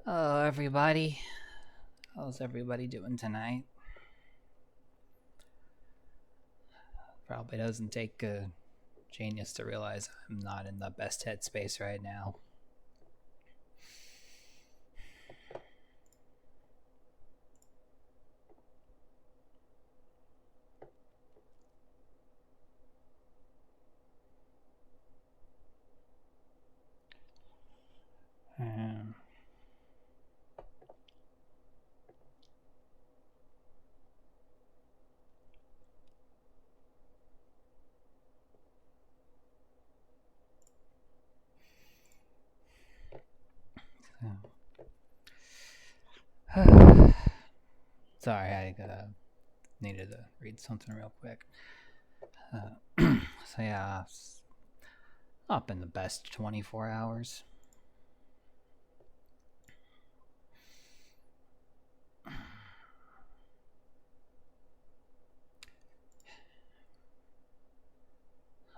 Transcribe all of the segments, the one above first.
Hello, everybody. How's everybody doing tonight? Probably doesn't take a genius to realize I'm not in the best headspace right now. Um, Sorry, I needed to read something real quick. So yeah, it's not been the best 24 hours.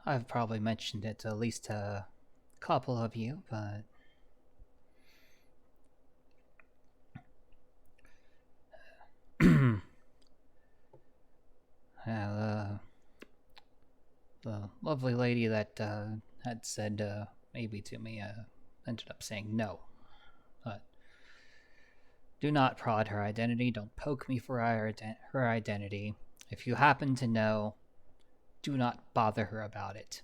I've probably mentioned it to at least a couple of you, but yeah, the lovely lady that had said maybe to me ended up saying no. But do not prod her identity. Don't poke me for her identity. If you happen to know, do not bother her about it.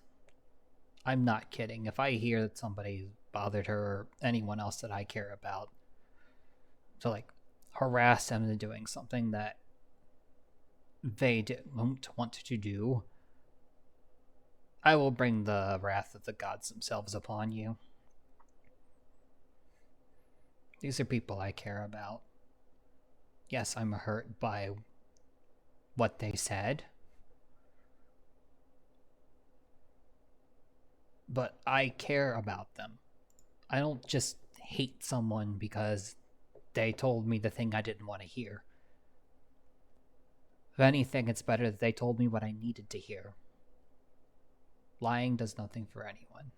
I'm not kidding. If I hear that somebody bothered her or anyone else that I care about to like harass them into doing something that they don't want to do, I will bring the wrath of the gods themselves upon you. These are people I care about. Yes, I'm hurt by what they said, but I care about them. I don't just hate someone because they told me the thing I didn't want to hear. If anything, it's better that they told me what I needed to hear. Lying does nothing for anyone.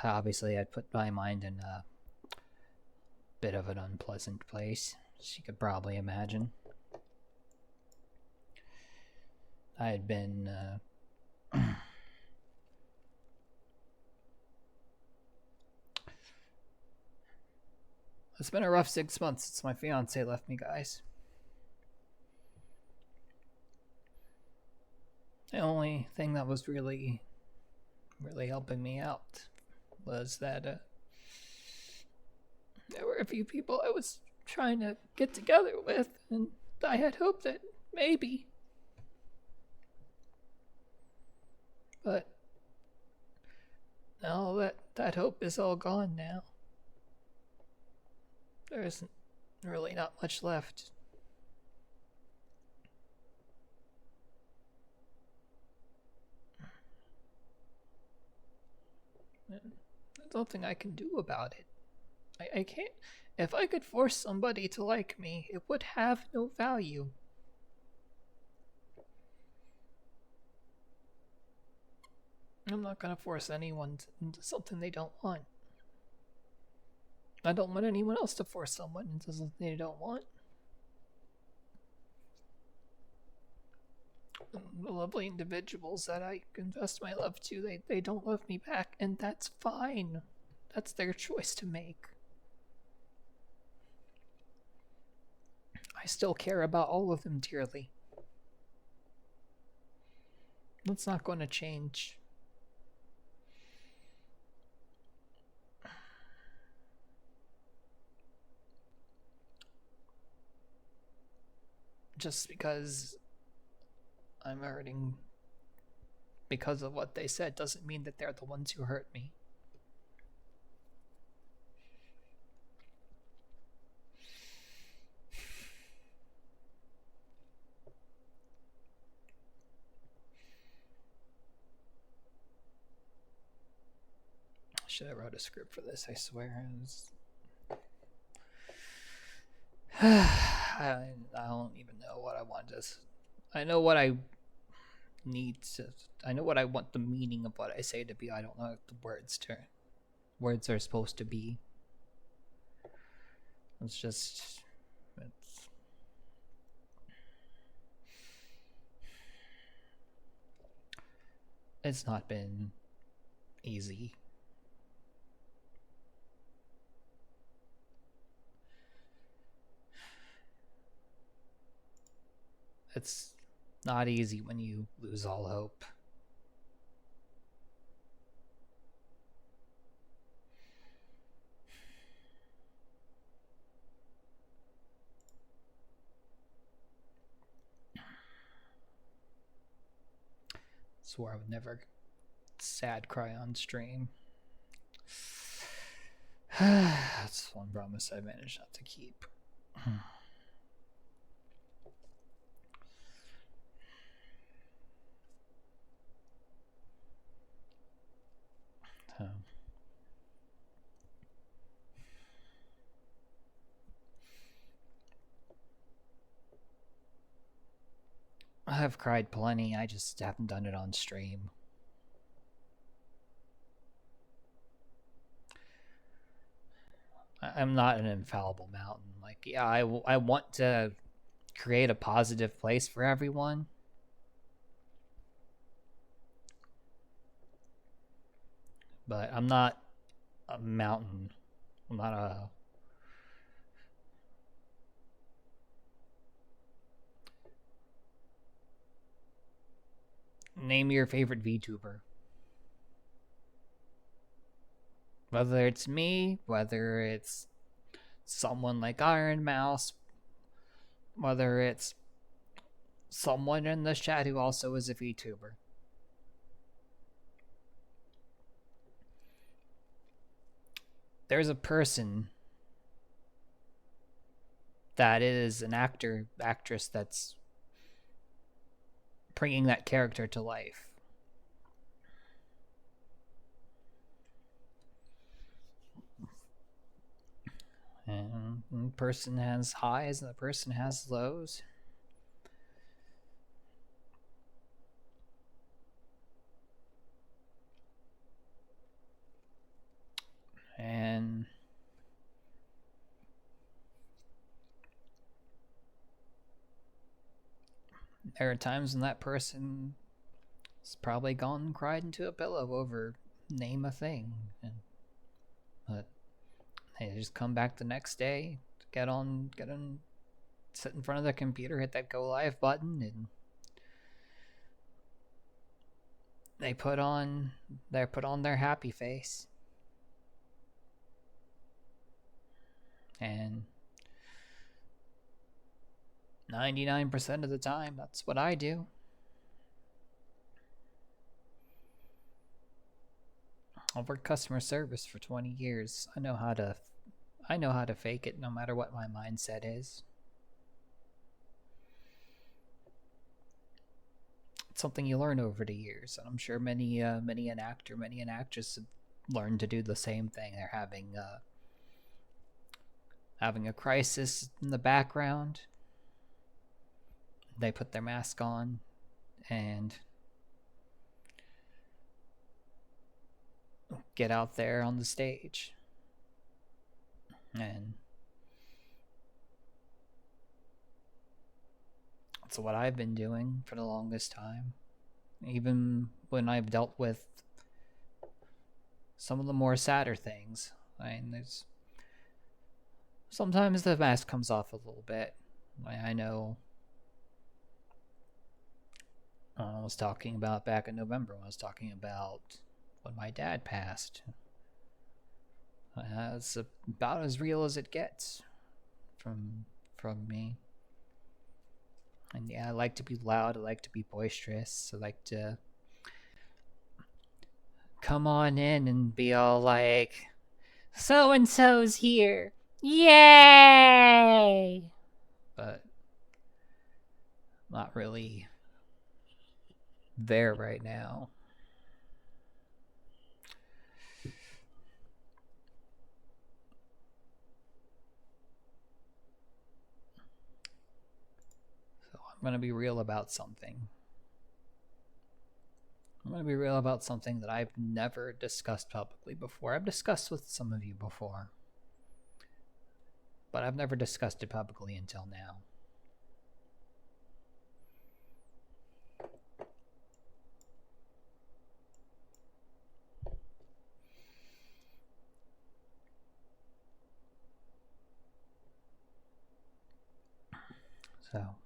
Obviously, I'd put my mind in a bit of an unpleasant place, as you could probably imagine. I had been it's been a rough 6 months since my fiance left me, guys. The only thing that was really helping me out was that there were a few people I was trying to get together with, and I had hoped that maybe. But now that hope is all gone now. There isn't really not much left. There's nothing I can do about it. I can't. If I could force somebody to like me, it would have no value. I'm not gonna force anyone into something they don't want. I don't want anyone else to force someone into something they don't want. The lovely individuals that I confess my love to, they don't love me back, and that's fine. That's their choice to make. I still care about all of them dearly. That's not going to change. Just because I'm hurting because of what they said doesn't mean that they're the ones who hurt me. I should have wrote a script for this, I swear. I don't even know what I wanted to. I know what I need to. I know what I want the meaning of what I say to be. I don't know what the words are supposed to be. It's just. It's not been easy. It's not easy when you lose all hope. Swore I would never sad cry on stream. That's one promise I managed not to keep. I've cried plenty, I just haven't done it on stream. I'm not an infallible mountain. Like, yeah, I want to create a positive place for everyone. But I'm not a mountain. I'm not a... Name your favorite VTuber. Whether it's me, whether it's someone like Iron Mouse, whether it's someone in the chat who also is a VTuber. There's a person that is an actress that's bringing that character to life. And the person has highs and the person has lows. And there are times when that person has probably gone and cried into a pillow over name a thing. But they just come back the next day, get on, sit in front of the computer, hit that go live button, and they put on their happy face. And 99% of the time, that's what I do. I've worked customer service for 20 years. I know how to fake it no matter what my mindset is. It's something you learn over the years, and I'm sure many an actor, many an actress have learned to do the same thing. They're having a crisis in the background. They put their mask on and get out there on the stage. And that's what I've been doing for the longest time. Even when I've dealt with some of the more sadder things. I mean, there's sometimes the mask comes off a little bit. I know I was talking about back in November when I was talking about when my dad passed. It's about as real as it gets from me. And yeah, I like to be loud, I like to be boisterous, I like to come on in and be all like, so-and-so's here, yay! But not really there right now. So I'm gonna be real about something. I'm going to be real about something that I've never discussed publicly before. I've discussed with some of you before, but I've never discussed it publicly until now. So,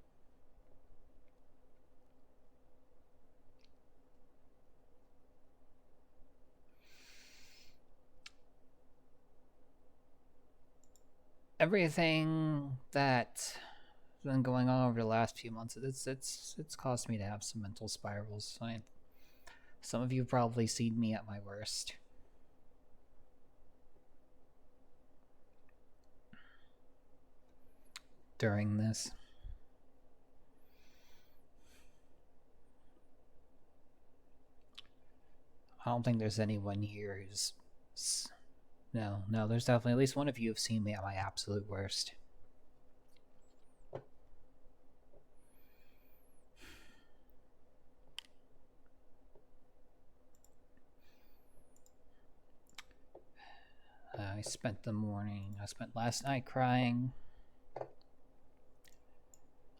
everything that's been going on over the last few months, it's caused me to have some mental spirals. Some of you have probably seen me at my worst. During this. I don't think there's anyone here who's... No, there's definitely at least one of you who've seen me at my absolute worst. I spent last night crying.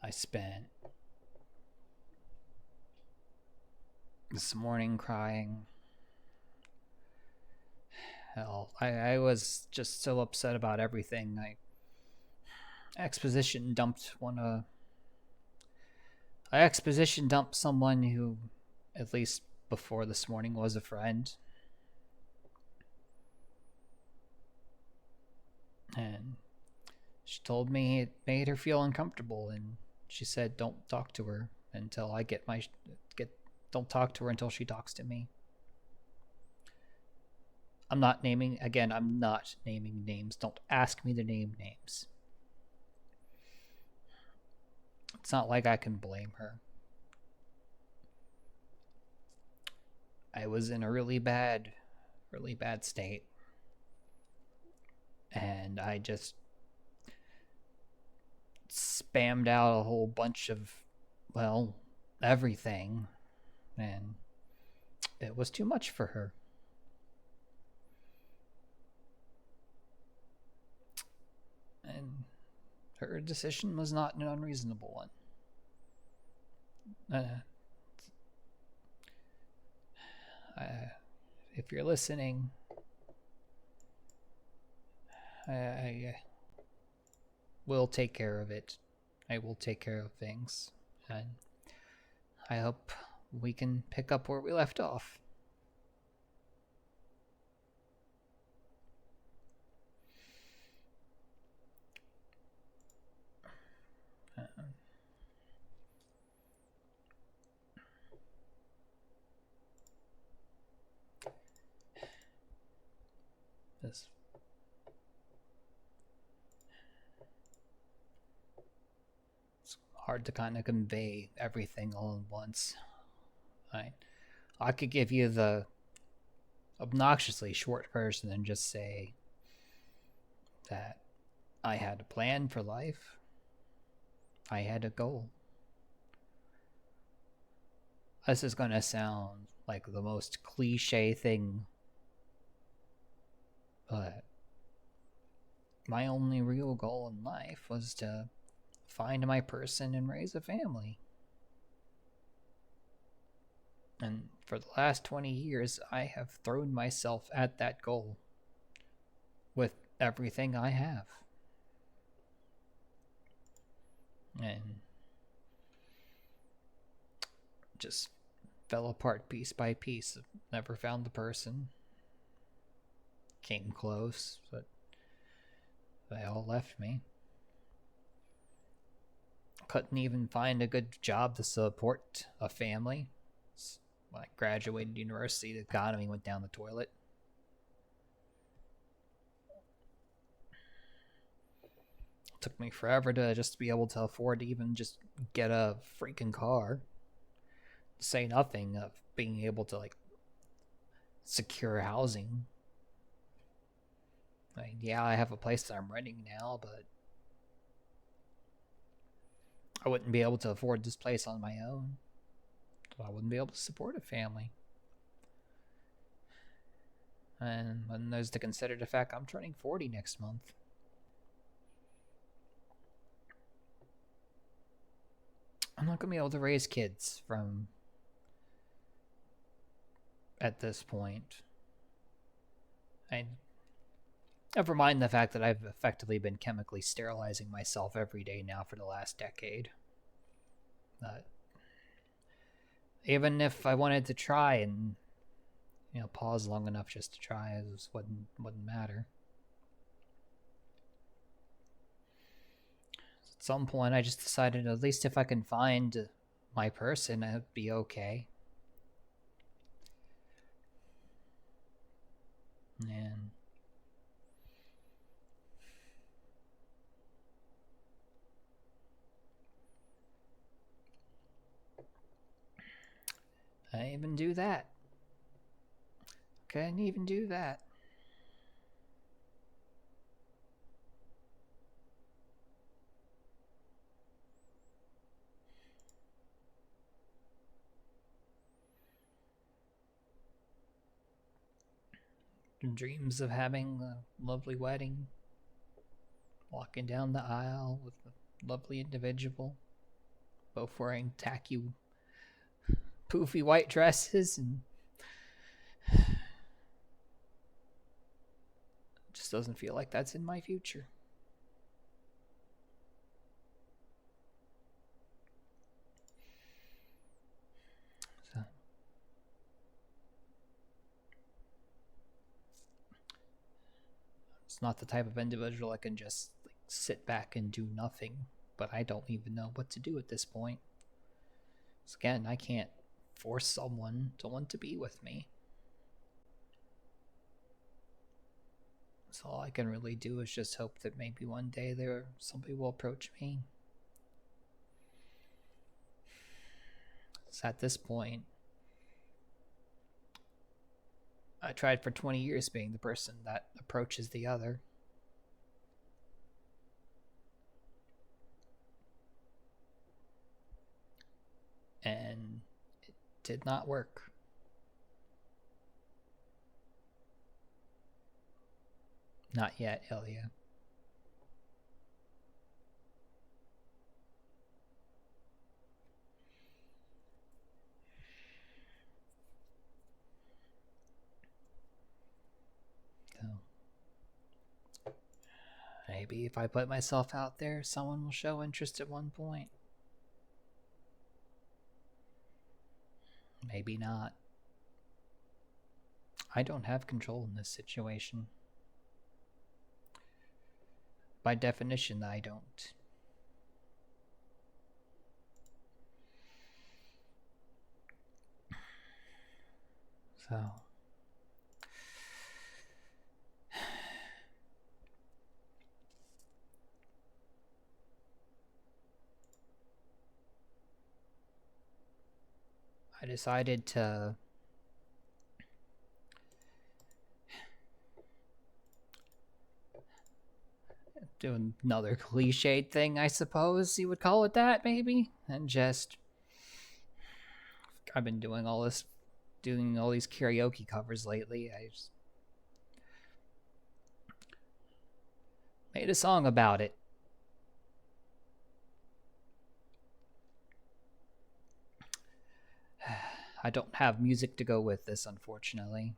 I spent this morning crying. Hell, I was just so upset about everything. I exposition dumped someone who, at least before this morning, was a friend. And she told me it made her feel uncomfortable, and she said don't talk to her until I don't talk to her until she talks to me. I'm not naming names. Don't ask me to name names. It's not like I can blame her. I was in a really bad state. And I just spammed out a whole bunch of, well, everything. And it was too much for her. And her decision was not an unreasonable one. If you're listening, I will take care of it. I will take care of things. And I hope we can pick up where we left off. It's hard to kind of convey everything all at once. I could give you the obnoxiously short version and just say that I had a plan for life. I had a goal. This is going to sound like the most cliche thing, but my only real goal in life was to find my person and raise a family. And for the last 20 years, I have thrown myself at that goal with everything I have. And just fell apart piece by piece. Never found the person. Came close, but they all left me. Couldn't even find a good job to support a family. When I graduated university, the economy went down the toilet. It took me forever to just be able to afford to even just get a freaking car. To say nothing of being able to secure housing. Yeah, I have a place that I'm renting now, but I wouldn't be able to afford this place on my own. So I wouldn't be able to support a family. And then there's to consider the fact I'm turning 40 next month. I'm not going to be able to raise kids from at this point. Never mind the fact that I've effectively been chemically sterilizing myself every day now for the last decade. Even if I wanted to try and, pause long enough just to try, it wouldn't matter. At some point, I just decided at least if I can find my person, it'd be okay. And I even do that. Couldn't even do that. Dreams of having a lovely wedding, walking down the aisle with a lovely individual, both wearing tacky, poofy white dresses, and just doesn't feel like that's in my future. So, it's not the type of individual I can just sit back and do nothing, but I don't even know what to do at this point. So again, I can't force someone to want to be with me. So all I can really do is just hope that maybe one day somebody will approach me. So at this point, I tried for 20 years being the person that approaches the other. And it did not work. Not yet, Ilya. So, maybe if I put myself out there, someone will show interest at one point. Maybe not. I don't have control in this situation. By definition, I don't. So, I decided to do another cliched thing, I suppose you would call it that, maybe, and just I've been doing all these karaoke covers lately. I just made a song about it. I don't have music to go with this, unfortunately.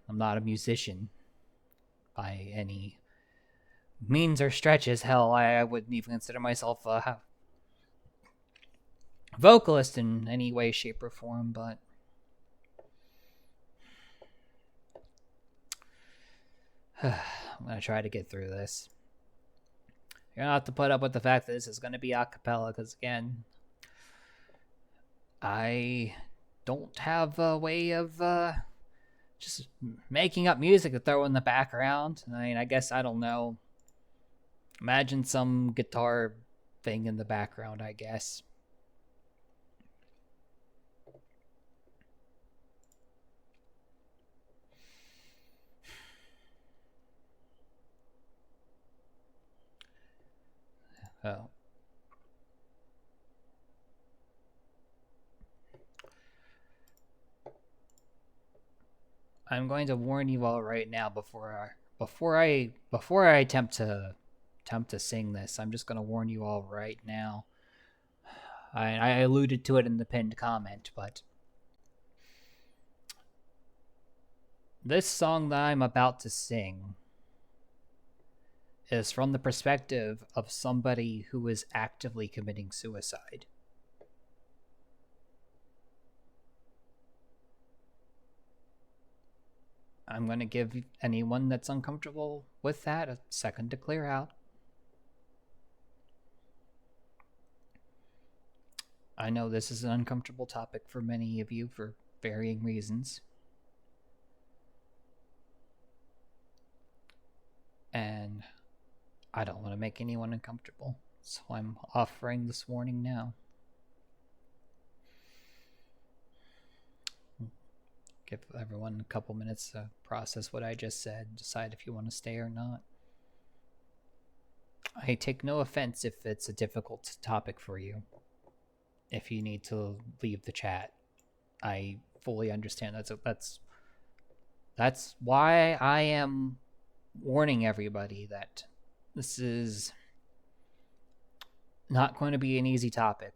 I'm not a musician by any means or stretches. Hell, I wouldn't even consider myself a vocalist in any way, shape, or form, but I'm going to try to get through this. You're going to have to put up with the fact that this is going to be a cappella, because again, I don't have a way of just making up music to throw in the background. I mean, I guess, I don't know. Imagine some guitar thing in the background, I guess. Oh. I'm going to warn you all right now before I attempt to sing this. I'm just going to warn you all right now. I alluded to it in the pinned comment, but this song that I'm about to sing is from the perspective of somebody who is actively committing suicide. I'm going to give anyone that's uncomfortable with that a second to clear out. I know this is an uncomfortable topic for many of you for varying reasons. And I don't want to make anyone uncomfortable, so I'm offering this warning now. Give everyone a couple minutes to process what I just said, decide if you want to stay or not. I take no offense if it's a difficult topic for you. If you need to leave the chat, I fully understand. That's why I am warning everybody that this is not going to be an easy topic.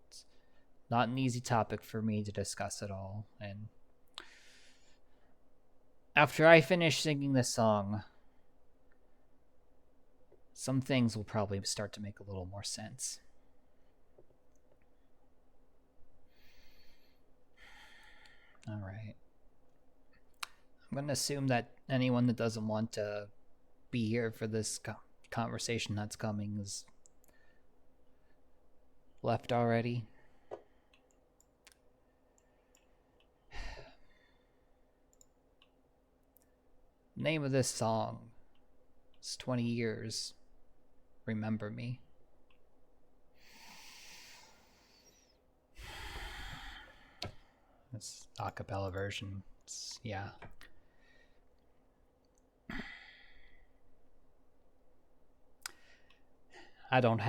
It's not an easy topic for me to discuss at all. And after I finish singing this song, some things will probably start to make a little more sense. All right. I'm going to assume that anyone that doesn't want to be here for this conversation that's coming is left already. Name of this song is 20 Years, Remember Me. This acapella version, yeah. I don't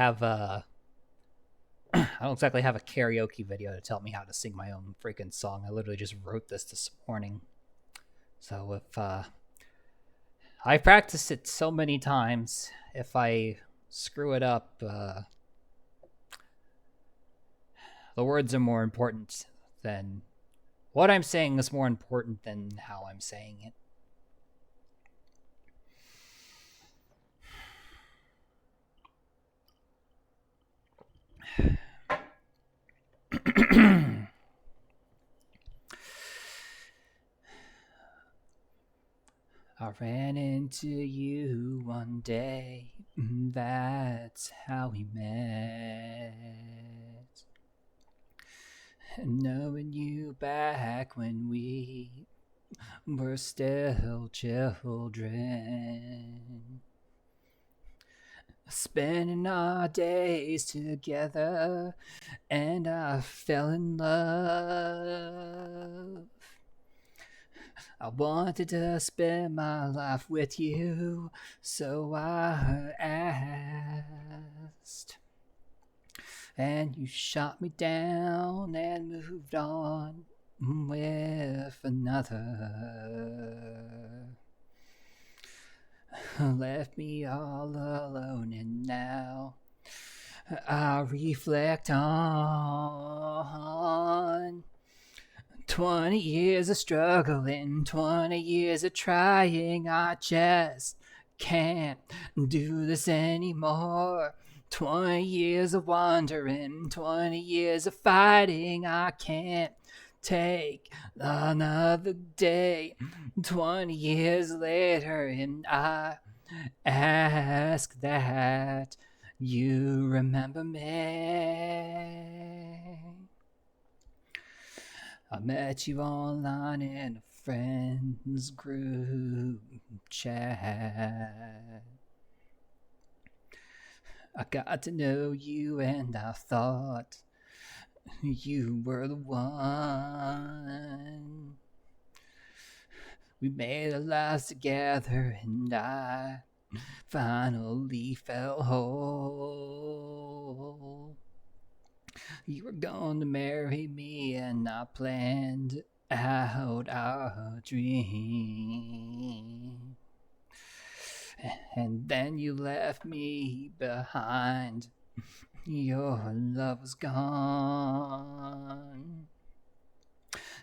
exactly have a karaoke video to tell me how to sing my own freaking song. I literally just wrote this morning. So if I practiced it so many times, if I screw it up, the words are more important than what I'm saying is more important than how I'm saying it. I ran into you one day, that's how we met. Knowing you back when we were still children, spending our days together, and I fell in love. I wanted to spend my life with you, so I asked. And you shot me down and moved on with another. Left me all alone, and now I reflect on 20 years of struggling, 20 years of trying. I just can't do this anymore. 20 years of wandering, 20 years of fighting. I can't take another day. 20 years later, and I ask that you remember me. I met you online in a friends group chat. I got to know you and I thought you were the one. We made our lives together and I finally felt whole. You were going to marry me and I planned out our dream. And then you left me behind. Your love was gone.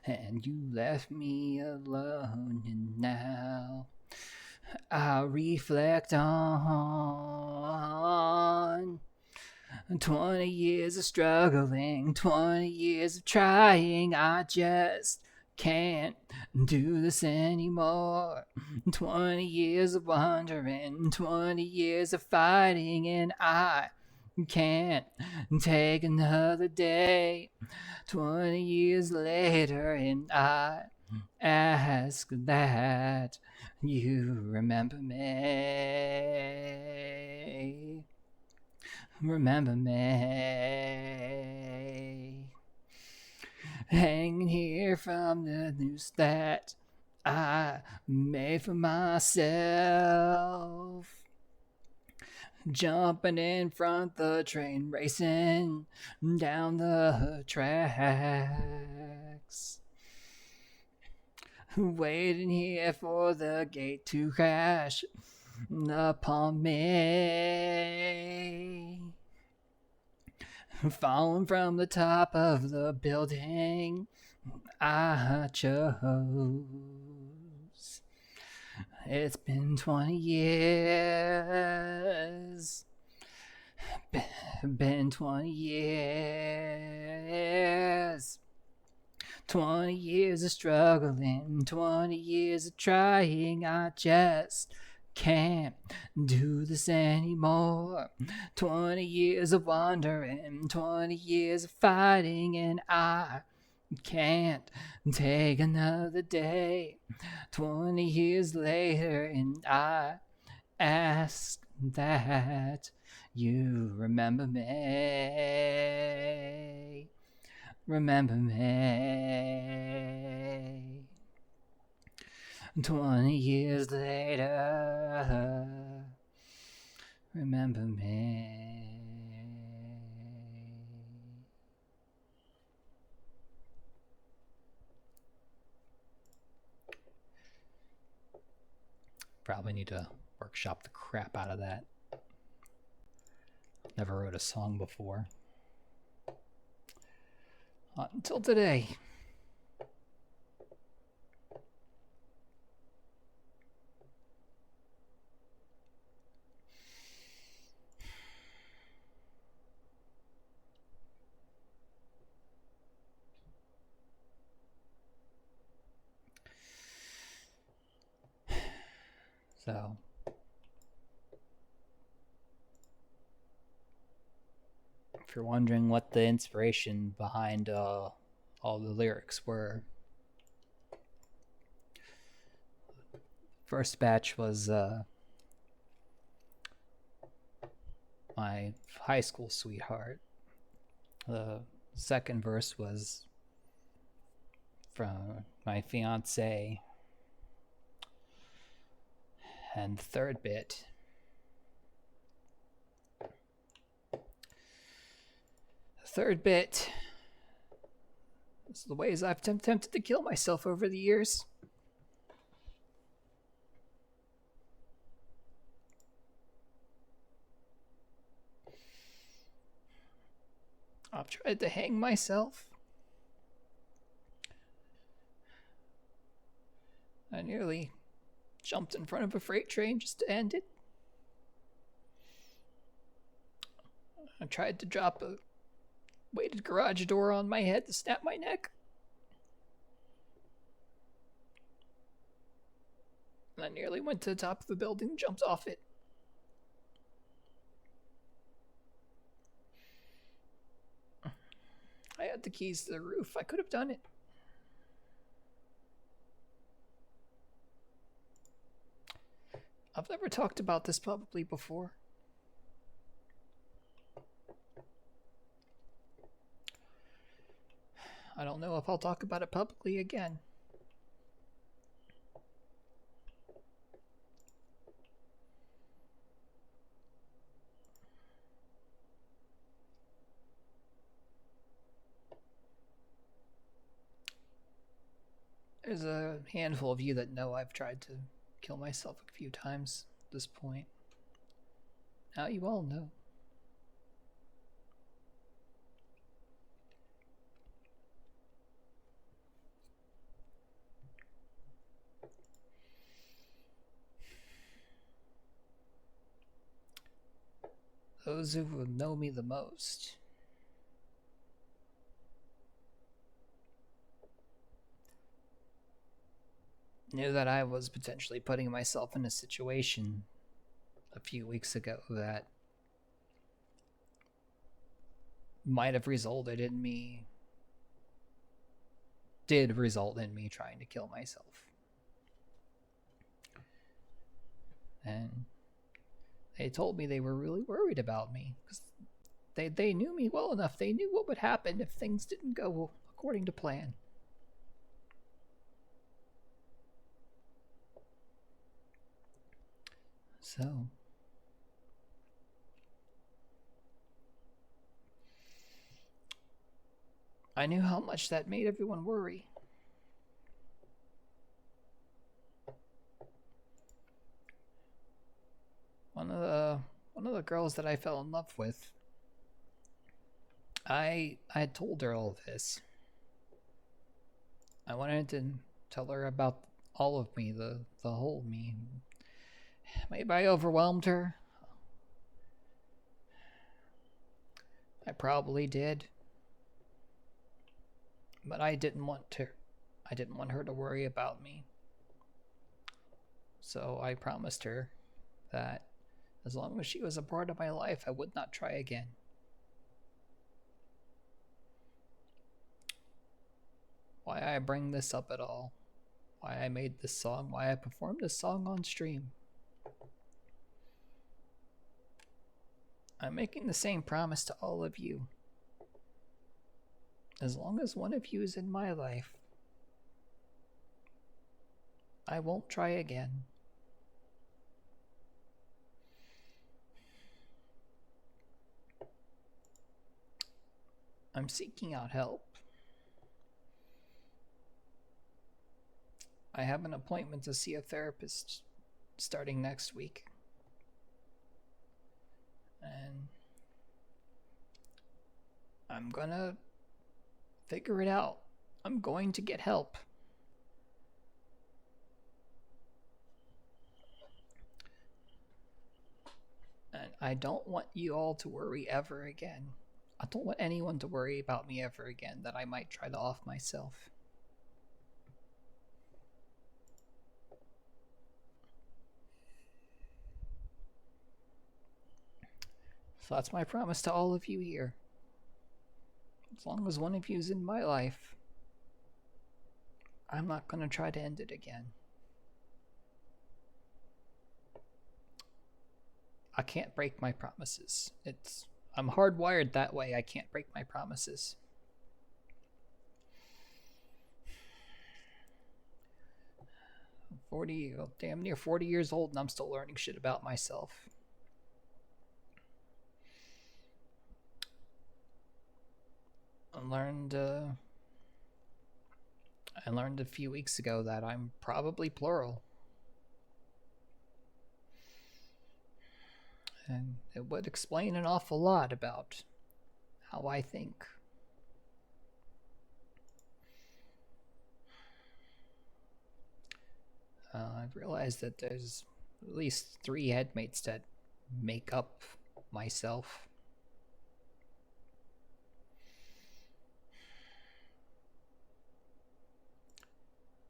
And you left me alone, and now I reflect on 20 years of struggling, 20 years of trying. I just can't do this anymore. 20 years of wondering, 20 years of fighting, and I can't take another day. 20 years later, and I ask that you remember me. Remember me. Hanging here from the noose that I made for myself. Jumping in front the train, racing down the tracks. Waiting here for the gate to crash upon me. Falling from the top of the building I chose. It's been 20 years. Been 20 years. 20 years of struggling, 20 years of trying. I just can't do this anymore. 20 years of wandering, 20 years of fighting, and I can't take another day. 20 years later, and I ask that you remember me. Remember me. 20 years later, remember me. Probably need to workshop the crap out of that. Never wrote a song before. Until today. So, if you're wondering what the inspiration behind all the lyrics were, first batch was my high school sweetheart. The second verse was from my fiance. And the third bit is the ways I've tempted to kill myself over the years. I've tried to hang myself. I nearly jumped in front of a freight train just to end it. I tried to drop a weighted garage door on my head to snap my neck. And I nearly went to the top of the building and jumped off it. I had the keys to the roof. I could have done it. I've never talked about this publicly before. I don't know if I'll talk about it publicly again. There's a handful of you that know I've tried to kill myself a few times at this point. Now you all know. Those who know me the most knew that I was potentially putting myself in a situation a few weeks ago that might have resulted in me, did result in me trying to kill myself. And they told me they were really worried about me because they knew me well enough. They knew what would happen if things didn't go according to plan. So I knew how much that made everyone worry. One of the girls that I fell in love with, I had told her all of this. I wanted to tell her about all of me, the whole me. Maybe I overwhelmed her. I probably did. But I didn't want her to worry about me. So I promised her that as long as she was a part of my life, I would not try again. Why I bring this up at all, why I made this song, why I performed this song on stream. I'm making the same promise to all of you. As long as one of you is in my life, I won't try again. I'm seeking out help. I have an appointment to see a therapist starting next week. And I'm gonna figure it out. I'm going to get help. And I don't want you all to worry ever again. I don't want anyone to worry about me ever again that I might try to off myself. So that's my promise to all of you here. As long as one of you is in my life, I'm not going to try to end it again. I can't break my promises. I'm hardwired that way. I can't break my promises. Damn near 40 years old, and I'm still learning shit about myself. I learned a few weeks ago that I'm probably plural. And it would explain an awful lot about how I think. I've realized that there's at least 3 headmates that make up myself.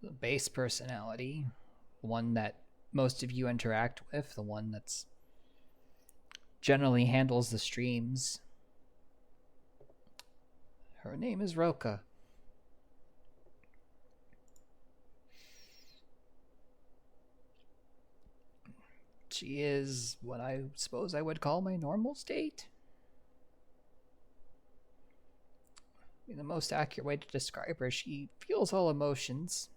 The base personality, the one that most of you interact with, the one that's generally handles the streams. Her name is Roka. She is what I suppose I would call my normal state. I mean, the most accurate way to describe her, she feels all emotions.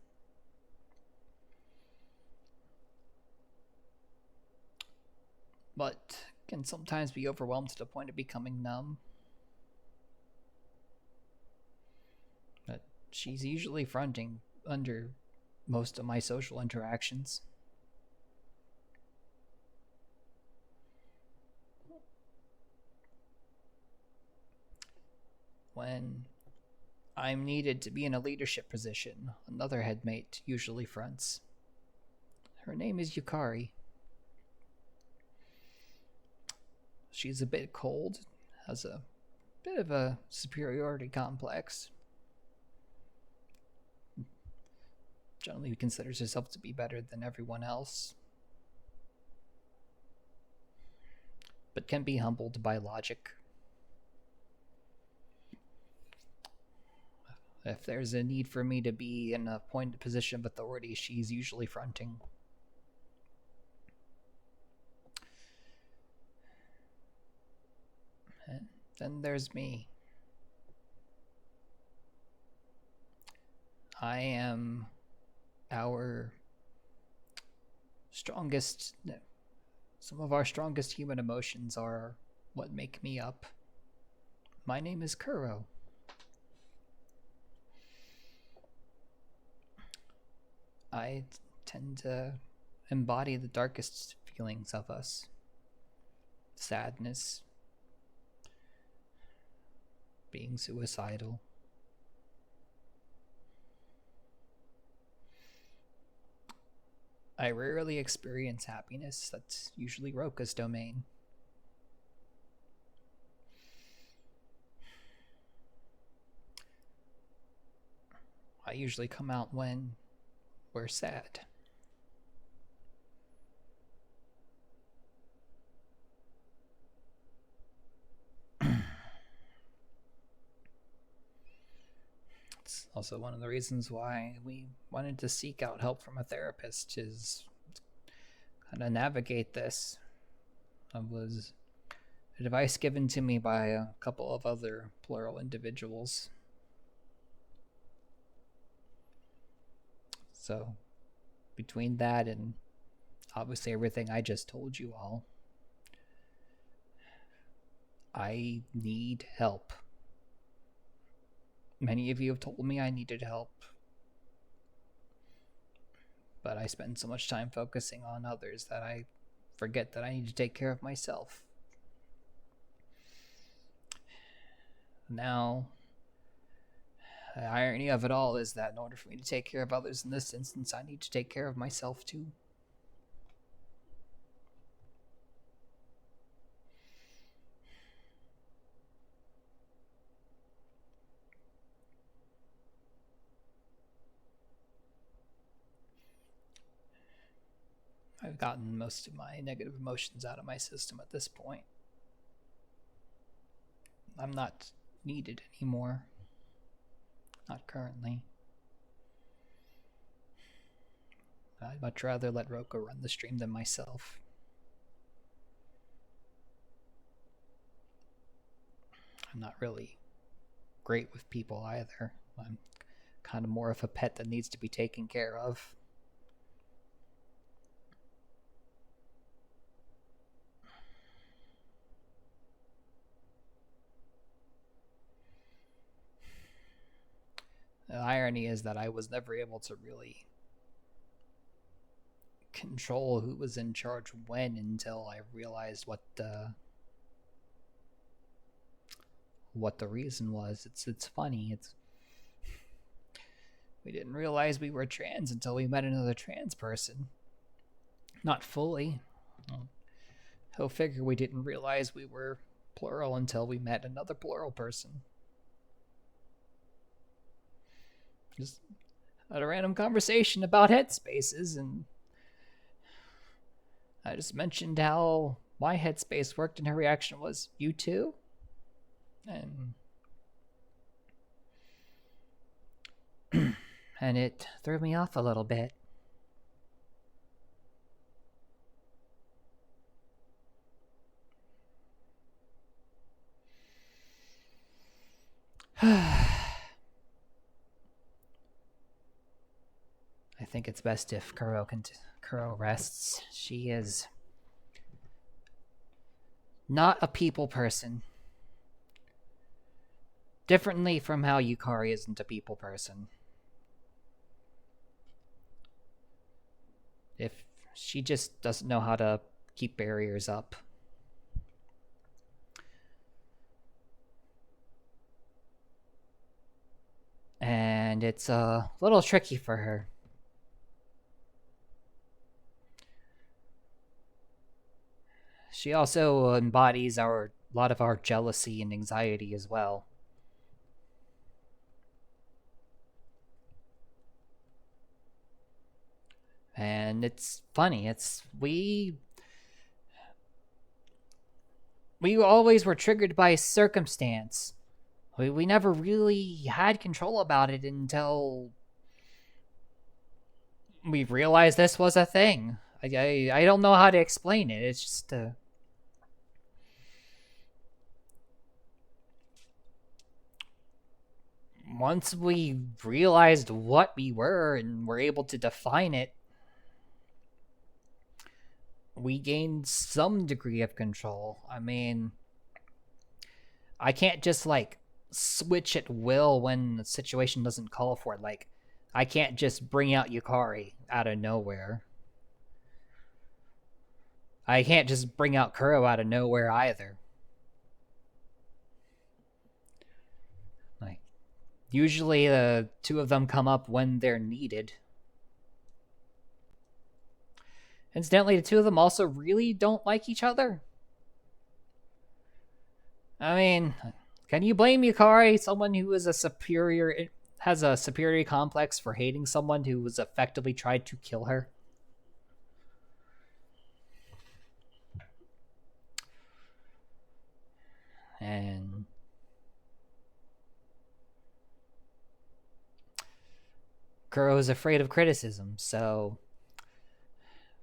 But can sometimes be overwhelmed to the point of becoming numb. But she's usually fronting under most of my social interactions. When I'm needed to be in a leadership position, another headmate usually fronts. Her name is Yukari. She's a bit cold, has a bit of a superiority complex. Generally considers herself to be better than everyone else, but can be humbled by logic. If there's a need for me to be in a pointed position of authority, she's usually fronting. And then there's me. I am our strongest... Some of our strongest human emotions are what make me up. My name is Kuro. I tend to embody the darkest feelings of us. Sadness, being suicidal. I rarely experience happiness. That's usually Roka's domain. I usually come out when we're sad. It's also one of the reasons why we wanted to seek out help from a therapist, is kind of navigate this. It was advice given to me by a couple of other plural individuals. So, between that and obviously everything I just told you all, I need help. Many of you have told me I needed help, but I spend so much time focusing on others that I forget that I need to take care of myself. Now, the irony of it all is that in order for me to take care of others in this instance, I need to take care of myself too. I've gotten most of my negative emotions out of my system at this point. I'm not needed anymore. Not currently. I'd much rather let Roka run the stream than myself. I'm not really great with people either. I'm kind of more of a pet that needs to be taken care of. The irony is that I was never able to really control who was in charge when until I realized what the reason was. It's funny. We didn't realize we were trans until we met another trans person. Not fully. Go figure we didn't realize we were plural until we met another plural person. Just had a random conversation about headspaces, and I just mentioned how my headspace worked, and her reaction was, "You too?" And and it threw me off a little bit. I think it's best if Kuro rests. She is not a people person. Differently from how Yukari isn't a people person. If she just doesn't know how to keep barriers up. And it's a little tricky for her. She also embodies a lot of our jealousy and anxiety as well. And it's funny. We always were triggered by circumstance. We never really had control about it until we realized this was a thing. I don't know how to explain it. It's just once we realized what we were and were able to define it, we gained some degree of control. I mean, I can't just like switch at will when the situation doesn't call for it. Like, I can't just bring out Yukari out of nowhere. I can't just bring out Kuro out of nowhere either. Like, usually the two of them come up when they're needed. Incidentally, the two of them also really don't like each other. I mean, can you blame Yukari, someone who is has a superior complex, for hating someone who was effectively tried to kill her? And Kuro is afraid of criticism, so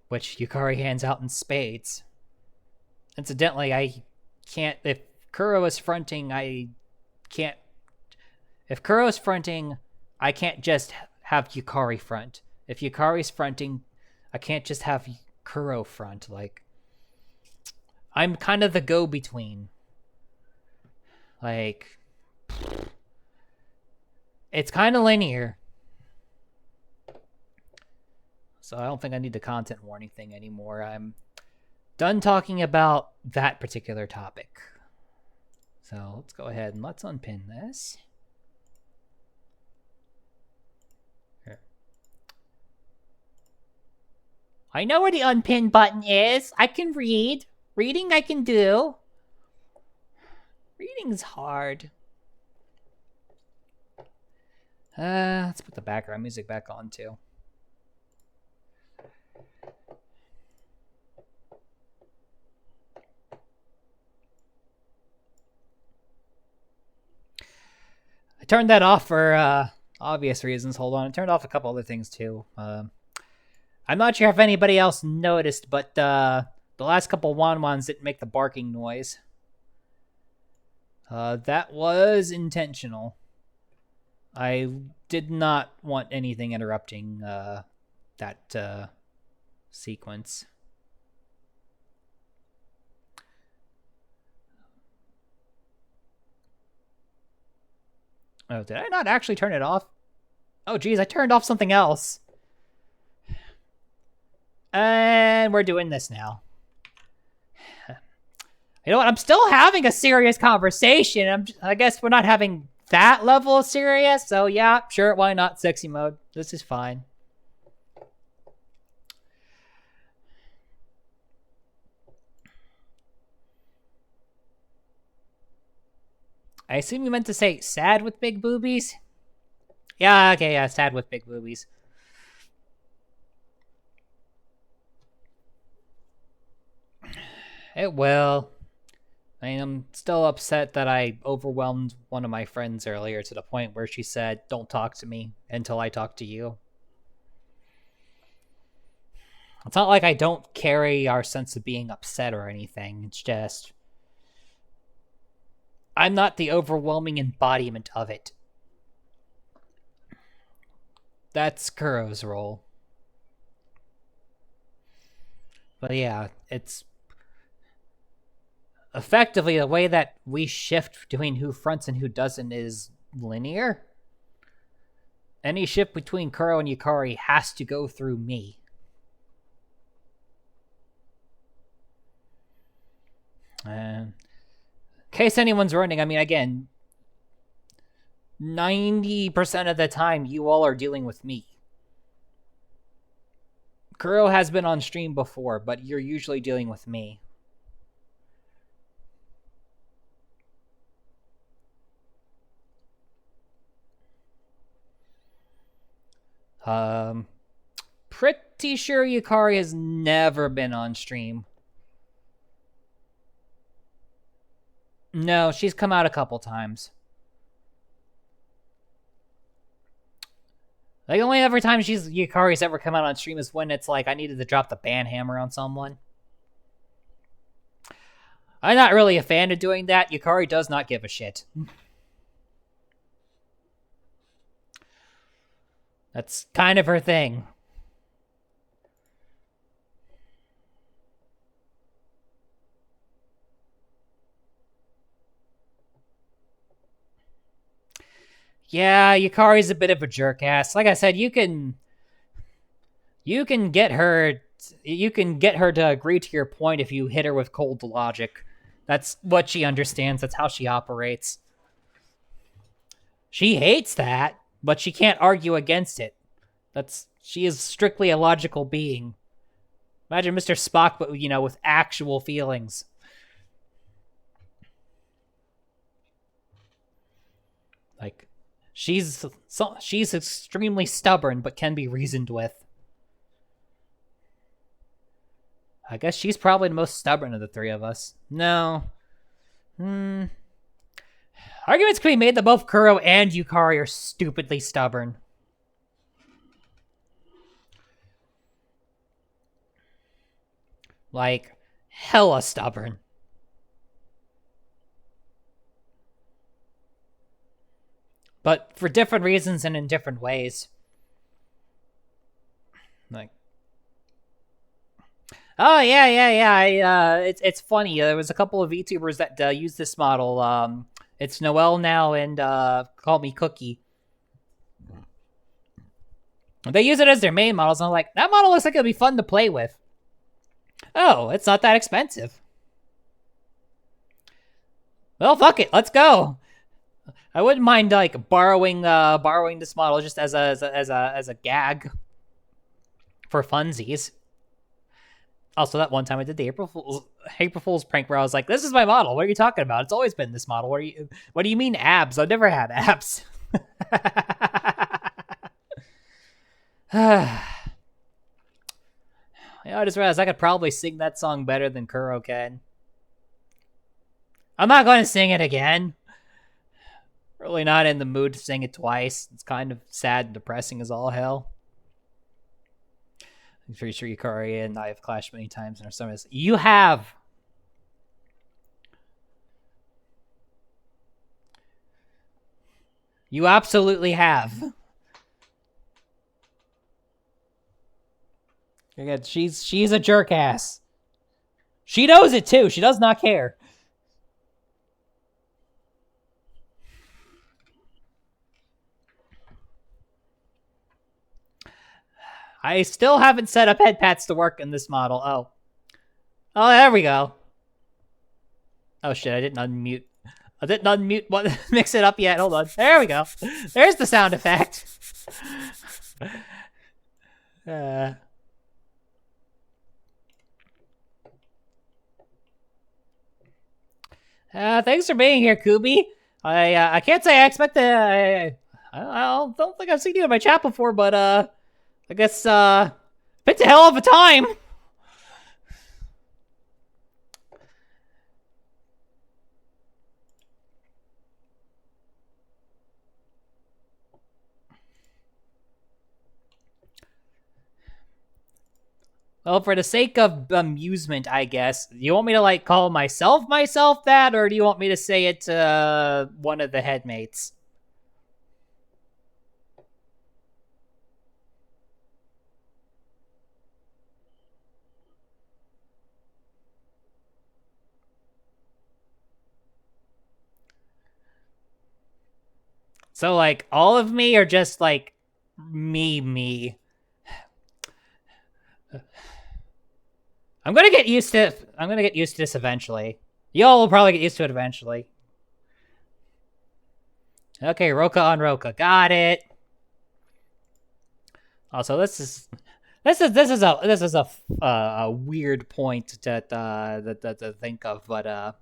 which Yukari hands out in spades. Incidentally, I can't. If Kuro is fronting, I can't. If Kuro is fronting, I can't just have Yukari front. If Yukari's fronting, I can't just have Kuro front. Like, I'm kind of the go-between. Like, it's kind of linear. So I don't think I need the content warning thing anymore. I'm done talking about that particular topic. So let's go ahead and let's unpin this. Here. I know where the unpin button is. I can read. Reading I can do. Reading's hard. Let's put the background music back on too. I turned that off for obvious reasons. Hold on. I turned off a couple other things too. I'm not sure if anybody else noticed, but the last couple Wanwans didn't make the barking noise. That was intentional. I did not want anything interrupting that sequence. Oh, did I not actually turn it off? Oh, geez, I turned off something else. And we're doing this now. You know what? I'm still having a serious conversation. I guess we're not having that level of serious. So yeah, sure, why not sexy mode? This is fine. I assume you meant to say sad with big boobies? Yeah, okay, yeah, sad with big boobies. It will. I mean, I'm still upset that I overwhelmed one of my friends earlier to the point where she said, "Don't talk to me until I talk to you." It's not like I don't carry our sense of being upset or anything. It's just, I'm not the overwhelming embodiment of it. That's Kuro's role. But yeah, it's effectively the way that we shift between who fronts and who doesn't is linear. Any shift between Kuro and Yukari has to go through me. In case anyone's running, I mean, again, 90% of the time, you all are dealing with me. Kuro has been on stream before, but you're usually dealing with me. Pretty sure Yukari has never been on stream. No, she's come out a couple times. Like, only every time Yukari's ever come out on stream is when it's like, I needed to drop the ban hammer on someone. I'm not really a fan of doing that. Yukari does not give a shit. That's kind of her thing. Yeah, Yukari's a bit of a jerk ass. Like I said, you can get her to agree to your point if you hit her with cold logic. That's what she understands. That's how she operates. She hates that, but she can't argue against it. She is strictly a logical being. Imagine Mr. Spock, but with actual feelings. Like, she's extremely stubborn, but can be reasoned with. I guess she's probably the most stubborn of the three of us. No. Arguments can be made that both Kuro and Yukari are stupidly stubborn. Like, hella stubborn. But for different reasons and in different ways. Like, oh, yeah. It's funny. There was a couple of VTubers that use this model. It's Noelle now and Call Me Cookie. They use it as their main models, and I'm like, that model looks like it'll be fun to play with. Oh, it's not that expensive. Well, fuck it, let's go. I wouldn't mind like borrowing this model just as a gag for funsies. Also, that one time I did the April Fool's prank where I was like, "This is my model. What are you talking about? It's always been this model. What do you mean abs? I've never had abs." I just realized I could probably sing that song better than Kuro can. I'm not going to sing it again. Really not in the mood to sing it twice. It's kind of sad and depressing as all hell. I'm pretty sure Yukari and I have clashed many times in our summits. You have! You absolutely have. Again, she's a jerk ass. She knows it too. She does not care. I still haven't set up head pats to work in this model. Oh, there we go. Oh shit, I didn't unmute. Mix it up yet. Hold on. There we go. There's the sound effect. Thanks for being here, Kubi. I can't say I expect to. I don't think I've seen you in my chat before, but I guess picked a hell of a time. Well, for the sake of amusement, I guess. Do you want me to, like, call myself that, or do you want me to say it to one of the headmates? So, like, all of me, or just, like, me? I'm gonna get used to this eventually. Y'all will probably get used to it eventually. Okay, Roka on Roka. Got it. Also, this is a weird point to think of, but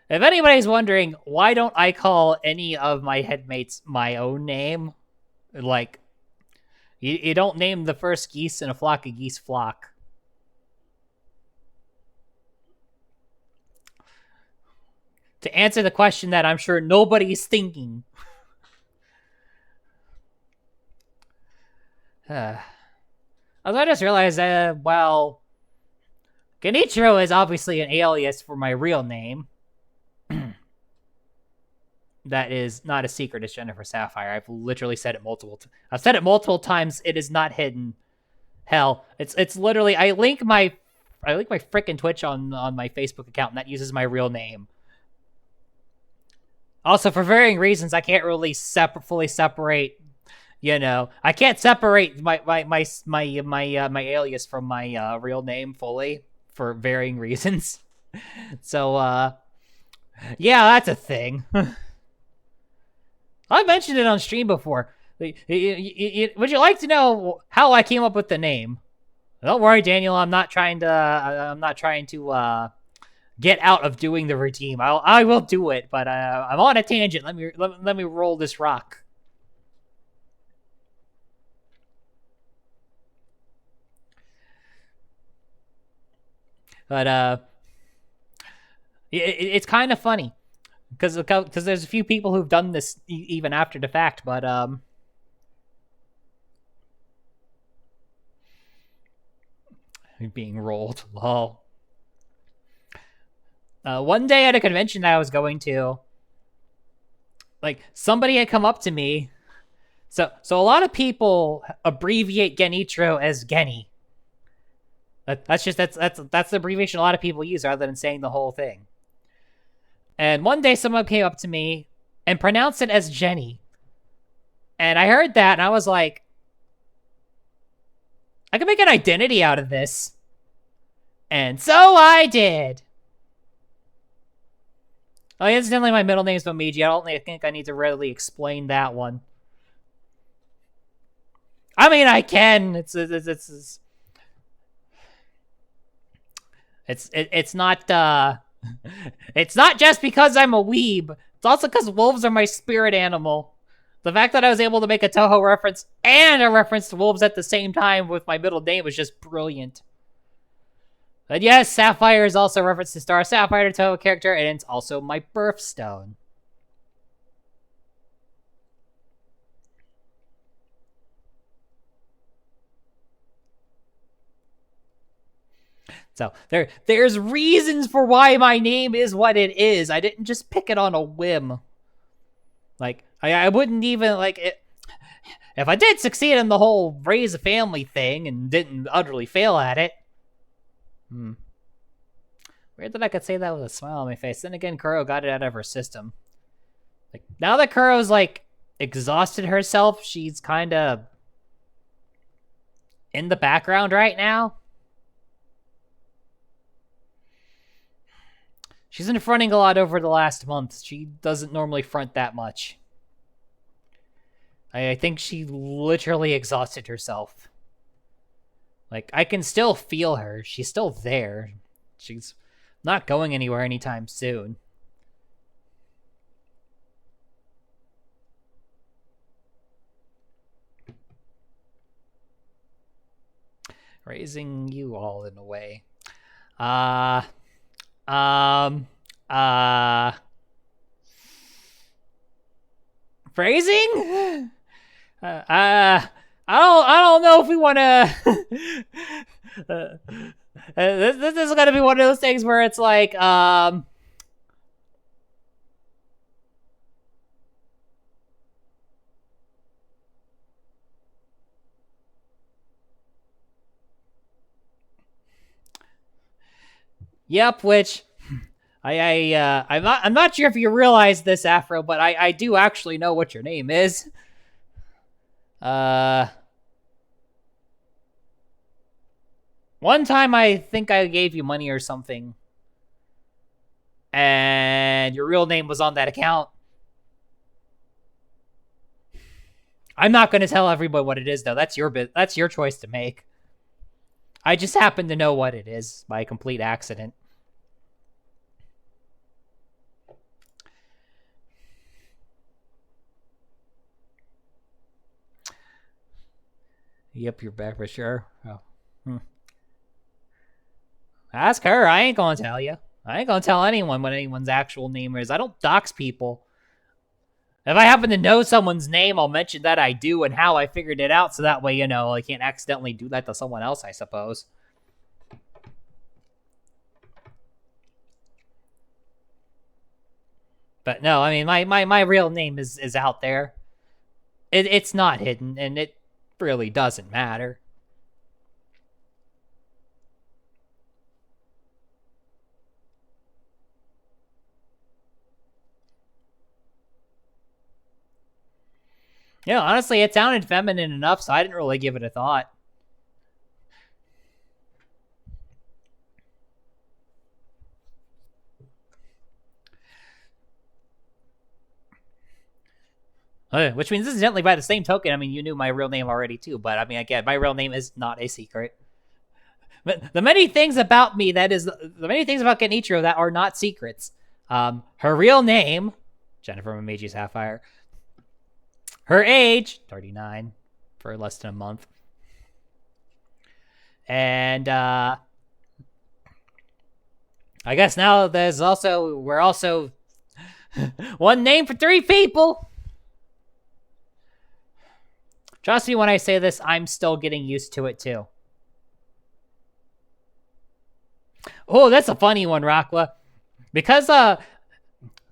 if anybody's wondering, why don't I call any of my headmates my own name? Like, you don't name the first geese in a flock of geese flock. To answer the question that I'm sure nobody's thinking. Also, I just realized that, well, Genichiro is obviously an alias for my real name. That is not a secret. It's Jennifer Sapphire. I've literally said it multiple times. I've said it multiple times. It is not hidden. Hell, it's literally, I link my freaking Twitch on my Facebook account, and that uses my real name. Also, for varying reasons, I can't really fully separate. You know, I can't separate my alias from my real name fully for varying reasons. So, yeah, that's a thing. I mentioned it on stream before. Would you like to know how I came up with the name? Don't worry, Daniel. I'm not trying to get out of doing the redeem. I will do it, but I'm on a tangent. Let me roll this rock. But it's kind of funny because there's a few people who've done this even after the fact, but being rolled. Lol. One day at a convention that I was going to, like, somebody had come up to me. So a lot of people abbreviate Genichiro as Geni. That's the abbreviation a lot of people use rather than saying the whole thing. And one day someone came up to me and pronounced it as Jenny. And I heard that and I was like, I can make an identity out of this. And so I did. Oh, incidentally, my middle name's Momiji. I don't think I need to really explain that one. I mean, I can. It's not it's not just because I'm a weeb. It's also because wolves are my spirit animal. The fact that I was able to make a Toho reference and a reference to wolves at the same time with my middle name was just brilliant. But yes, Sapphire is also a reference to Star Sapphire, the Toho character, and it's also my birthstone. So there's reasons for why my name is what it is. I didn't just pick it on a whim. Like, I wouldn't even, like, it. If I did succeed in the whole raise a family thing and didn't utterly fail at it. Weird that I could say that with a smile on my face. Then again, Kuro got it out of her system. Like, now that Kuro's, like, exhausted herself, she's kind of in the background right now. She's been fronting a lot over the last month. She doesn't normally front that much. I think she literally exhausted herself. Like, I can still feel her. She's still there. She's not going anywhere anytime soon. Raising you all in a way. Phrasing? I don't know if we want to. This is gonna be one of those things where it's like, Yep, which I'm not sure if you realize this, Afro, but I do actually know what your name is. One time I think I gave you money or something your real name was on that account. I'm not going to tell everybody what it is, though. That's your choice to make. I just happen to know what it is by a complete accident. Yep, you're back for sure. Oh. Ask her. I ain't gonna tell you. I ain't gonna tell anyone what anyone's actual name is. I don't dox people. If I happen to know someone's name, I'll mention that I do and how I figured it out, so that way, I can't accidentally do that to someone else, I suppose. But no, I mean, my real name is out there. It's not hidden, and it really doesn't matter. Honestly, it sounded feminine enough, so I didn't really give it a thought. Which means, incidentally, by the same token, I mean, you knew my real name already, too. But, I mean, again, my real name is not a secret. But the many things about me the many things about Genichiro that are not secrets. Her real name, Jennifer Momiji Sapphire. Her age, 39, for less than a month. And, I guess now we're also one name for 3 people. Trust me when I say this, I'm still getting used to it too. Oh, that's a funny one, Rakwa. Because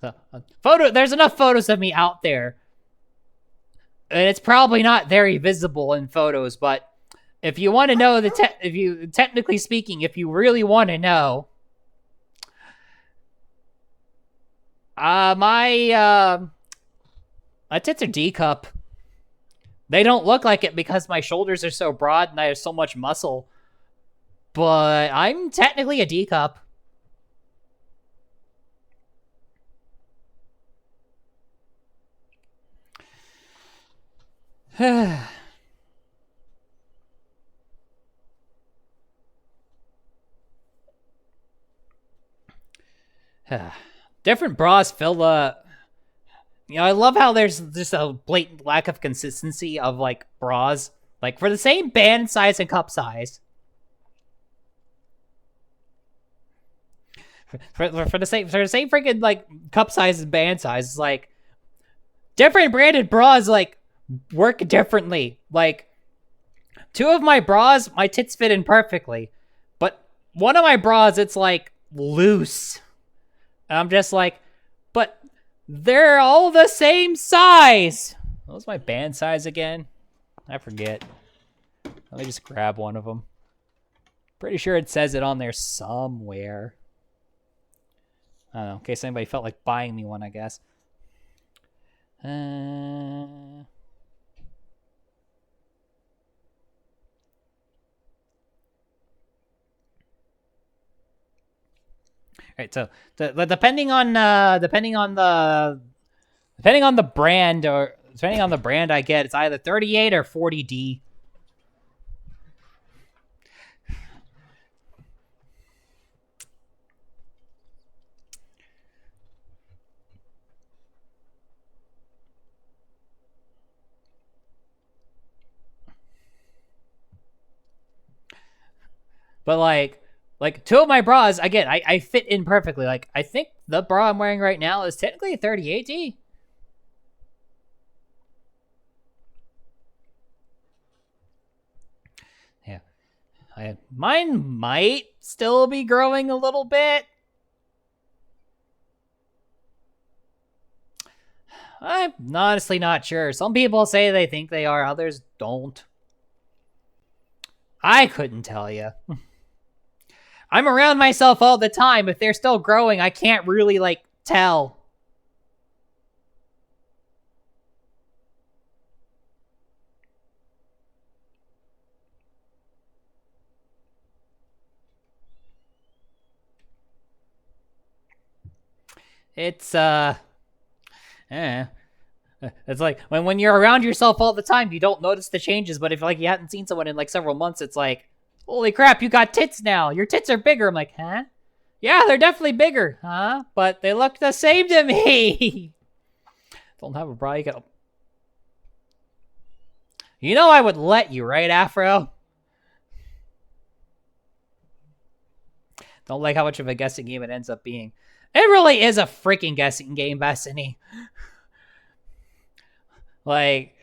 there's enough photos of me out there. And it's probably not very visible in photos, but if you want to know technically speaking, if you really want to know, my tits are D cup. They don't look like it because my shoulders are so broad and I have so much muscle. But I'm technically a D cup. Different bras fill the... I love how there's just a blatant lack of consistency of, like, bras. Like, for the same band size and cup size. For the same freaking, like, cup size and band size, it's like... Different branded bras, like, work differently. Like, 2 of my bras, my tits fit in perfectly. But one of my bras, it's, like, loose. And I'm just like, but they're all the same size. What was my band size again? I forget. Let me just grab one of them. Pretty sure it says it on there somewhere. I don't know, in case anybody felt like buying me one, I guess. Right, so depending on the brand I get, it's either 38 or 40D. But like 2 of my bras, again, I fit in perfectly. Like, I think the bra I'm wearing right now is technically a 38D. Yeah. Mine might still be growing a little bit. I'm honestly not sure. Some people say they think they are, others don't. I couldn't tell you. I'm around myself all the time. If they're still growing, I can't really, like, tell. It's eh. It's like when you're around yourself all the time, you don't notice the changes. But if like you hadn't seen someone in like several months, it's like, holy crap, you got tits now. Your tits are bigger. I'm like, huh? Yeah, they're definitely bigger, huh? But they look the same to me. Don't have a bra. You got. You know I would let you, right, Afro? Don't like how much of a guessing game it ends up being. It really is a freaking guessing game, Bethany. Like,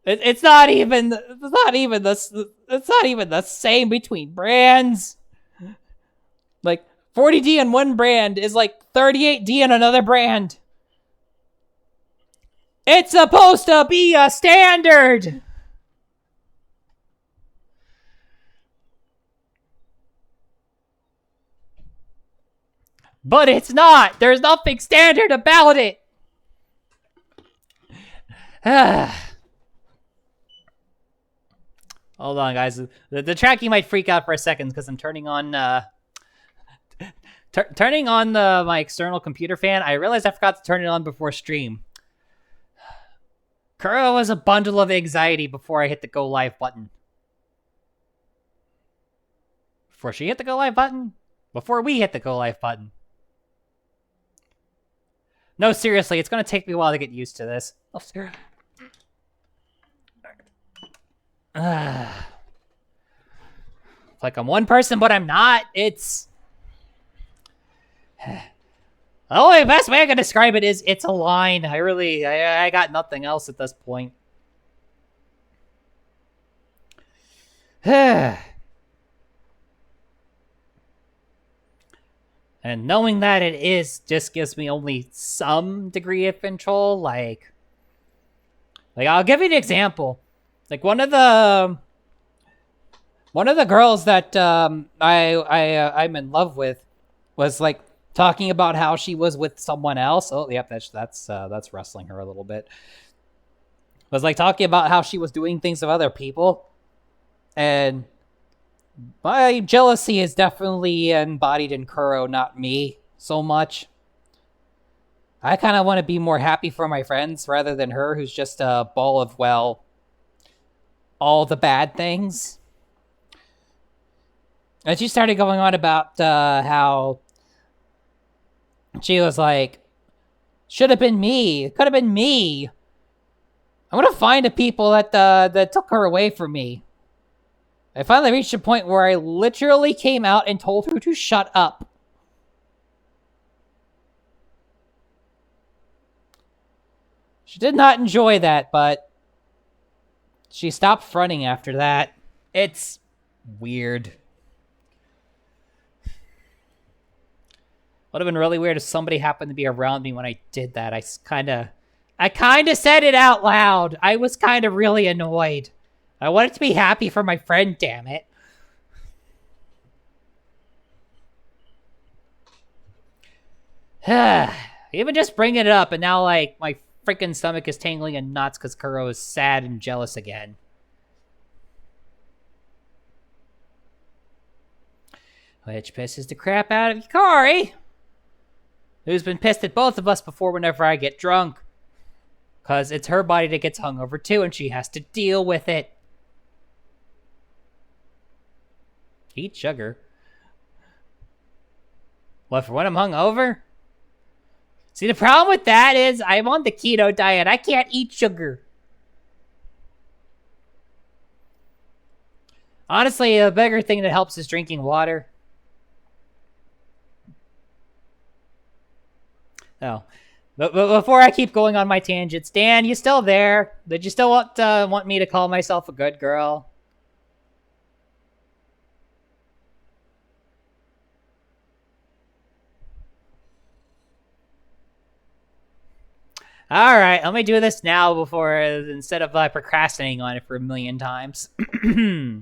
it's not even the same between brands. Like 40D in one brand is like 38D in another brand. It's supposed to be a standard. But it's not. There's nothing standard about it. Hold on, guys. The tracking might freak out for a second because I'm turning on my external computer fan. I realized I forgot to turn it on before stream. Kuro was a bundle of anxiety before I hit the go live button. Before she hit the go live button? Before we hit the go live button. No, seriously, it's going to take me a while to get used to this. Oh, seriously. Like I'm one person, but I'm not. It's... The only best way I can describe it is it's a line. I got nothing else at this point. And knowing that it is just gives me only some degree of control. Like I'll give you an example. Like one of the girls that I'm in love with was like talking about how she was with someone else. Oh, yep, that's wrestling her a little bit. Was like talking about how she was doing things with other people, and my jealousy is definitely embodied in Kuro, not me so much. I kind of want to be more happy for my friends rather than her, who's just a ball of, well, all the bad things. And she started going on about how she was like, should have been me. It could have been me. I want to find the people that took her away from me. I finally reached a point where I literally came out and told her to shut up. She did not enjoy that, but she stopped fronting after that. It's weird. Would have been really weird if somebody happened to be around me when I did that. I kind of said it out loud. I was kind of really annoyed. I wanted to be happy for my friend, damn it. Even just bringing it up, and now, like, my freaking stomach is tingling in knots because Kuro is sad and jealous again. Which pisses the crap out of Yukari, who's been pissed at both of us before whenever I get drunk. Because it's her body that gets hungover too, and she has to deal with it. Eat sugar. What, for when I'm hungover? See, the problem with that is I'm on the keto diet. I can't eat sugar. Honestly, a bigger thing that helps is drinking water. Oh. But before I keep going on my tangents, Dan, you still there? Did you still want me to call myself a good girl? All right, let me do this now before instead of procrastinating on it for a million times. This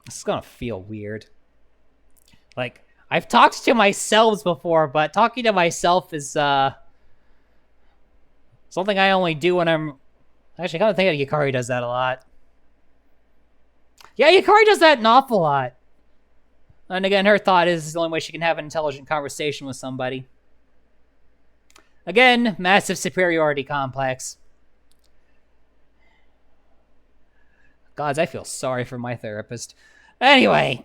is gonna feel weird. Like, I've talked to myself before, but talking to myself is something I only do when I'm... Actually, I kind of think that Yukari does that a lot. Yeah, Yukari does that an awful lot. And again, her thought is the only way she can have an intelligent conversation with somebody. Again, massive superiority complex. Gods, I feel sorry for my therapist. Anyway.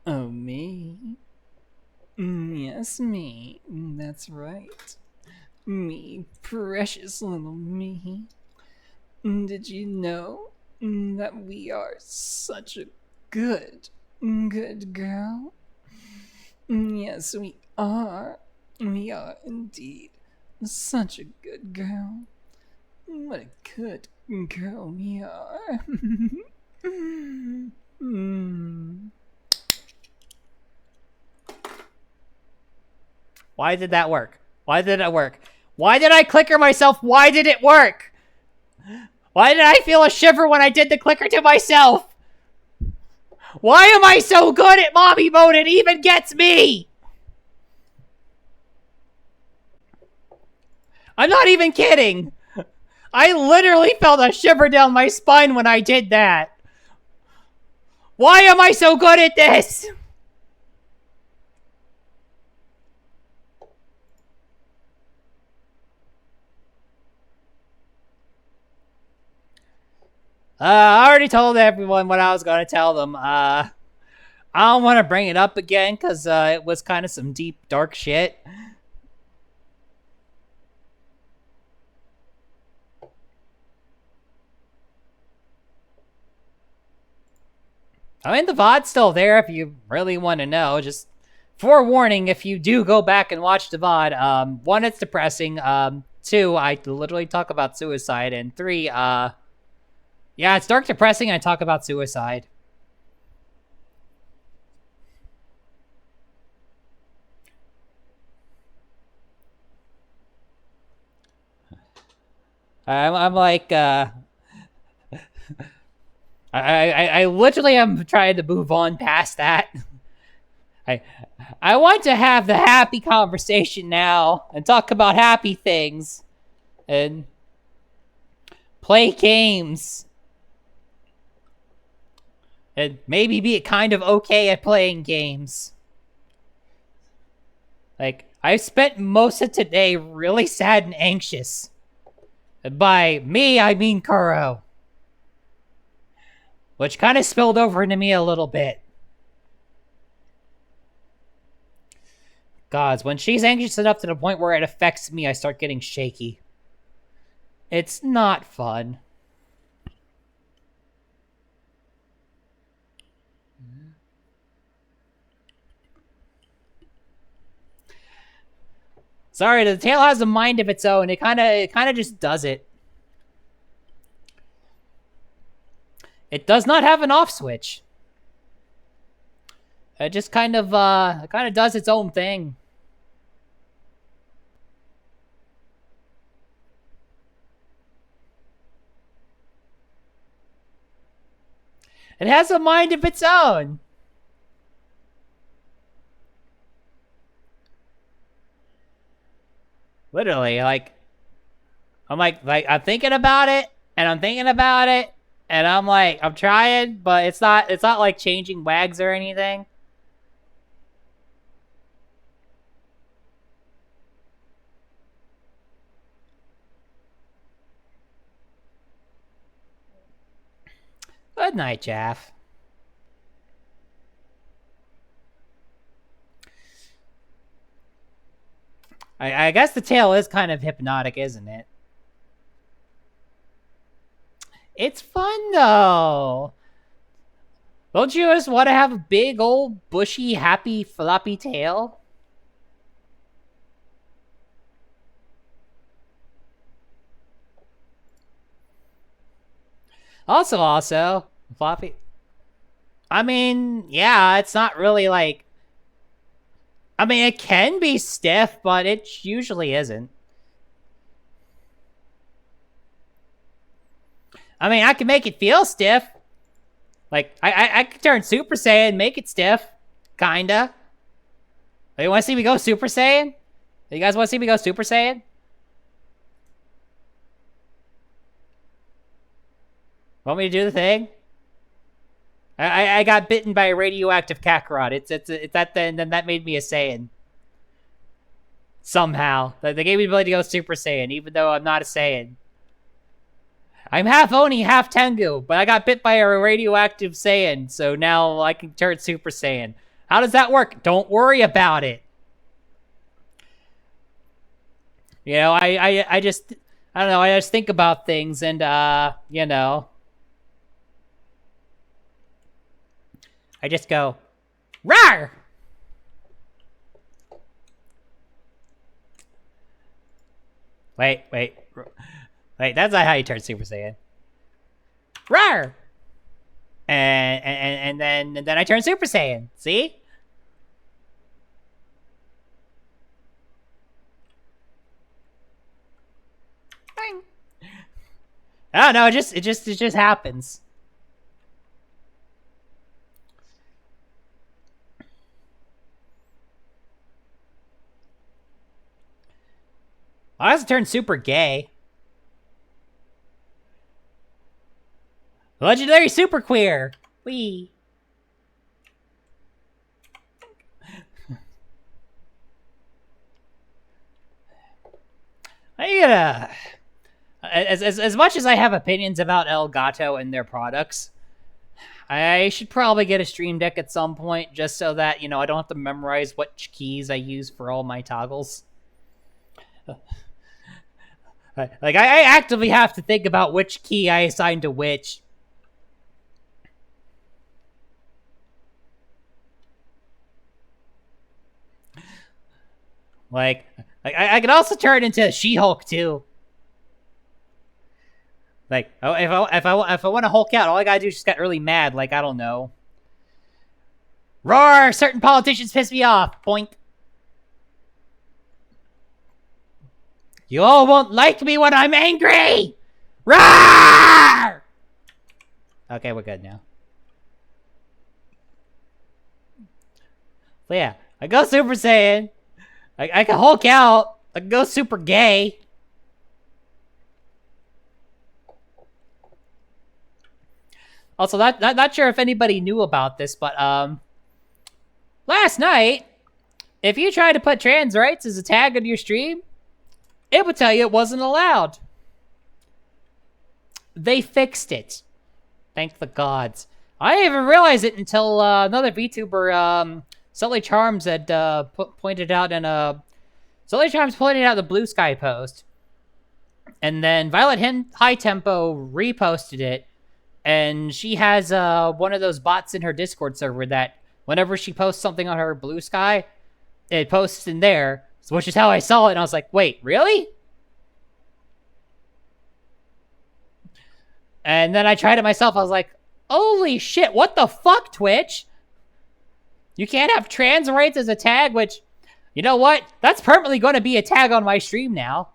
Oh, me? Yes, me. That's right. Me, precious little me. Did you know that we are such a good girl? Yes, we are. We are indeed such a good girl. What a good girl we are. Why did that work? Why did it work? Why did I clicker myself? Why did it work? Why did I feel a shiver when I did the clicker to myself? Why am I so good at mommy mode? It even gets me! I'm not even kidding. I literally felt a shiver down my spine when I did that. Why am I so good at this? I already told everyone what I was going to tell them. I don't want to bring it up again because it was kind of some deep, dark shit. I mean, the VOD's still there if you really want to know. Just forewarning, if you do go back and watch the VOD, one, it's depressing. Two, I literally talk about suicide. And three, yeah, it's dark, depressing, and I talk about suicide. I'm like, I literally am trying to move on past that. I want to have the happy conversation now and talk about happy things and play games and maybe be kind of okay at playing games. Like, I spent most of today really sad and anxious. And by me, I mean Kuro. Which kind of spilled over into me a little bit. Gods, when she's anxious enough to the point where it affects me, I start getting shaky. It's not fun. Sorry, the tail has a mind of its own. It kind of just does it. It does not have an off switch. It just kind of does its own thing. It has a mind of its own. Literally, like, I'm I'm thinking about it, and I'm thinking about it, and I'm like, I'm trying, but it's not like changing wags or anything. Good night, Jaff. I guess the tail is kind of hypnotic, isn't it? It's fun, though. Don't you just want to have a big, old, bushy, happy, floppy tail? Also, floppy. I mean, yeah, it's not really like... I mean, it can be stiff, but it usually isn't. I mean, I can make it feel stiff. Like, I could turn Super Saiyan, make it stiff. Kinda. You want to see me go Super Saiyan? You guys want to see me go Super Saiyan? Want me to do the thing? I got bitten by a radioactive Kakarot. It's that then that made me a Saiyan. Somehow. They gave me the ability to go Super Saiyan, even though I'm not a Saiyan. I'm half Oni, half Tengu, but I got bit by a radioactive Saiyan, so now I can turn Super Saiyan. How does that work? Don't worry about it. You know, I just, I don't know, I just think about things and, you know. I just go, rawr! Wait, that's not how you turn Super Saiyan. Rawr! And then I turn Super Saiyan. See? Bang. I don't know. It just happens. I also turned super gay. Legendary super queer. Wee. As much as I have opinions about Elgato and their products, I should probably get a Stream Deck at some point, just so that, you know, I don't have to memorize which keys I use for all my toggles. Like, I actively have to think about which key I assign to which. Like I could also turn into She-Hulk too. Like, oh, if I want to Hulk out, all I gotta do is just get really mad. Like, I don't know. Roar! Certain politicians piss me off. Boink. You all won't like me when I'm angry! Roar! Okay, we're good now. So yeah, I go Super Saiyan. I can Hulk out. I can go super gay. Also, not sure if anybody knew about this, but last night, if you tried to put trans rights as a tag on your stream, it would tell you it wasn't allowed. They fixed it. Thank the gods. I didn't even realize it until another VTuber, Sully Charms, had pointed out in a... Sully Charms pointed out the Blue Sky post. And then Violet High Tempo reposted it. And she has one of those bots in her Discord server that whenever she posts something on her Blue Sky, it posts in there, which is how I saw it. And I was like, wait, really? And then I tried it myself. I was like, holy shit, what the fuck, Twitch? You can't have trans rights as a tag, which, you know what? That's permanently going to be a tag on my stream now.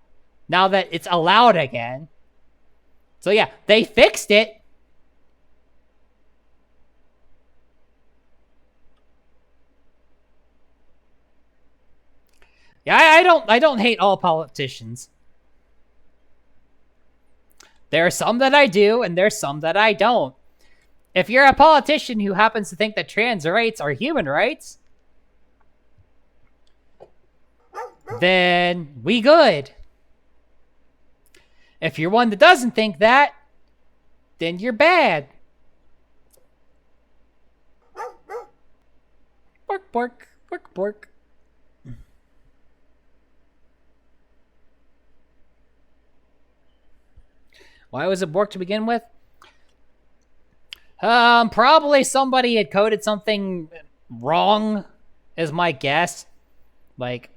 Now that it's allowed again. So yeah, they fixed it. Yeah, I don't hate all politicians. There are some that I do, and there's some that I don't. If you're a politician who happens to think that trans rights are human rights, then we good. If you're one that doesn't think that, then you're bad. Bork, bork, bork, bork. Why was it bork to begin with? Probably somebody had coded something wrong, is my guess. Like,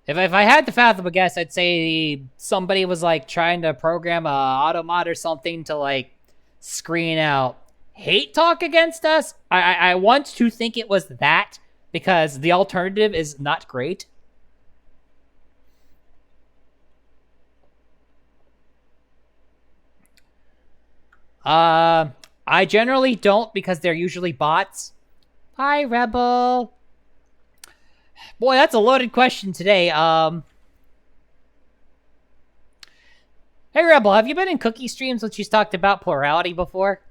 if I had to fathom a guess, I'd say somebody was, like, trying to program a automod or something to, like, screen out hate talk against us. I want to think it was that, because the alternative is not great. I generally don't, because they're usually bots. Hi, Rebel. Boy, that's a loaded question today. Hey, Rebel, have you been in Cookie streams when she's talked about plurality before?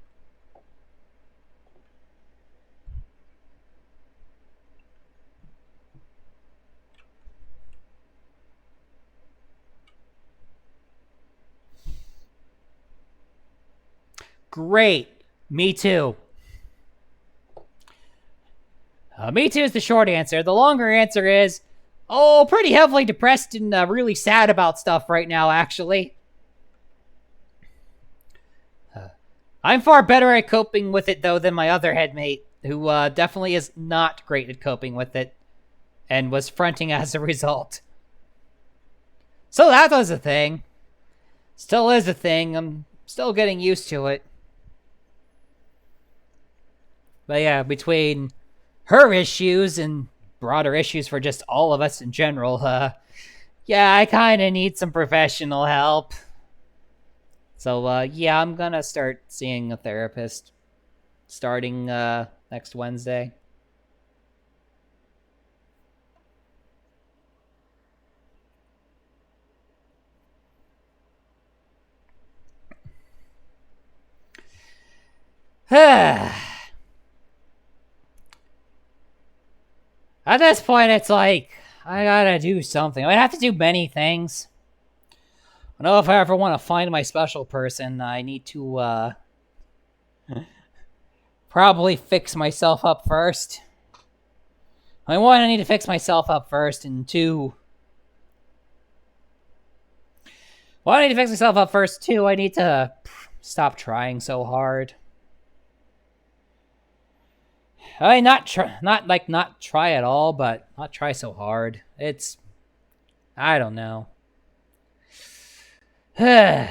Great. Me too. Me too is the short answer. The longer answer is, pretty heavily depressed and really sad about stuff right now, actually. I'm far better at coping with it, though, than my other headmate, who definitely is not great at coping with it, and was fronting as a result. So that was a thing. Still is a thing. I'm still getting used to it. But yeah, between her issues and broader issues for just all of us in general, yeah, I kind of need some professional help. So, yeah, I'm gonna start seeing a therapist starting next Wednesday. At this point, it's like, I gotta do something. I have to do many things. I know if I ever want to find my special person, I need to, probably fix myself up first. One, I need to fix myself up first, and two... Well, I need to fix myself up first, too. I need to stop trying so hard. I mean, not try at all, but not try so hard. It's... I don't know. You've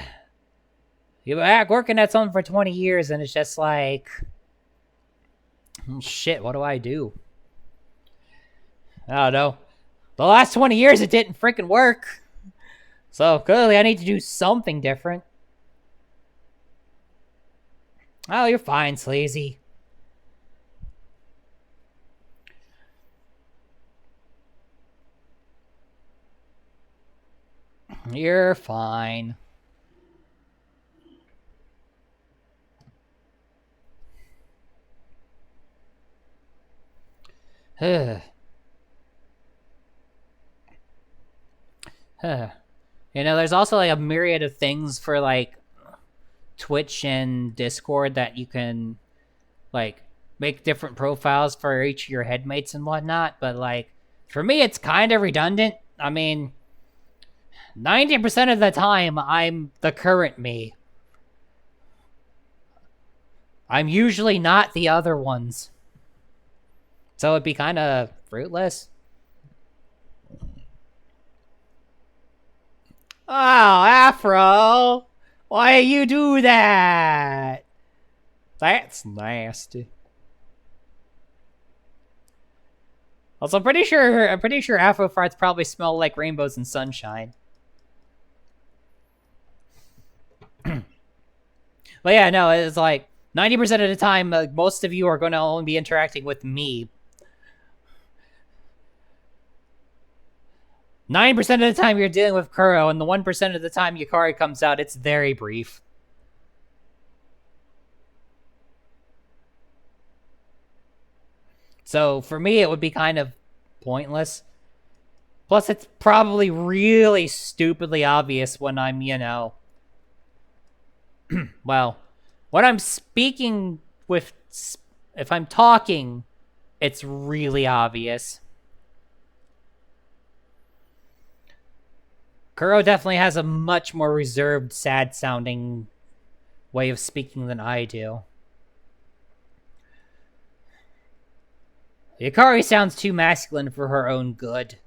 been working at something for 20 years, and it's just like... shit, what do I do? I don't know. The last 20 years, it didn't freaking work. So, clearly, I need to do something different. Oh, you're fine, Sleazy. You're fine. You know, there's also like a myriad of things for like Twitch and Discord that you can like make different profiles for each of your headmates and whatnot, but like for me it's kind of redundant. I mean, 90% of the time I'm the current me. I'm usually not the other ones. So it'd be kind of fruitless. Oh, Afro! Why you do that? That's nasty. Also, I'm pretty sure Afro farts probably smell like rainbows and sunshine. But yeah, no, it's like 90% of the time, most of you are going to only be interacting with me. 9% of the time you're dealing with Kuro, and the 1% of the time Yukari comes out, it's very brief. So for me, it would be kind of pointless. Plus, it's probably really stupidly obvious when I'm, you know... well, when I'm speaking with... if I'm talking, it's really obvious. Kuro definitely has a much more reserved, sad-sounding way of speaking than I do. Yukari sounds too masculine for her own good.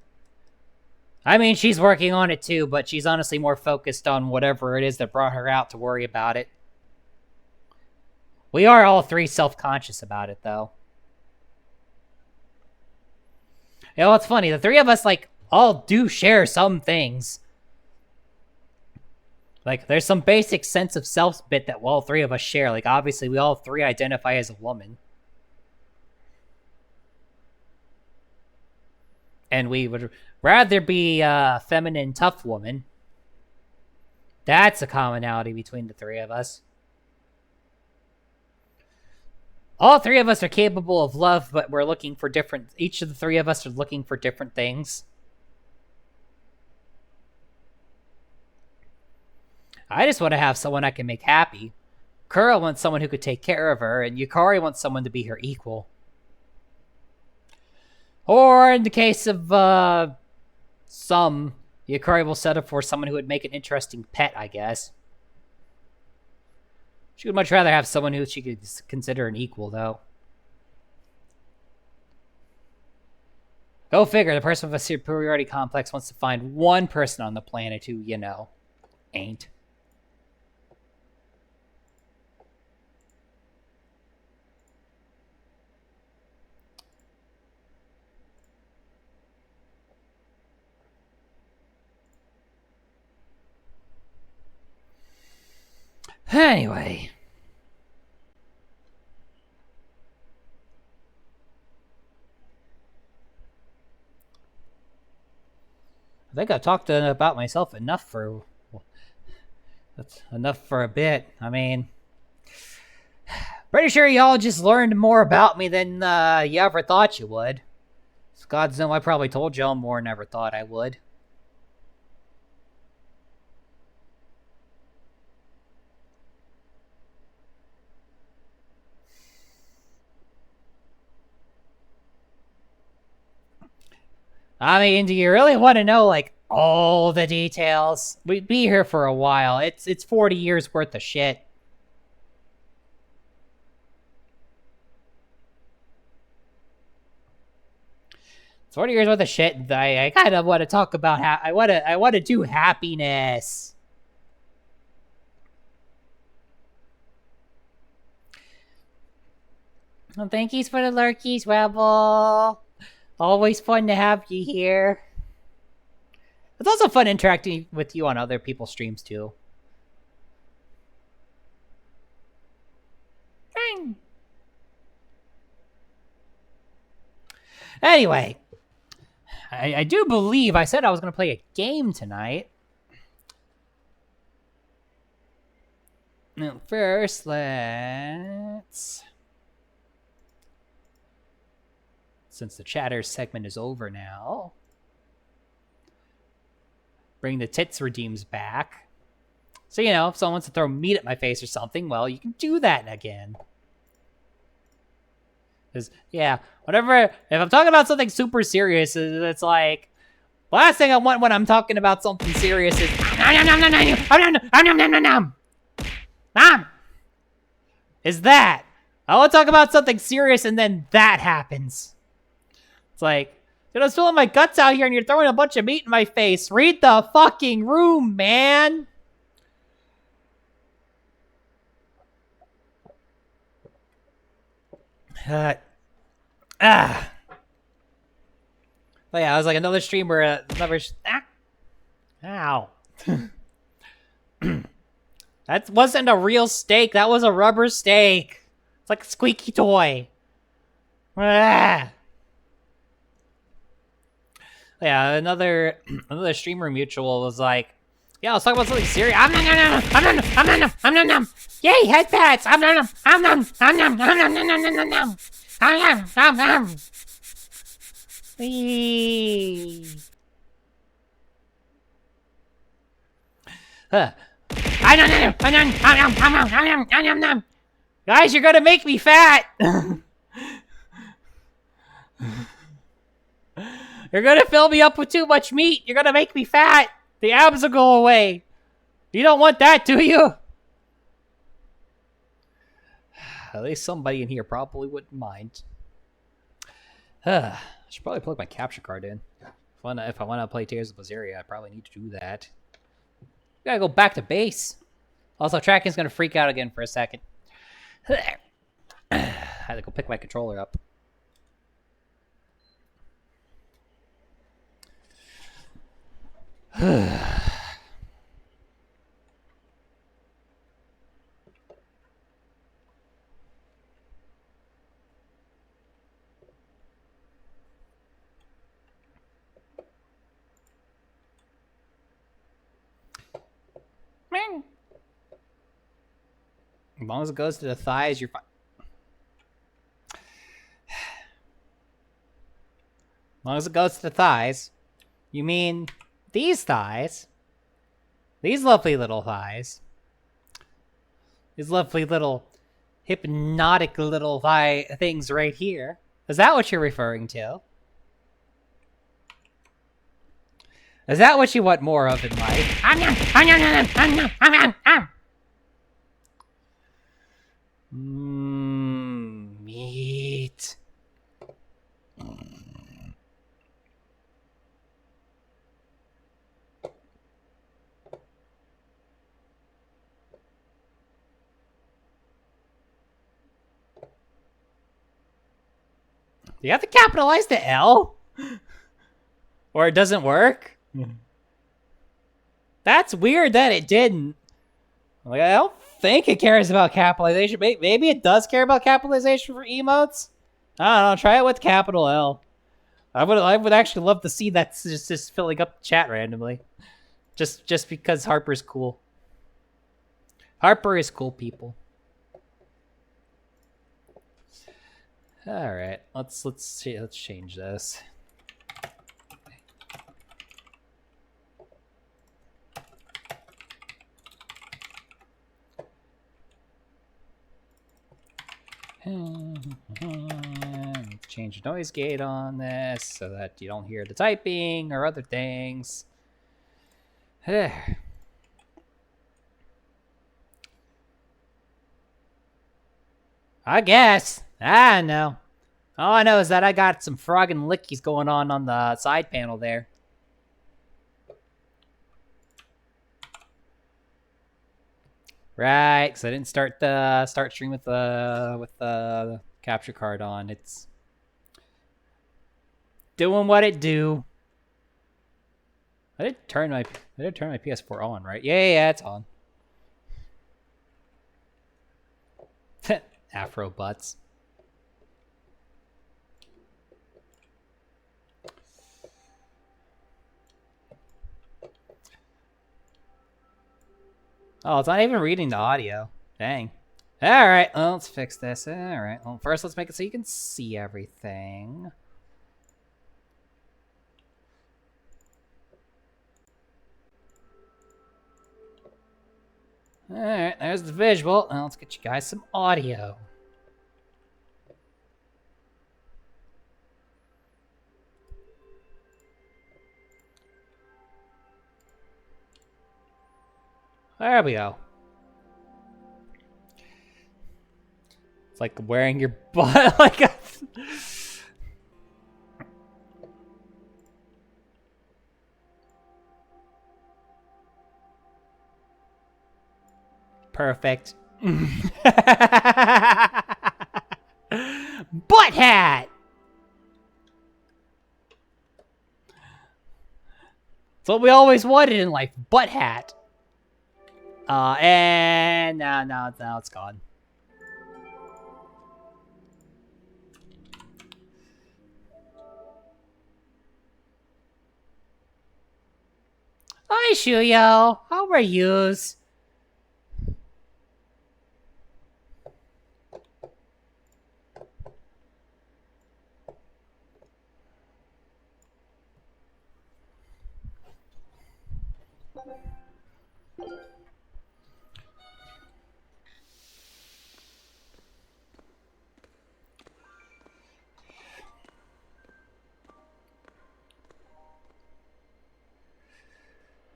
I mean, she's working on it too, but she's honestly more focused on whatever it is that brought her out to worry about it. We are all three self-conscious about it, though. You know, what's funny? The three of us, like, all do share some things. Like, there's some basic sense of self bit that all three of us share. Like, obviously, we all three identify as a woman. And we would rather be a feminine, tough woman. That's a commonality between the three of us. All three of us are capable of love, but we're looking for different... Each of the three of us are looking for different things. I just want to have someone I can make happy. Kura wants someone who could take care of her, and Yukari wants someone to be her equal. Or in the case of some, Yukari will settle for someone who would make an interesting pet, I guess. She would much rather have someone who she could consider an equal, though. Go figure, the person with a superiority complex wants to find one person on the planet who, you know, ain't. Anyway. I think I've talked about myself enough for... That's enough for a bit. I mean... Pretty sure y'all just learned more about me than you ever thought you would. Gods know I probably told y'all more than I ever thought I would. I mean, do you really want to know, like, all the details? We'd be here for a while. It's 40 years worth of shit. It's 40 years worth of shit. I kind of want to talk about how I want to do happiness. Well, thank you for the lurkies, Rebel. Always fun to have you here. It's also fun interacting with you on other people's streams, too. Anyway, I do believe I said I was going to play a game tonight. Now, first, let's... Since the chatter segment is over now, bring the tits redeems back. So, you know, if someone wants to throw meat at my face or something, well, you can do that again. Because, yeah, whenever, if I'm talking about something super serious, it's like, the last thing I want when I'm talking about something serious is, is that. I want to talk about something serious and then that happens. It's like, dude, I was feeling my guts out here and you're throwing a bunch of meat in my face. Read the fucking room, man. But yeah, I was like another streamer, ow. That wasn't a real steak. That was a rubber steak. It's like a squeaky toy. Ah. Yeah, another streamer mutual was like, yeah, let's talk about something serious. Yay, head pats. Guys, you're gonna make me fat. You're gonna fill me up with too much meat. You're gonna make me fat. The abs will go away. You don't want that, do you? At least somebody in here probably wouldn't mind. I should probably plug my capture card in. If I want to play Tears of Berseria, I probably need to do that. Gotta go back to base. Also, tracking's gonna freak out again for a second. I had to go pick my controller up. As long as it goes to the thighs, you're fine. As long as it goes to the thighs. You mean these thighs? These lovely little thighs. These lovely little hypnotic little thigh things right here. Is that what you're referring to? Is that what you want more of in life? Meat. Do you have to capitalize the L? Or it doesn't work? That's weird that it didn't. Like, I don't think it cares about capitalization. Maybe it does care about capitalization for emotes? I don't know. Try it with capital L. I would actually love to see that just filling up the chat randomly. Just because Harper's cool. Harper is cool, people. All right, let's change this. Change the noise gate on this so that you don't hear the typing or other things. I guess. I don't know. All I know is that I got some frog and lickies going on the side panel there. Right, because I didn't start stream with the capture card on. It's doing what it do. I did turn my PS4 on, right? Yeah, it's on. Afro butts. Oh, it's not even reading the audio. Dang. Alright, well, let's fix this. Alright, well, first let's make it so you can see everything. Alright, there's the visual. Now let's get you guys some audio. There we go. It's like wearing your butt like a... Perfect. Butt hat! It's what we always wanted in life. Butt hat. And now it's gone. Hi, Shuyo. How are yous?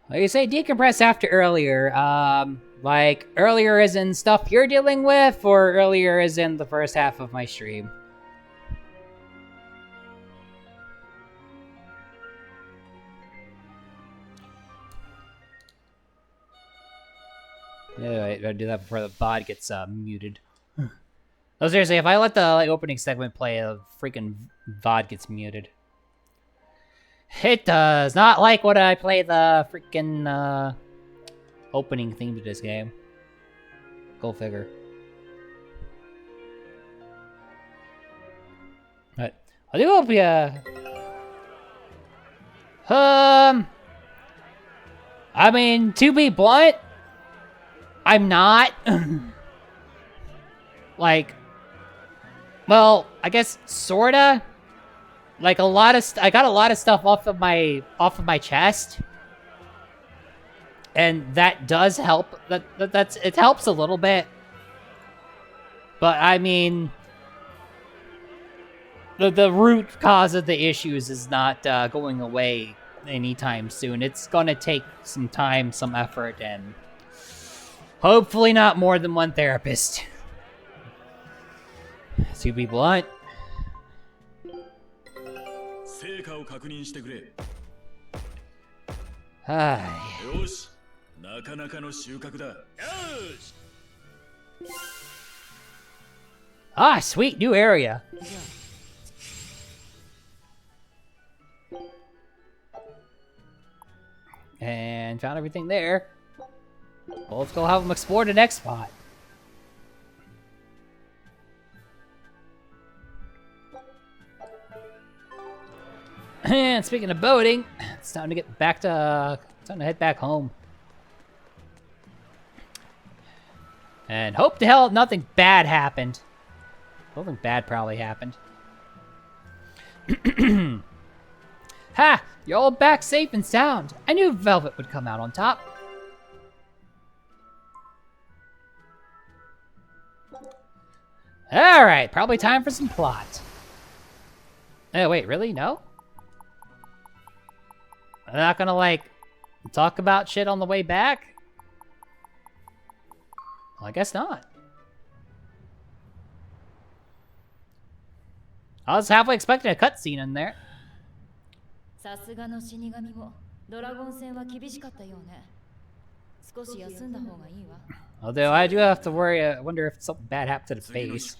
Like you say, decompress after earlier. Like earlier is in stuff you're dealing with, or earlier is in the first half of my stream? Yeah, I gotta do that before the VOD gets muted. No, seriously, if I let the opening segment play, a freaking VOD gets muted. It does not like when I play the freaking opening theme to this game. Go figure. But I do hope I mean, to be blunt, I'm not. like, well, I guess sorta. Like a lot of, I got a lot of stuff off of my chest, and that does help. That's it helps a little bit, but I mean, the root cause of the issues is not going away anytime soon. It's gonna take some time, some effort, and hopefully not more than one therapist. To be blunt. Ah, sweet new area. And found everything there. Well, let's go have them explore the next spot. And speaking of boating, it's time to get back to, time to head back home. And hope to hell nothing bad happened. Something bad probably happened. Ha! You're all back safe and sound. I knew Velvet would come out on top. Alright, probably time for some plot. Oh, wait, really? No? I'm not gonna, like, talk about shit on the way back? Well, I guess not. I was halfway expecting a cutscene in there. Although I do have to worry, I wonder if something bad happened to the face.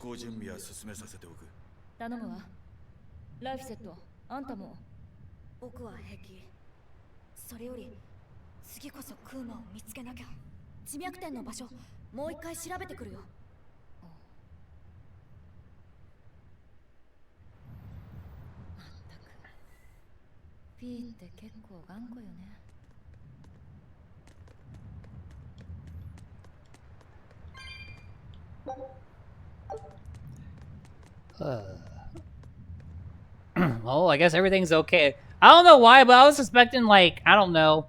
Well, I guess everything's okay. I don't know why, but I was suspecting, like, I don't know,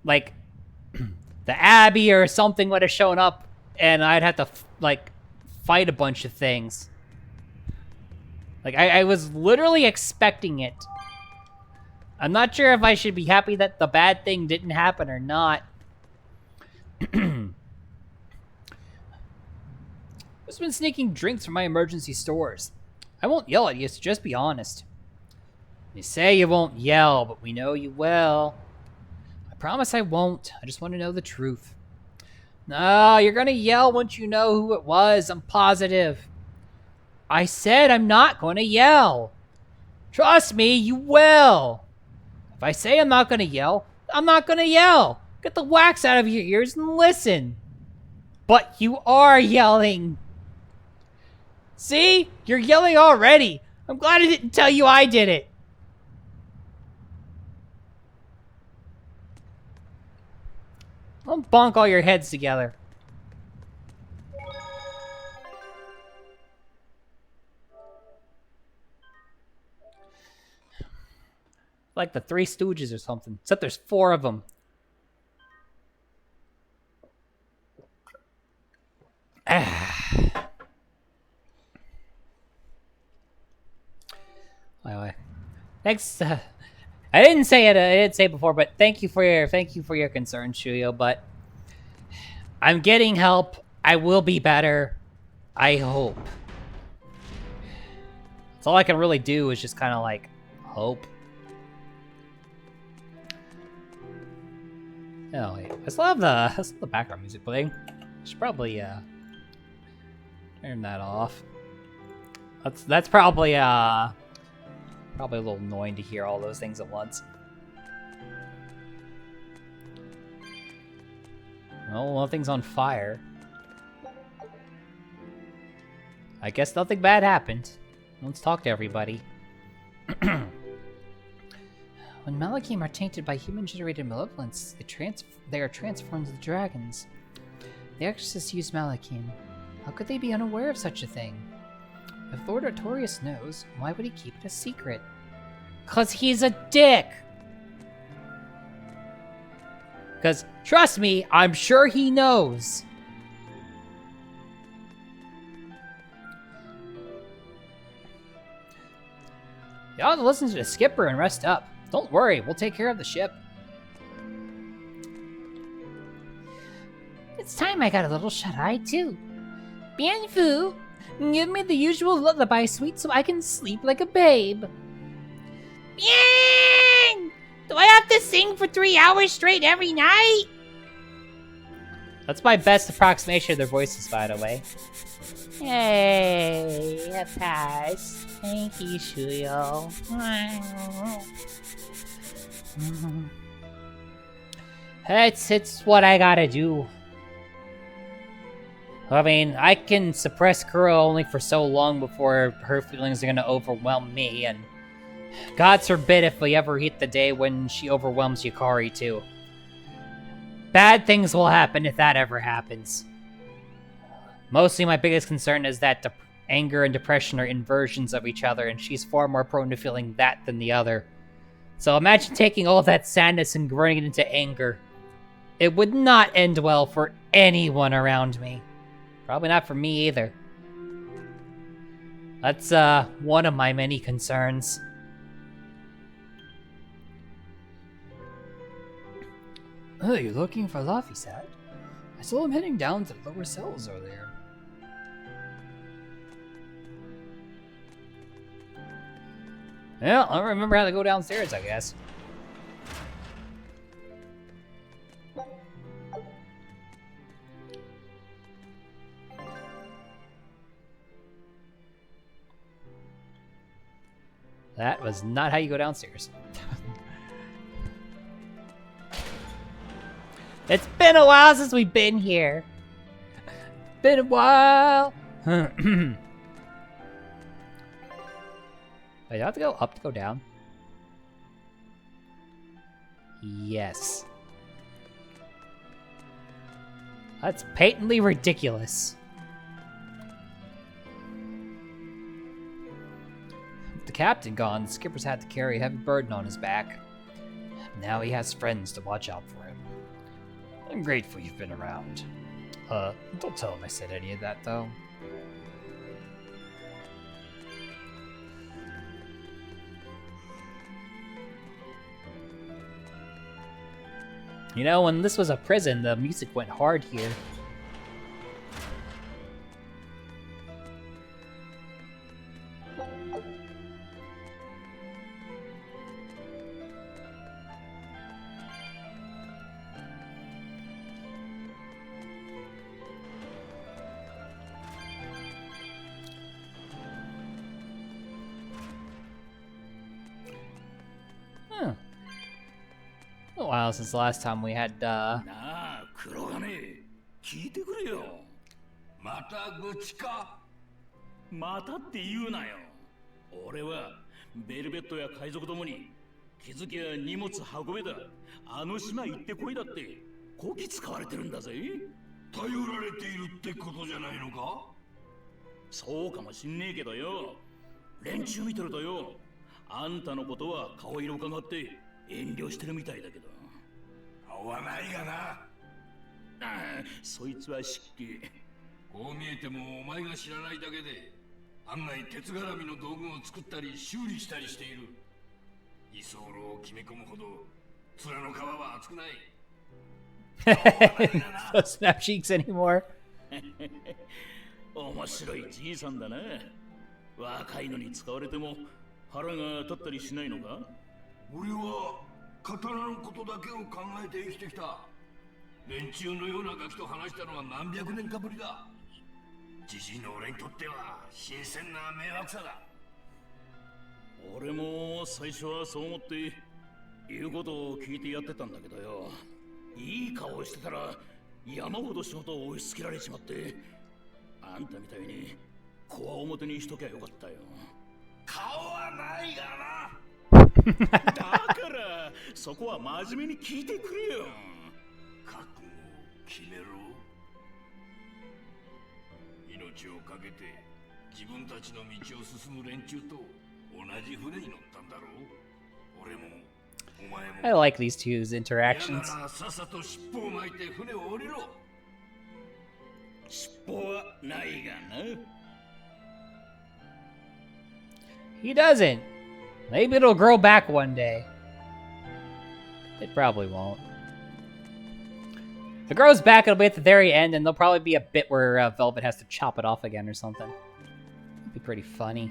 like, the Abbey or something would have shown up, and I'd have to, like, fight a bunch of things. Like, I was literally expecting it. I'm not sure if I should be happy that the bad thing didn't happen or not. Who's been sneaking drinks from my emergency stores? I won't yell at you, so just be honest. You say you won't yell, but we know you will. I promise I won't. I just want to know the truth. No, you're gonna yell once you know who it was. I'm positive. I said I'm not gonna yell. Trust me, you will. If I say I'm not gonna yell, I'm not gonna yell. Get the wax out of your ears and listen. But you are yelling. See? You're yelling already. I'm glad I didn't tell you I did it. I'll bonk all your heads together. Like the Three Stooges or something. Except there's 4 of them. Anyway, thanks. I didn't say it. I didn't say it before, but thank you for your concern, Shuyo. But I'm getting help. I will be better. I hope. That's all I can really do is just kind of like hope. Oh wait, I still have the background music playing. I should probably turn that off. That's probably probably a little annoying to hear all those things at once. Well, nothing's on fire. I guess nothing bad happened. Let's talk to everybody. When Malachim are tainted by human-generated malevolence, they are transformed into dragons. The exorcists use Malachim. How could they be unaware of such a thing? If Lord Artorius knows, why would he keep it a secret? 'Cause he's a dick! Because, trust me, I'm sure he knows. You ought to listen to the skipper and rest up. Don't worry, we'll take care of the ship. It's time I got a little shut-eye, too. Bien vu. Give me the usual lullaby suite so I can sleep like a babe. Bien! Do I have to sing for 3 hours straight every night? That's my best approximation of their voices, by the way. Hey, a pass. Thank you, Shuyo. It's what I gotta do. I mean, I can suppress Kuro only for so long before her feelings are gonna overwhelm me, and God forbid if we ever hit the day when she overwhelms Yukari too. Bad things will happen if that ever happens. Mostly my biggest concern is that anger and depression are inversions of each other, and she's far more prone to feeling that than the other. So imagine taking all of that sadness and converting it into anger. It would not end well for anyone around me. Probably not for me either. That's one of my many concerns. Oh, you're looking for Laphicet? I saw him heading down to the lower cells earlier. Yeah, I don't remember how to go downstairs, I guess. That was not how you go downstairs. It's been a while since we've been here. Been a while. Wait, do I have to go up to go down? Yes. That's patently ridiculous. With the captain gone, the skipper's had to carry a heavy burden on his back. Now he has friends to watch out for him. I'm grateful you've been around. Don't tell him I said any of that, though. You know, when this was a prison, the music went hard here. A while since the last time we had, なあ、黒金、聞いてくれよ。また愚痴か。またって言うなよ。俺はベルベットや海賊どもに気づきや荷物運べだ。あの島行ってこいだってこき使われてるんだぜ。頼られているってことじゃないのか。そうかもしんねえけどよ。連中見てるとよ。あんたのことは顔色伺って遠慮してるみたいだけど。顔はないがな。ああ、そいつは失敬。こう見えてもお前が知らないだけで案外鉄絡みの道具を作ったり修理したりしている。居候を決め込むほど面の皮は厚くない。no snap cheeks anymore. 面白いじいさんだな。若いのに使われても腹が立ったりしないのか。俺は刀のことだけを考えて生きてきた。連中のようなガキと話したのは何百年かぶりだ。じじいの俺にとっては新鮮な迷惑さだ。俺も最初はそう思って言うことを聞いてやってたんだけどよ。いい顔してたら山ほど仕事を押し付けられちまって、あんたみたいにこわ表にしときゃよかったよ。顔はないがな。だからそこは真面目に聞いてくれよ。覚悟を決めろ。命をかけて自分たちの道を進む連中と同じ船に乗ったんだろう。俺もお前も。 I like these two's interactions. 嫌ならさっさと尻尾を巻いて船を降りろ。尻尾はないがな。 He doesn't. Maybe it'll grow back one day. It probably won't. If it grows back, it'll be at the very end, and there'll probably be a bit where Velvet has to chop it off again or something. It'd be pretty funny.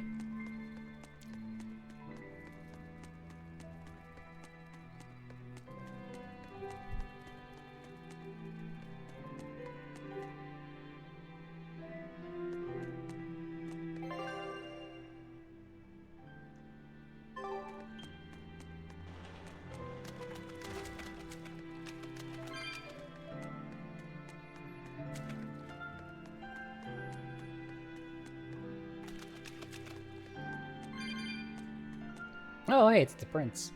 Oh, hey, it's the prince.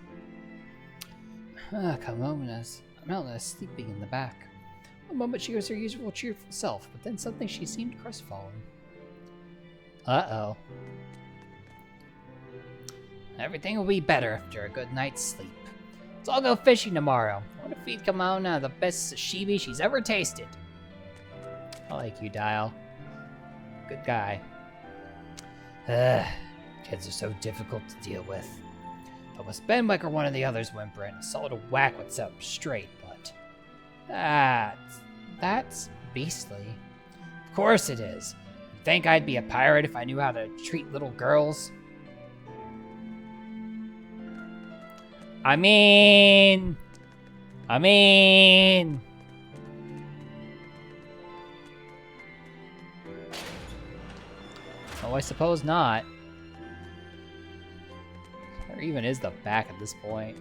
Kamona's sleeping in the back. One moment she was her usual cheerful self, but then suddenly she seemed crestfallen. Uh-oh. Everything will be better after a good night's sleep. Let's all go fishing tomorrow. I want to feed Kamona the best sashimi she's ever tasted. I like you, Dial. Good guy. Kids are so difficult to deal with. But with Benwick or one of the others whimpering, a solid whack would set up straight, but... That's beastly. Of course it is. You'd think I'd be a pirate if I knew how to treat little girls? I mean... Oh, I suppose not. Where even is the back at this point?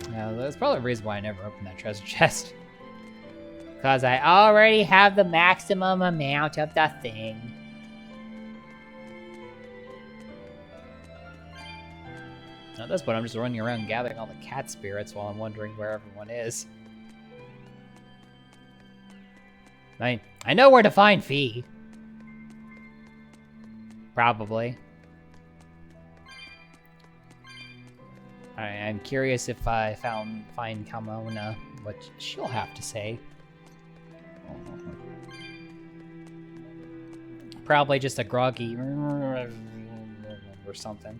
Yeah, that's probably the reason why I never opened that treasure chest. Because I already have the maximum amount of the thing. At this point, I'm just running around gathering all the cat spirits while I'm wondering where everyone is. I know where to find Fee. Probably. I'm curious if I find Kamona, what she'll have to say. Probably just a groggy or something.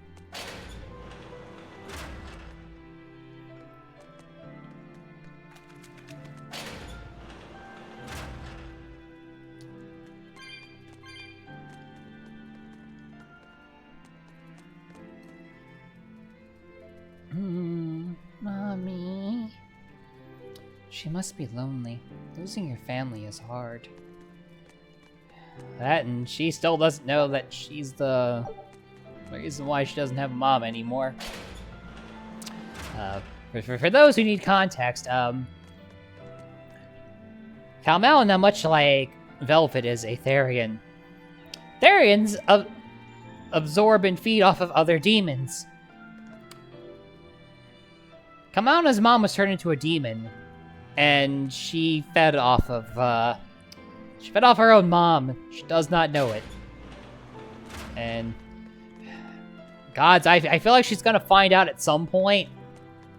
Mommy. She must be lonely. Losing your family is hard. That, and she still doesn't know that she's the reason why she doesn't have a mom anymore. For those who need context, Kalmalna, much like Velvet, is a Therian. Therians absorb and feed off of other demons. Kamalna's mom was turned into a demon, and she fed off of her own mom. She does not know it. And gods, I feel like she's gonna find out at some point,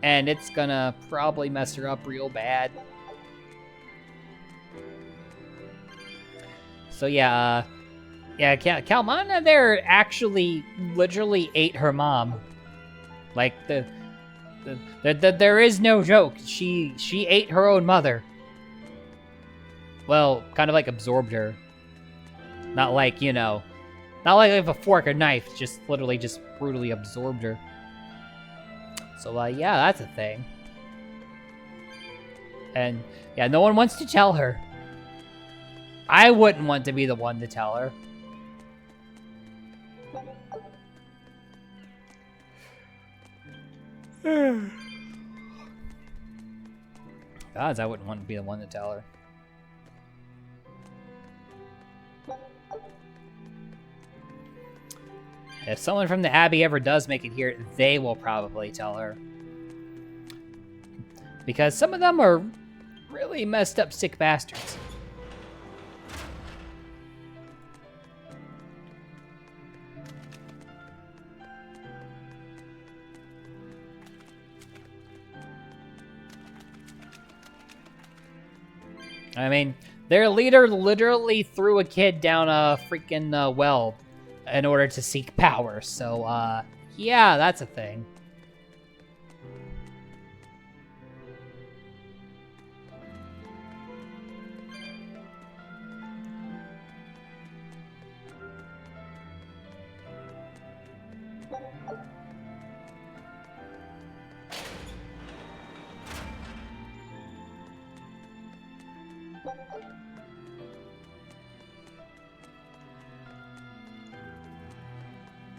and it's gonna probably mess her up real bad. So yeah, Kalmana there actually literally ate her mom. Like there is no joke. She ate her own mother. Well, kind of like absorbed her. Not like, you know, not like with a fork or knife, just literally just brutally absorbed her. So yeah, that's a thing. And yeah, no one wants to tell her. I wouldn't want to be the one to tell her. Gods, I wouldn't want to be the one to tell her. If someone from the Abbey ever does make it here, they will probably tell her. Because some of them are really messed up sick bastards. I mean, their leader literally threw a kid down a freaking well in order to seek power. So, yeah, that's a thing.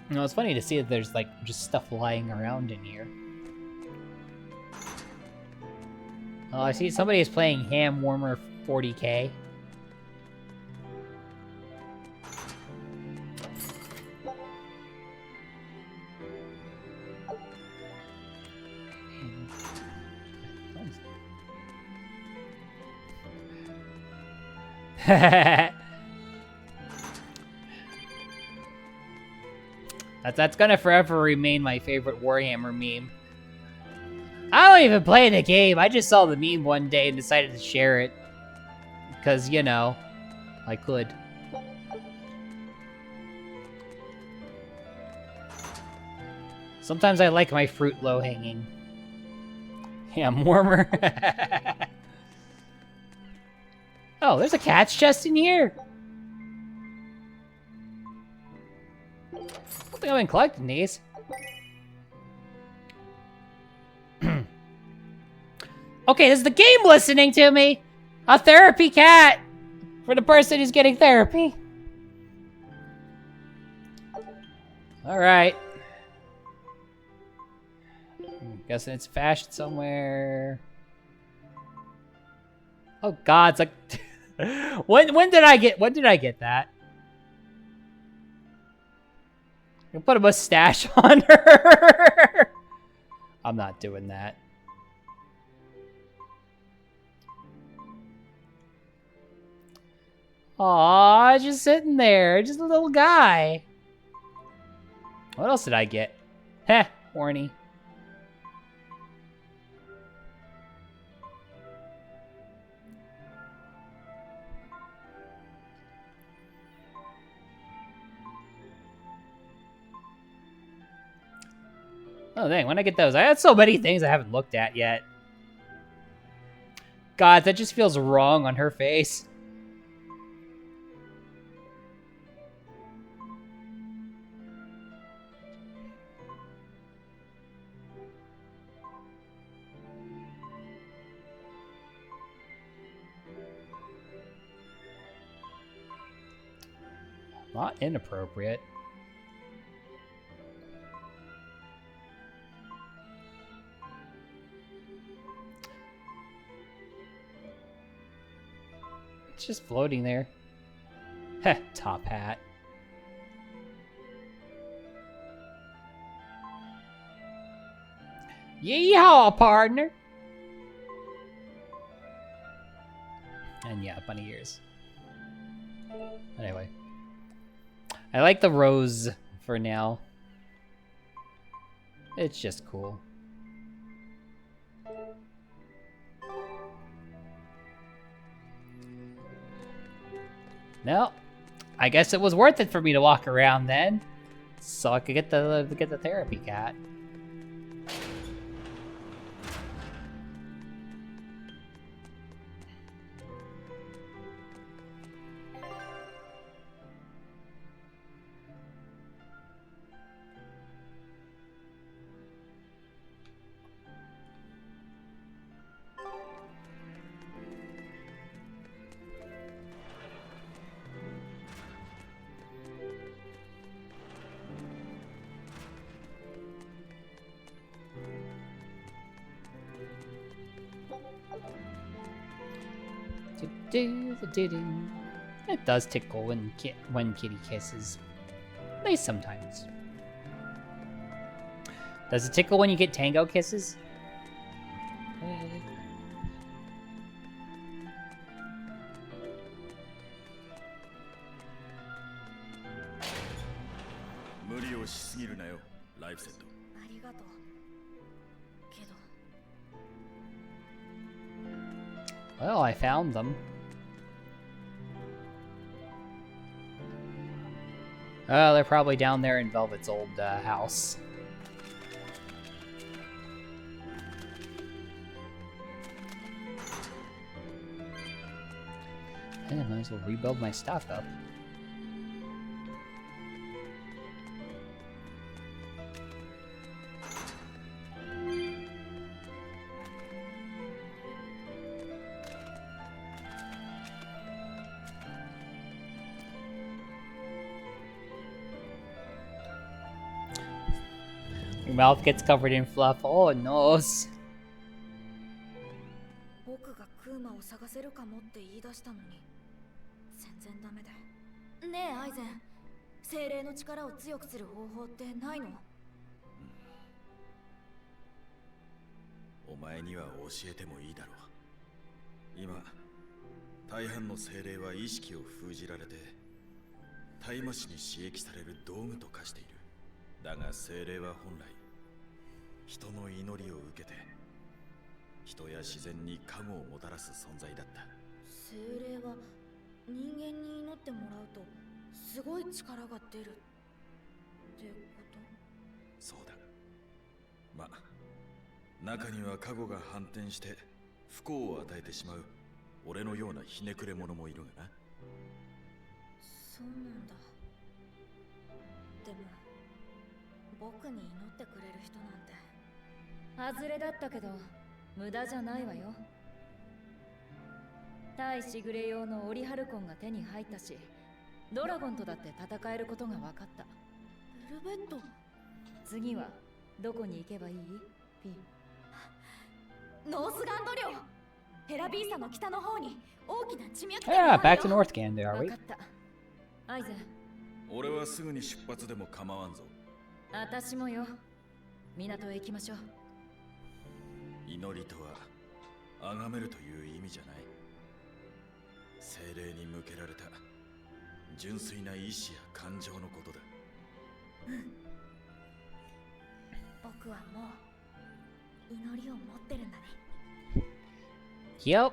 You know, it's funny to see that there's, like, just stuff lying around in here. Oh, I see somebody is playing Ham Warmer 40K. That's gonna forever remain my favorite Warhammer meme. I don't even play the game. I just saw the meme one day and decided to share it. Because, you know, I could. Sometimes I like my fruit low hanging. Yeah, I'm warmer. Oh, there's a cat's chest in here. I don't think I've been collecting these. Okay, is the game listening to me? A therapy cat for the person who's getting therapy. All right. I'm guessing it's fashion somewhere. Oh God, it's like when did I get that? You put a mustache on her. I'm not doing that. Aw, just sitting there. Just a little guy. What else did I get? Heh, horny. Oh, dang, when I get those, I had so many things I haven't looked at yet. God, that just feels wrong on her face. Not inappropriate. It's just floating there. Heh, top hat. Yeehaw, partner! And yeah, bunny ears. Anyway. I like the rose for now. It's just cool. No, I guess it was worth it for me to walk around then, so I could get the therapy cat. It does tickle when kitty kisses. Nice sometimes. Does it tickle when you get tango kisses? Well, I found them. Oh, they're probably down there in Velvet's old house. I might as well rebuild my stock up. Your mouth gets covered in fluff. Oh, no. 僕がクーマを探せるかもって言い出したのに全然ダメで。ねえアイゼン、精霊の力を強くする方法ってないの？お前には教えてもいいだろう。今、大半の精霊は意識を封じられて、大麻師に刺激される道具と化している。だが精霊は本来、人の祈りを受けて、人や自然に加護をもたらす存在だった。精霊は人間に祈ってもらうとすごい力が出るってこと？そうだ。まあ、中には加護が反転して不幸を与えてしまう俺のようなひねくれ者もいるがな。そうなんだ。でも僕に祈ってくれる人なんて。外れだったけど無駄じゃないわよ。対しぐれ用のオリハルコンが手に入ったし、ドラゴンとだって戦えることが分かった。ベルベット、次はどこに行けばいい？ピー。ノースガンド領。ヘラビーサの北の方に大きな地脈点 Yeah, があ back る to よ。North Gander, are 分 we? かった。アイゼン、俺はすぐに出発でも構わんぞ。私もよ。港へ行きましょう。祈りとは崇めるという意味じゃない。精霊に向けられた純粋な意志や感情のことだ。僕はもう祈りを持ってるんだね。Yep.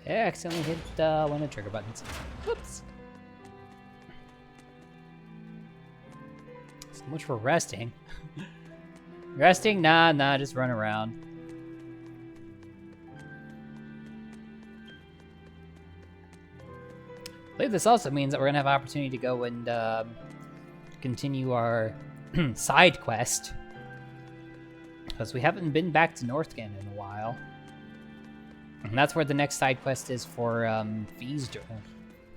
I accidentally hit one of the trigger buttons. Whoops. So much for resting. Resting? Nah, just run around. I believe this also means that we're gonna have opportunity to go and continue our side quest. Because we haven't been back to Northgate in a while. And that's where the next side quest is for Fee's.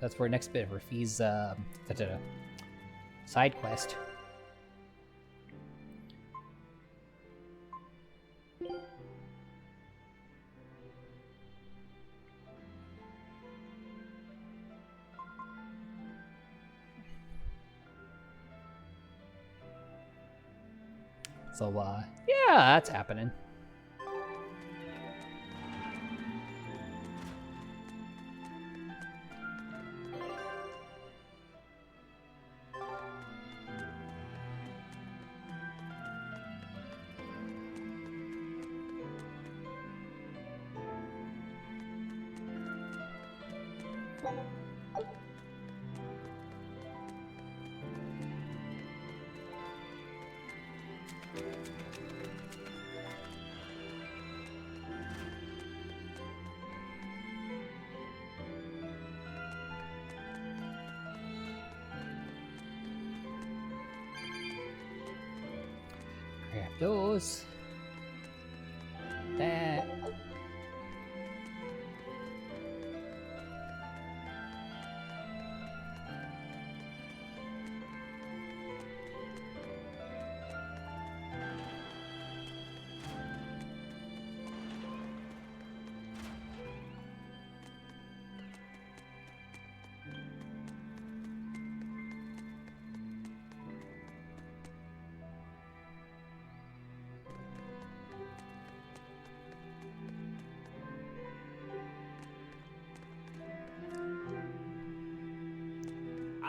That's where next bit for Fee's side quest. So yeah, that's happening. Grab those.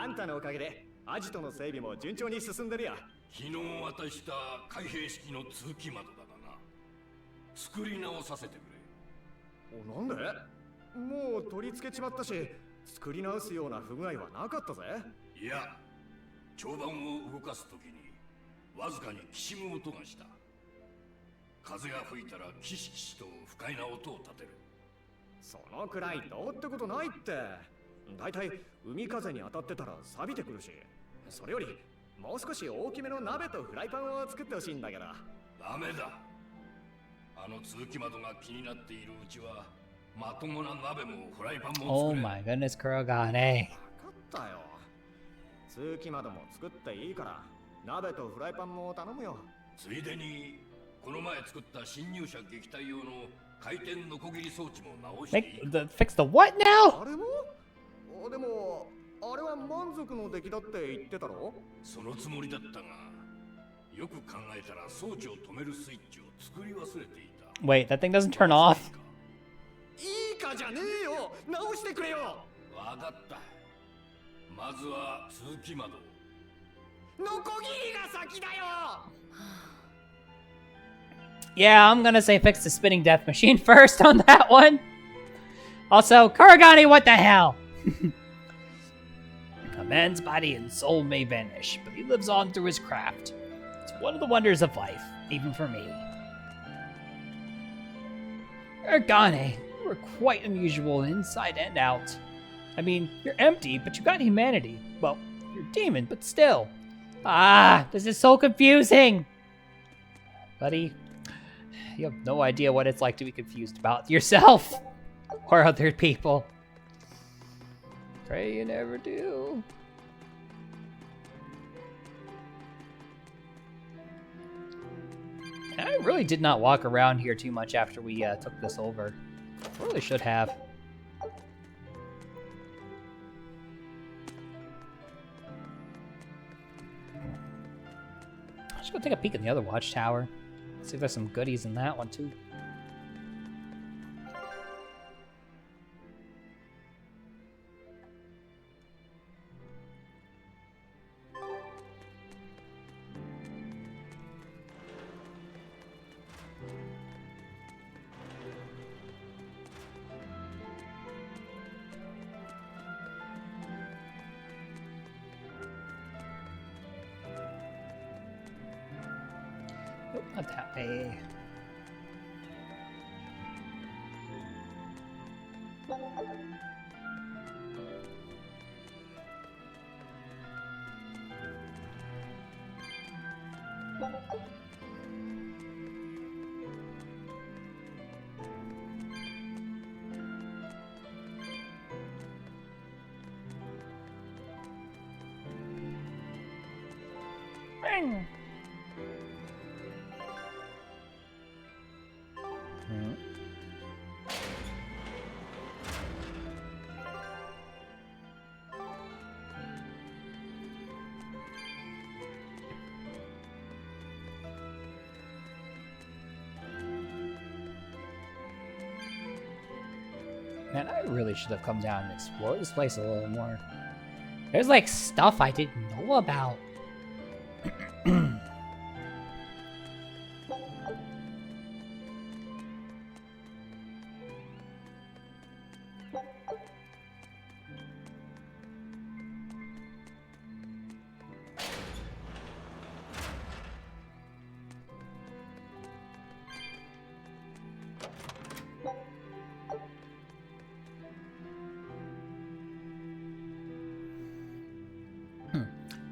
あんたのおかげでアジトの整備も順調に進んでるよ。昨日渡した開閉式の通気窓だがな、作り直させてくれ。なんで？もう取り付けちまったし、作り直すような不具合はなかったぜ。いや、長板を動かすときにわずかにきしむ音がした。風が吹いたらキシキシと不快な音を立てる。そのくらいどうってことないって。だいたい海風に当たってたら錆びてくるし、それよりもう少し大きめの鍋とフライパンを作ってほしいんだけど。ダメだ。あの通気窓が気になっているうちはまともな鍋もフライパンも Oh 作れ。 my goodness, Kurogane. 分かったよ。通気窓も作っていいから鍋とフライパンも頼むよ。ついでにこの前作った侵入者撃退用の回転ノコギリ装置も直していい。 Fix the what now? あれも？でもあれは満足の出来だって言ってたろ。そのつもりだったが、よく考えたら装置を止めるスイッチを作り忘れていた。 Wait, that thing doesn't turn off? いいかじゃねえよ、直してくれよ。わかった。まずは通気窓。ノコギリが先だよ。Yeah, I'm gonna say fix the spinning death machine first on that one. Also, Kurogane, what the hell? A man's body and soul may vanish, but he lives on through his craft. It's one of the wonders of life, even for me. Kurogane, you are quite unusual inside and out. I mean, you're empty, but you got humanity. Well, you're a demon, but still. Ah, this is so confusing. Buddy, you have no idea what it's like to be confused about yourself or other people. Pray you never do. I really did not walk around here too much after we took this over. Really should have. Let's go take a peek in the other watchtower. See if there's some goodies in that one too. Nope, not that way. Ring. Man, I really should have come down and explored this place a little more. There's like stuff I didn't know about.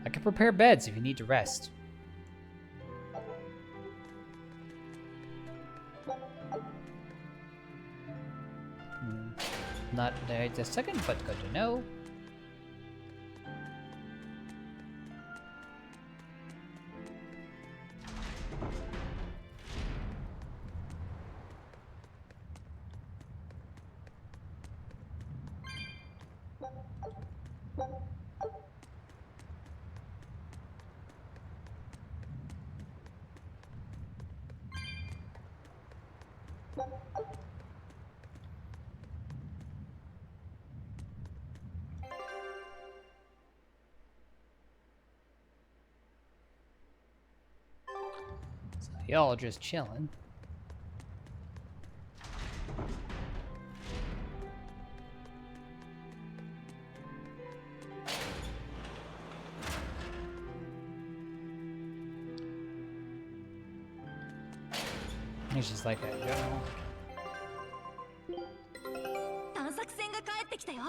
I can prepare beds if you need to rest. Not there just a second, but good to know. Y'all just chilling. He's just like that general. 探索船が帰ってきたよ。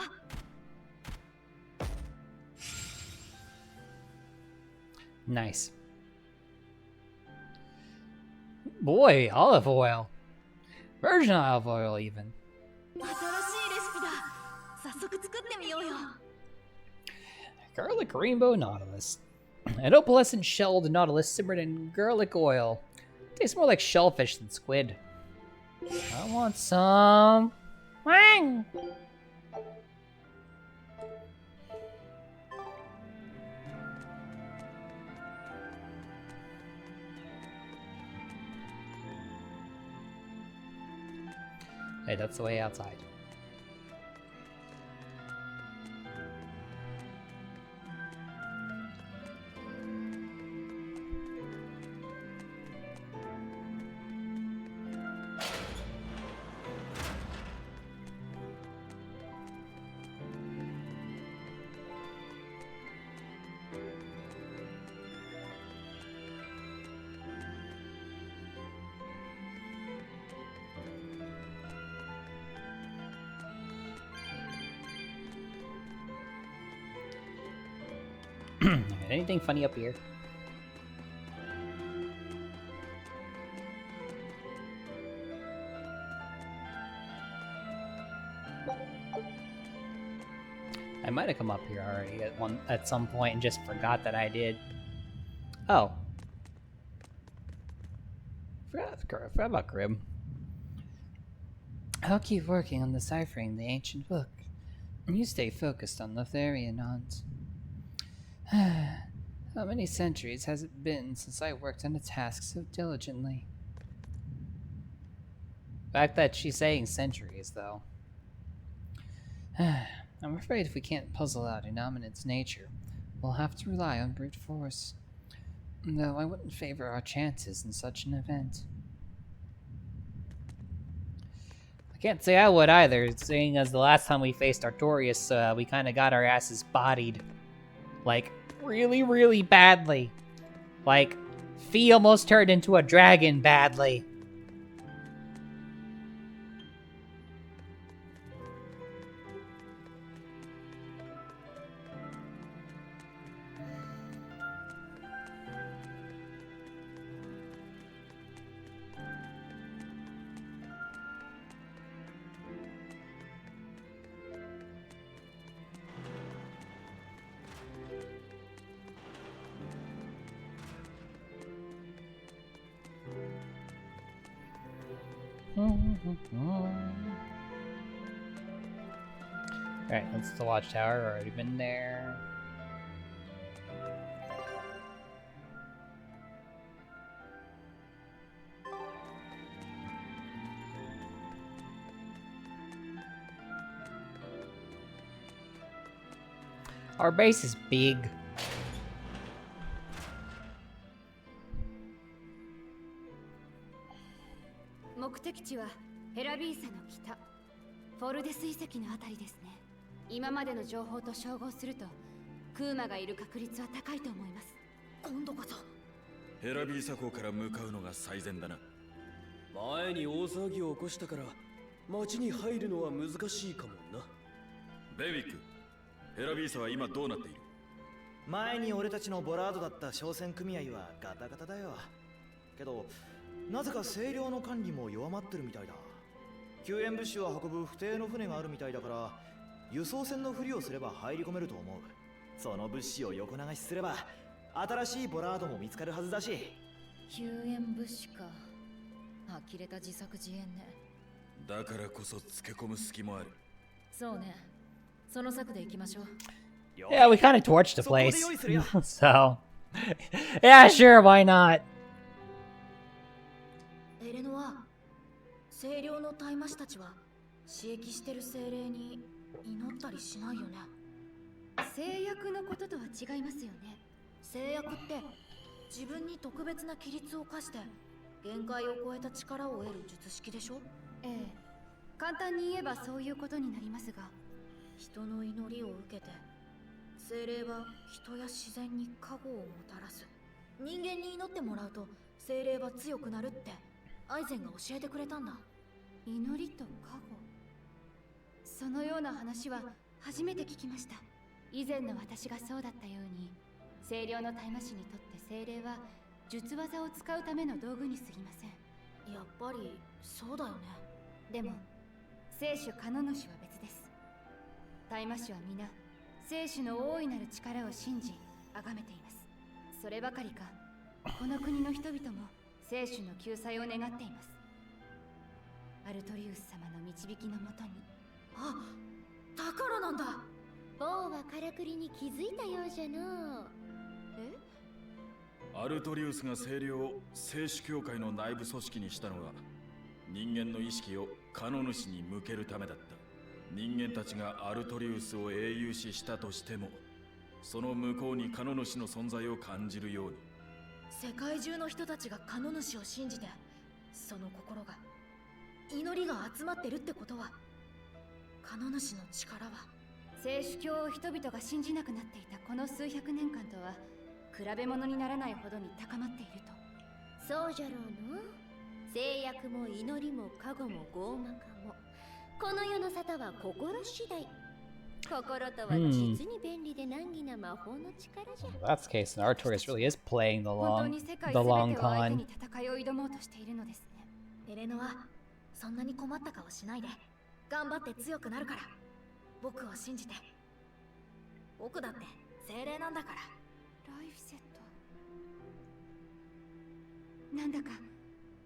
Nice. Boy, olive oil. Virgin olive oil, even. 新しいレシピだ。早速作ってみようよ。 Garlic rainbow nautilus. An opalescent shelled nautilus simmered in garlic oil. Tastes more like shellfish than squid. I want some. Wang! Hey, that's the way outside. Anything funny up here? I might have come up here already at some point and just forgot that I did. Oh. Forgot about Grim. I'll keep working on deciphering the ancient book. And you stay focused on Lothario-nons. How many centuries has it been since I worked on a task so diligently? The fact that she's saying centuries, though. I'm afraid if we can't puzzle out Inominat's nature, we'll have to rely on brute force. Though I wouldn't favor our chances in such an event. I can't say I would either, seeing as the last time we faced Artorias, we kind of got our asses bodied. Like, really, really badly. Like, Fee almost turned into a dragon badly. Alright, that's the watchtower. Already been there. Our base is big.ヘラビーサの北フォルデス遺跡のあたりですね。今までの情報と照合するとクーマがいる確率は高いと思います。今度こそヘラビーサ港から向かうのが最善だな。前に大騒ぎを起こしたから町に入るのは難しいかもな。ベイビック、ヘラビーサは今どうなっている？前に俺たちのボラードだった商船組合はガタガタだよ。けどなぜか清涼の管理も弱まってるみたいだ。救援物資を運ぶ不定の船があるみたいだから輸送船のふりをすれば入り込めると思う。その物資を横流しすれば新しいボラードも見つかるはずだし。救援物資か。呆れた自作自演ね。だからこそつけ込む隙もある。そうね。その策で行きましょう。Yeah, we kind of torched the place. So, yeah, sure, why not? エレノは清涼の大魔師たちは刺激してる精霊に祈ったりしないよね。制約のこととは違いますよね。制約って自分に特別な規律を課して限界を超えた力を得る術式でしょ。ええ、簡単に言えばそういうことになりますが、人の祈りを受けて精霊は人や自然に加護をもたらす。人間に祈ってもらうと精霊は強くなるってアイゼンが教えてくれたんだ。祈りと加護、そのような話は初めて聞きました。以前の私がそうだったように、清涼の大魔師にとって精霊は術技を使うための道具に過ぎません。やっぱりそうだよね。でも聖主カノ主は別です。大魔師は皆聖主の大いなる力を信じ崇めています。そればかりか、この国の人々も聖主の救済を願っています。アルトリウス様の導きのもとに。あ、宝なんだ。某はからくりに気づいたようじゃの。え？アルトリウスが精霊を聖主教会の内部組織にしたのは、人間の意識をカノ主に向けるためだった。人間たちがアルトリウスを英雄視したとしても、その向こうにカノ主の存在を感じるように。世界中の人たちがカノ主を信じて、その心が祈りが集まってるってことは、カノ主の力は聖主教を人々が信じなくなっていたこの数百年間とは比べ物にならないほどに高まっていると。そうじゃろうの。制約も祈りも加護も傲慢化も、この世の沙汰は心次第。心とは実に便利で難儀な魔法の力じゃ。If that's the case, then Artorias really is playing 本当に世界 the 全 long てを相手 con. に戦いを挑もうとしているのですね。エレノはそんなに困った顔しないで、頑張って強くなるから。僕を信じて。僕だって精霊なんだから。ライフセット、なんだか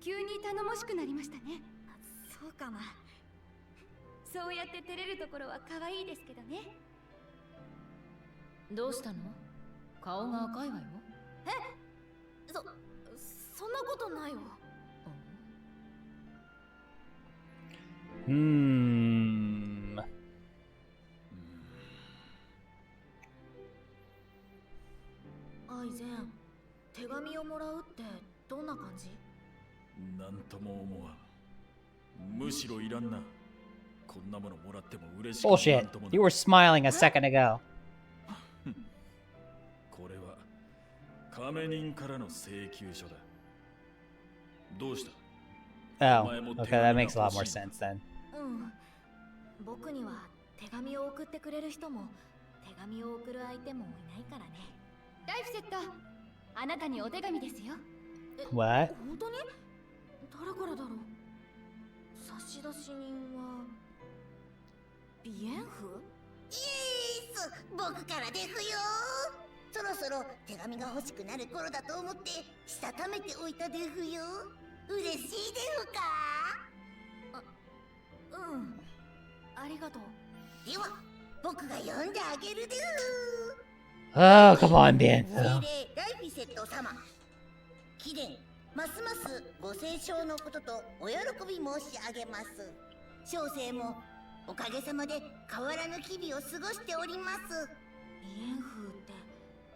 急に頼もしくなりましたね。そうかな。そうやって照れるところは可愛いですけどね。どうしたの？顔が赤いわよ。そんなことないよ。アイゼン、手紙をもらうってどんな感じ？なんとも思わん。むしろいらんな。こんなものもらっても嬉しくない。 Bullshit. You were smiling a second ago. これは亀人からの請求書だ。どうした？ Oh, okay, that makes a lot more sense then. 僕には手紙を送ってくれる人も手紙を送る相手もいないからね。ライフセット、あなたにお手紙ですよ。What? 本当に？誰からだろう？差出人はビエンフ？イエス、僕からですよ。そろそろ手紙が欲しくなる頃だと思ってしたためておいたですよ。嬉しいですか？ありがとう。では僕が読んであげるです。 Oh, come on, 精 Banfu. 霊ライフィセット様、貴殿ますますご清聴のこととお喜び申し上げます。小生もおかげさまで変わらぬ日々を過ごしております。ビエンフって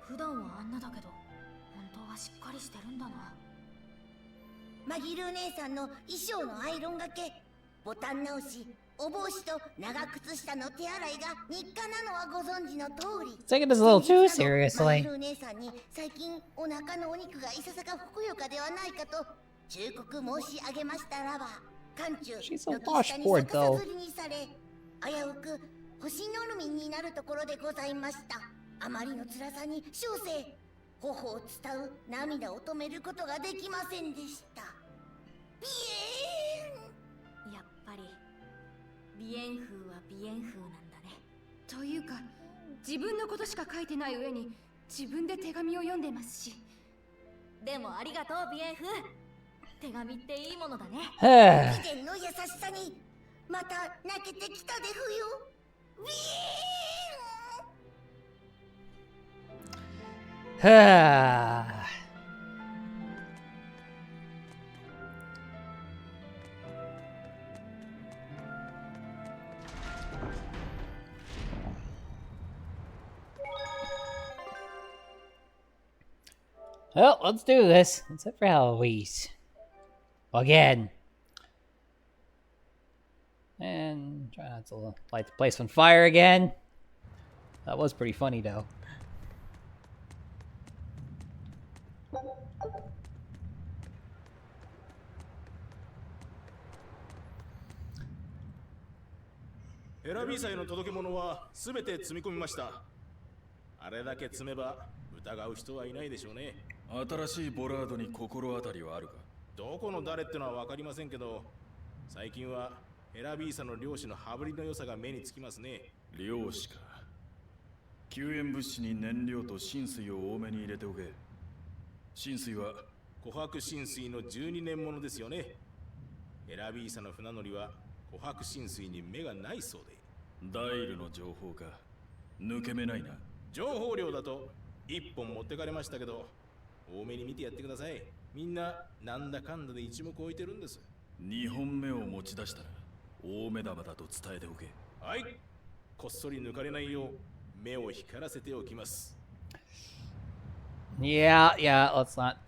普段はあんなだけど本当はしっかりしてるんだな。マギル姉さんの衣装のアイロンがけ、ボタン直し、お帽子と長靴下の手洗いが日課なのはご存知の通り。 Taking this a little too マギ seriously. ル姉さんに最近お腹のお肉がいささかふくよかではないかと忠告申し上げましたらば、館中 She's so 軒下に washboard 逆さ though. ずりにされ、危うく星のるみになるところでございました。あまりの辛さに小生、頬を伝う涙を止めることができませんでした。ビエーン。やっぱりビエンフはビエンフなんだね。というか、自分のことしか書いてない上に自分で手紙を読んでますし。でもありがとうビエンフ。手紙っていいものだね。貴殿の優しさにまた泣けてきたですよ。ビエーン。Well, let's do this. Let's head for Halloween. Again. And try not to light the place on fire again. That was pretty funny, though.エラビーサへの届け物はすべて積み込みました。あれだけ積めば疑う人はいないでしょうね。新しいボラードに心当たりはあるか？どこの誰ってのは分かりませんけど、最近はエラビーサの漁師の羽振りの良さが目につきますね。漁師か。救援物資に燃料と浸水を多めに入れておけ。浸水は琥珀浸水の12年ものですよね。エラビーサの船乗りは琥珀浸水に目がないそうで。ダイルの情報か。抜け目ないな。情報量だと1本持ってかれましたけど、多めに見てやってください。みんななんだかんだで一目置いてるんです。2本目を持ち出したら大目玉だと伝えておけ。はい、こっそり抜かれないよう目を光らせておきます。Yeah, let's not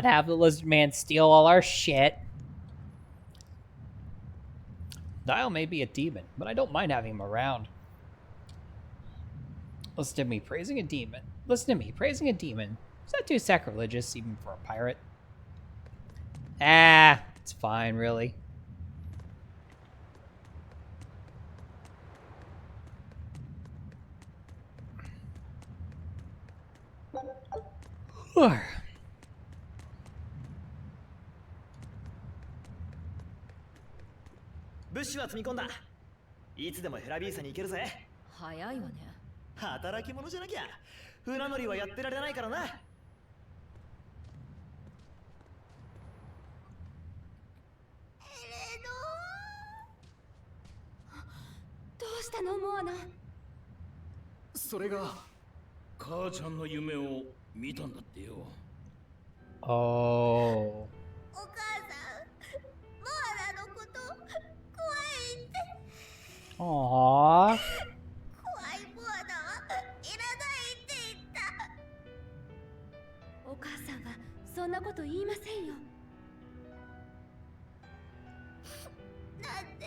have the lizard man steal all our shit. Dial may be a demon, but I don't mind having him around. Listen to me praising a demon. Listen to me praising a demon. Is that too sacrilegious, even for a pirate? Ah, it's fine, really. Whew. 物資は積み込んだ。いつでもヘラビーサに行けるぜ。早いわね。働き者じゃなきゃ船乗りはやってられないからな。エレどうしたのモアナ。それが母ちゃんの夢を見たんだってよ。Oh. お母さん、モアナのこと怖いって。 Aww. 怖いモアナはいらないって言った。お母さんはそんなこと言いませんよ。なんで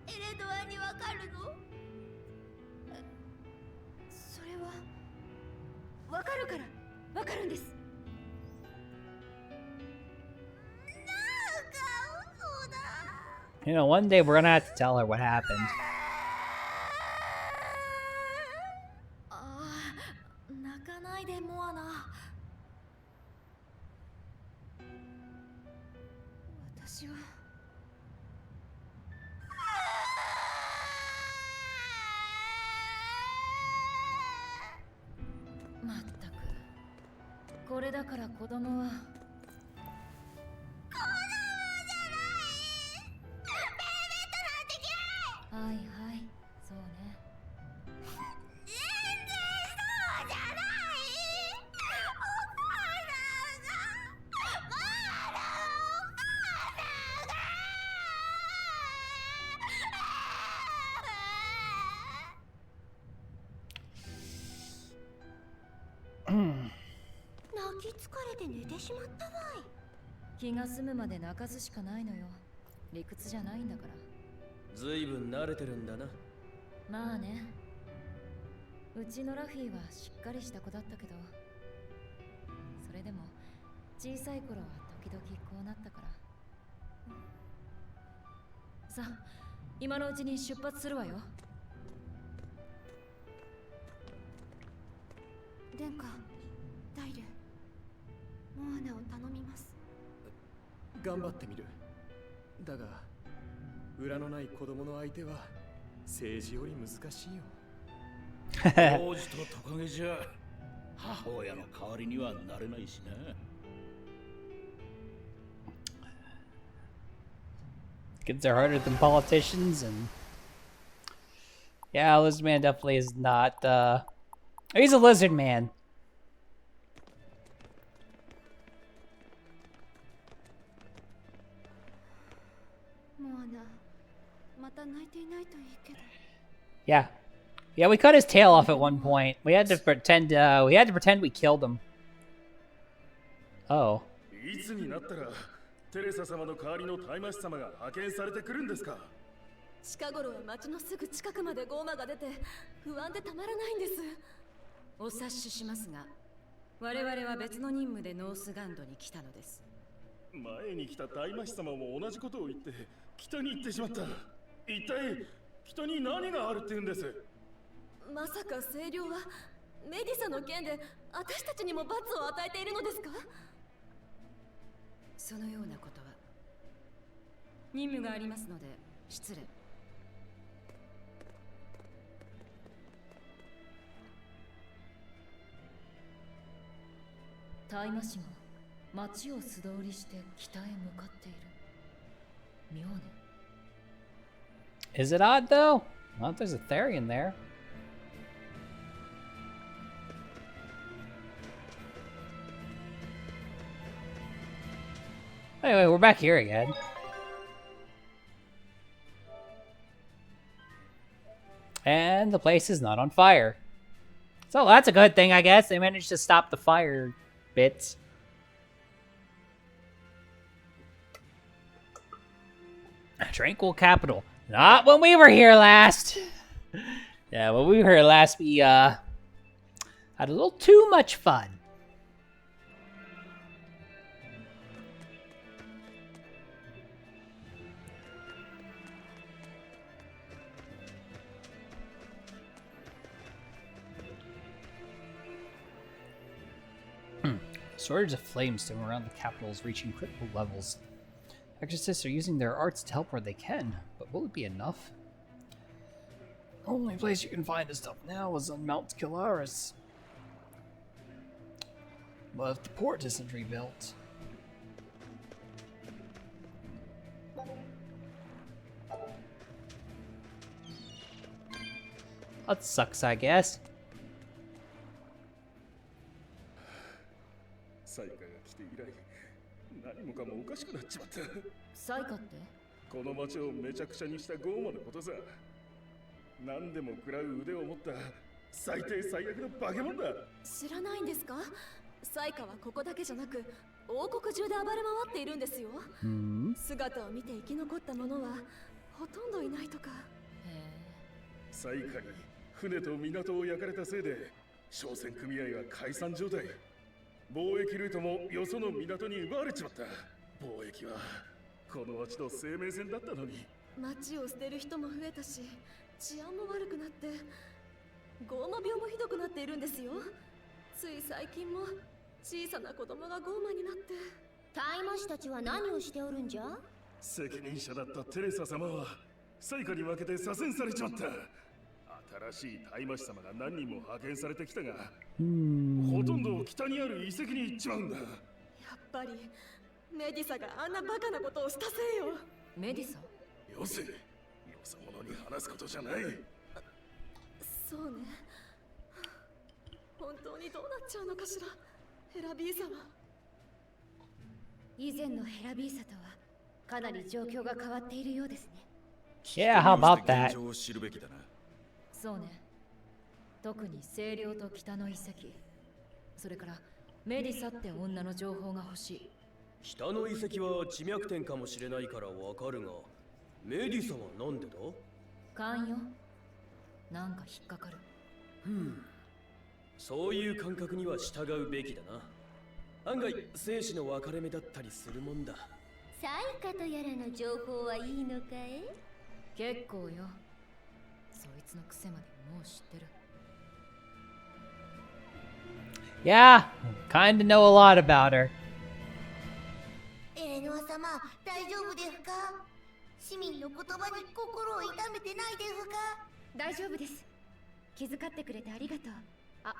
エレドアにわかるの？それはわかるからわかるんです。なんか嘘だ。 You know, one day we're gonna have to tell her what happened. ああ、泣かないでモアナ。私はまったく、これだから子供ははいはい、そうね。全然そうじゃない。お母さんがモアナお母さんが 泣き疲れて寝てしまったわい。気が済むまで泣かずしかないのよ。理屈じゃないんだから。ずいぶん慣れてるんだな。まあね。うちのラフィーはしっかりした子だったけど、それでも小さい頃は時々こうなったから。さあ、今のうちに出発するわよ。殿下、ダイル、モアナを頼みます。頑張ってみる。だが裏のない子供の相手は政治より難しいよ。王子とトカゲじゃ母親の代わりにはなれないしな。Kids are harder than politicians, and yeah, Lizard Man definitely is not. He's a lizard man. モアナ、また泣いていないといいけど。Yeah, yeah. We cut his tail off at one point. We had to pretend. We had to pretend we killed him. Oh. いつになったらテレサ様の代わりの大魔師様が派遣されてくるんですか？近頃は町のすぐ近くまでゴーマが出て不安でたまらないんです。お察ししますが、我々は別の任務でノースガンドに来たのです。前に来た大魔師様も同じことを言って北に行ってしまった。一体北に何があるって言うんです？まさか清涼はメディサの件で私たちにも罰を与えているのですか？そのようなことは。任務がありますので失礼。大魔師が町を素通りして北へ向かっている。妙ね。Is it odd though? Well, there's a Therian there. Anyway, we're back here again. And the place is not on fire. So that's a good thing, I guess. They managed to stop the fire bits. Tranquil capital. Not when we were here last. Yeah, when we were here last, we had a little too much fun. Storage of flamestone around the capital is reaching critical levels. Exorcists are using their arts to help where they can, but will it be enough? The only place you can find this stuff now is on Mount Kilaris. But if the port isn't rebuilt... That sucks, I guess. サイカが来て以来、何もかもおかしくなっちまった。サイカって？この町をめちゃくちゃにしたゴーマのことさ。何でも食らう腕を持った最低最悪の化け物だ。知らないんですか？サイカはここだけじゃなく王国中で暴れ回っているんですよ。姿を見て生き残った者はほとんどいないとか。サイカに船と港を焼かれたせいで商船組合は解散状態。貿易ルートもよその港に奪われちまった。貿易はこの町の生命線だったのに。町を捨てる人も増えたし、治安も悪くなってゴーマ病もひどくなっているんですよ。つい最近も小さな子供がゴーマになって。大魔師たちは何をしておるんじゃ？責任者だったテレサ様はサイカに負けて左遷されちまった。新しい大魔師様が何人も派遣されてきたが、ほとんど北にある遺跡に行っちまうんだ。やっぱりメディサがあんなバカなことをしたせいよ。メディサ？よせ、よそ者に話すことじゃない。そうね。本当にどうなっちゃうのかしら、ヘラビーサは。以前のヘラビーサとはかなり状況が変わっているようですね。Yeah, how about that? そうね。特に清涼と北の遺跡、それからメディサって女の情報が欲しい。北の遺跡は地脈点かもしれないからわかるが、メディサはなんでだ？勘よ。なんか引っかかる。そういう感覚には従うべきだな。案外生死の分かれ目だったりするもんだ。サイカとやらの情報はいいのかい？結構よ。そいつの癖までもう知ってる。Yeah, kinda know a lot about her. エレノア様、大丈夫ですか？市民の言葉に心を痛めてないですか？大丈夫です。気遣ってくれてありがとう。あ、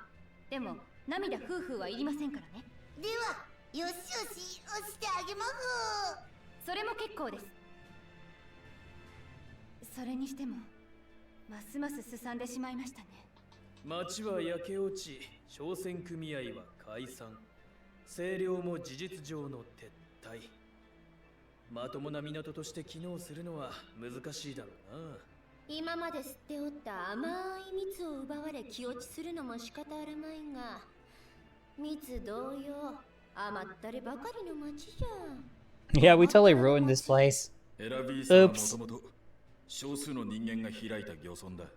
でも涙夫婦はいりませんからね。では、よしよし押してあげます。それも結構です。それにしてもますますすさんでしまいましたね。町は焼け落ち、商船組合は解散、清涼も事実上の撤退。まともな港として機能するのは難しいだろうな。今まで吸っておった甘い蜜を奪われ気落ちするのも仕方あるまいが、蜜同様甘ったればかりの町じゃ。Yeah, we totally ruined this place. エラビースはもともと少数の人間が開いた漁村だ。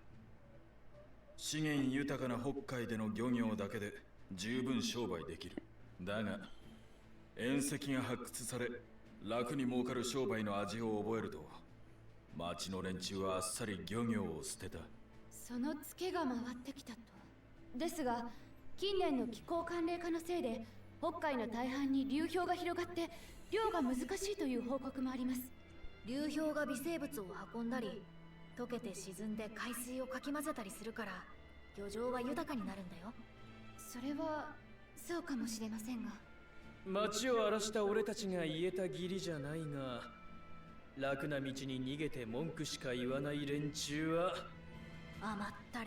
資源豊かな北海での漁業だけで十分商売できる。だが縁石が発掘され楽に儲かる商売の味を覚えると町の連中はあっさり漁業を捨てた。そのツケが回ってきたと。ですが近年の気候寒冷化のせいで北海の大半に流氷が広がって漁が難しいという報告もあります。流氷が微生物を運んだり溶けて沈んで海水をかき混ぜたりするから漁場は豊かになるんだよ。それはそうかもしれませんが、町を荒らした俺たちが言えた義理じゃないが、楽な道に逃げて文句しか言わない連中は甘ったれ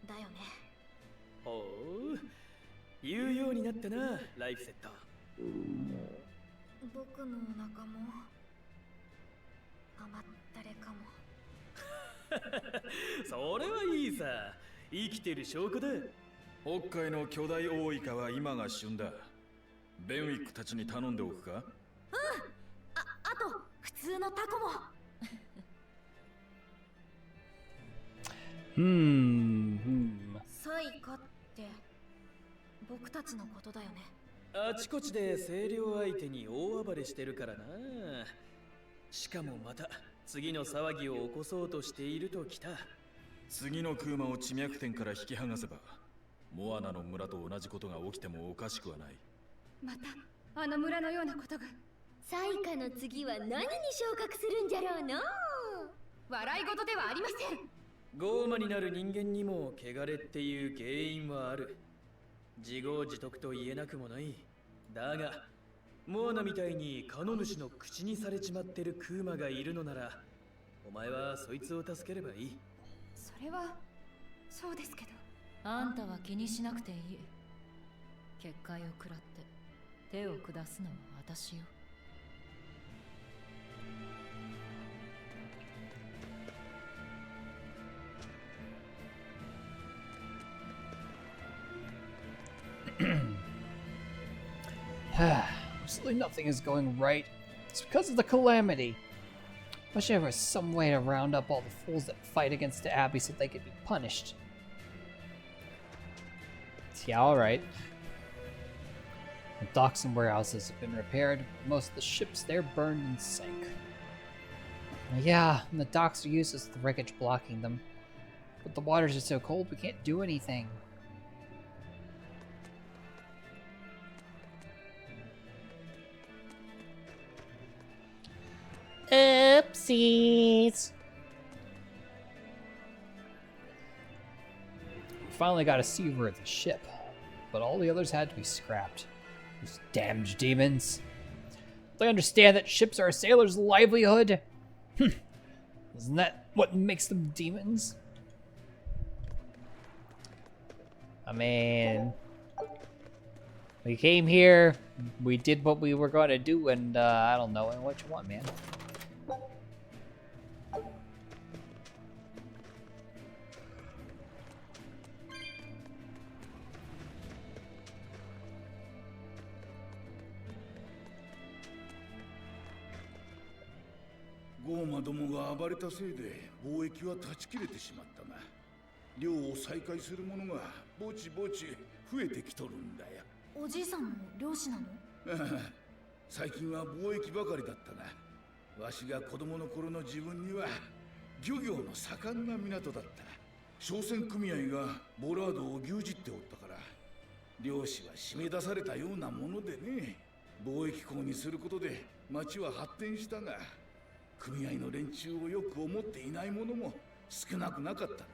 だよね。ほう、言うようになったな、ライフセット。僕のお腹も甘ったれかも。それはいいさ、生きてる証拠だ。北海の巨大大イカは今が旬だ。ベンウィックたちに頼んでおくか？あと普通のタコも。サイカって僕たちのことだよね。あちこちで清涼相手に大暴れしてるからな。しかもまた次の騒ぎを起こそうとしているときた。次のクーマを地脈点から引き剥がせばモアナの村と同じことが起きてもおかしくはない。またあの村のようなことが。サイカの次は何に昇格するんじゃろうの。笑い事ではありません。傲慢になる人間にも汚れっていう原因はある。自業自得と言えなくもない。だがモアナみたいにカノ主の口にされちまってるクーマがいるのなら、お前はそいつを助ければいい。それはそうですけど。あんたは気にしなくていい。結界を食らって手を下すのは私よ。Absolutely nothing is going right. It's because of the calamity. Wish there was some way to round up all the fools that fight against the Abbey so they could be punished. Yeah, alright. The docks and warehouses have been repaired. Most of the ships there burned and sank. Yeah, and the docks are useless with the wreckage blocking them. But the waters are so cold we can't do anything. Oopsies! We finally got a seaver of the ship, but all the others had to be scrapped. Those damned demons. They understand that ships are a sailor's livelihood? Isn't that what makes them demons? I mean, we came here, we did what we were going to do, and I don't know what you want, man.ゴーマどもが暴れたせいで貿易は断ち切れてしまったな。漁を再開する者がぼちぼち増えてきとるんだよ。おじいさんも漁師なの？最近は貿易ばかりだったな。わしが子供の頃の自分には漁業の盛んな港だった。商船組合がボラードを牛耳っておったから漁師は締め出されたようなものでね。貿易港にすることで町は発展したが、組合の連中をよく思っていない者も少なくなかったんだ。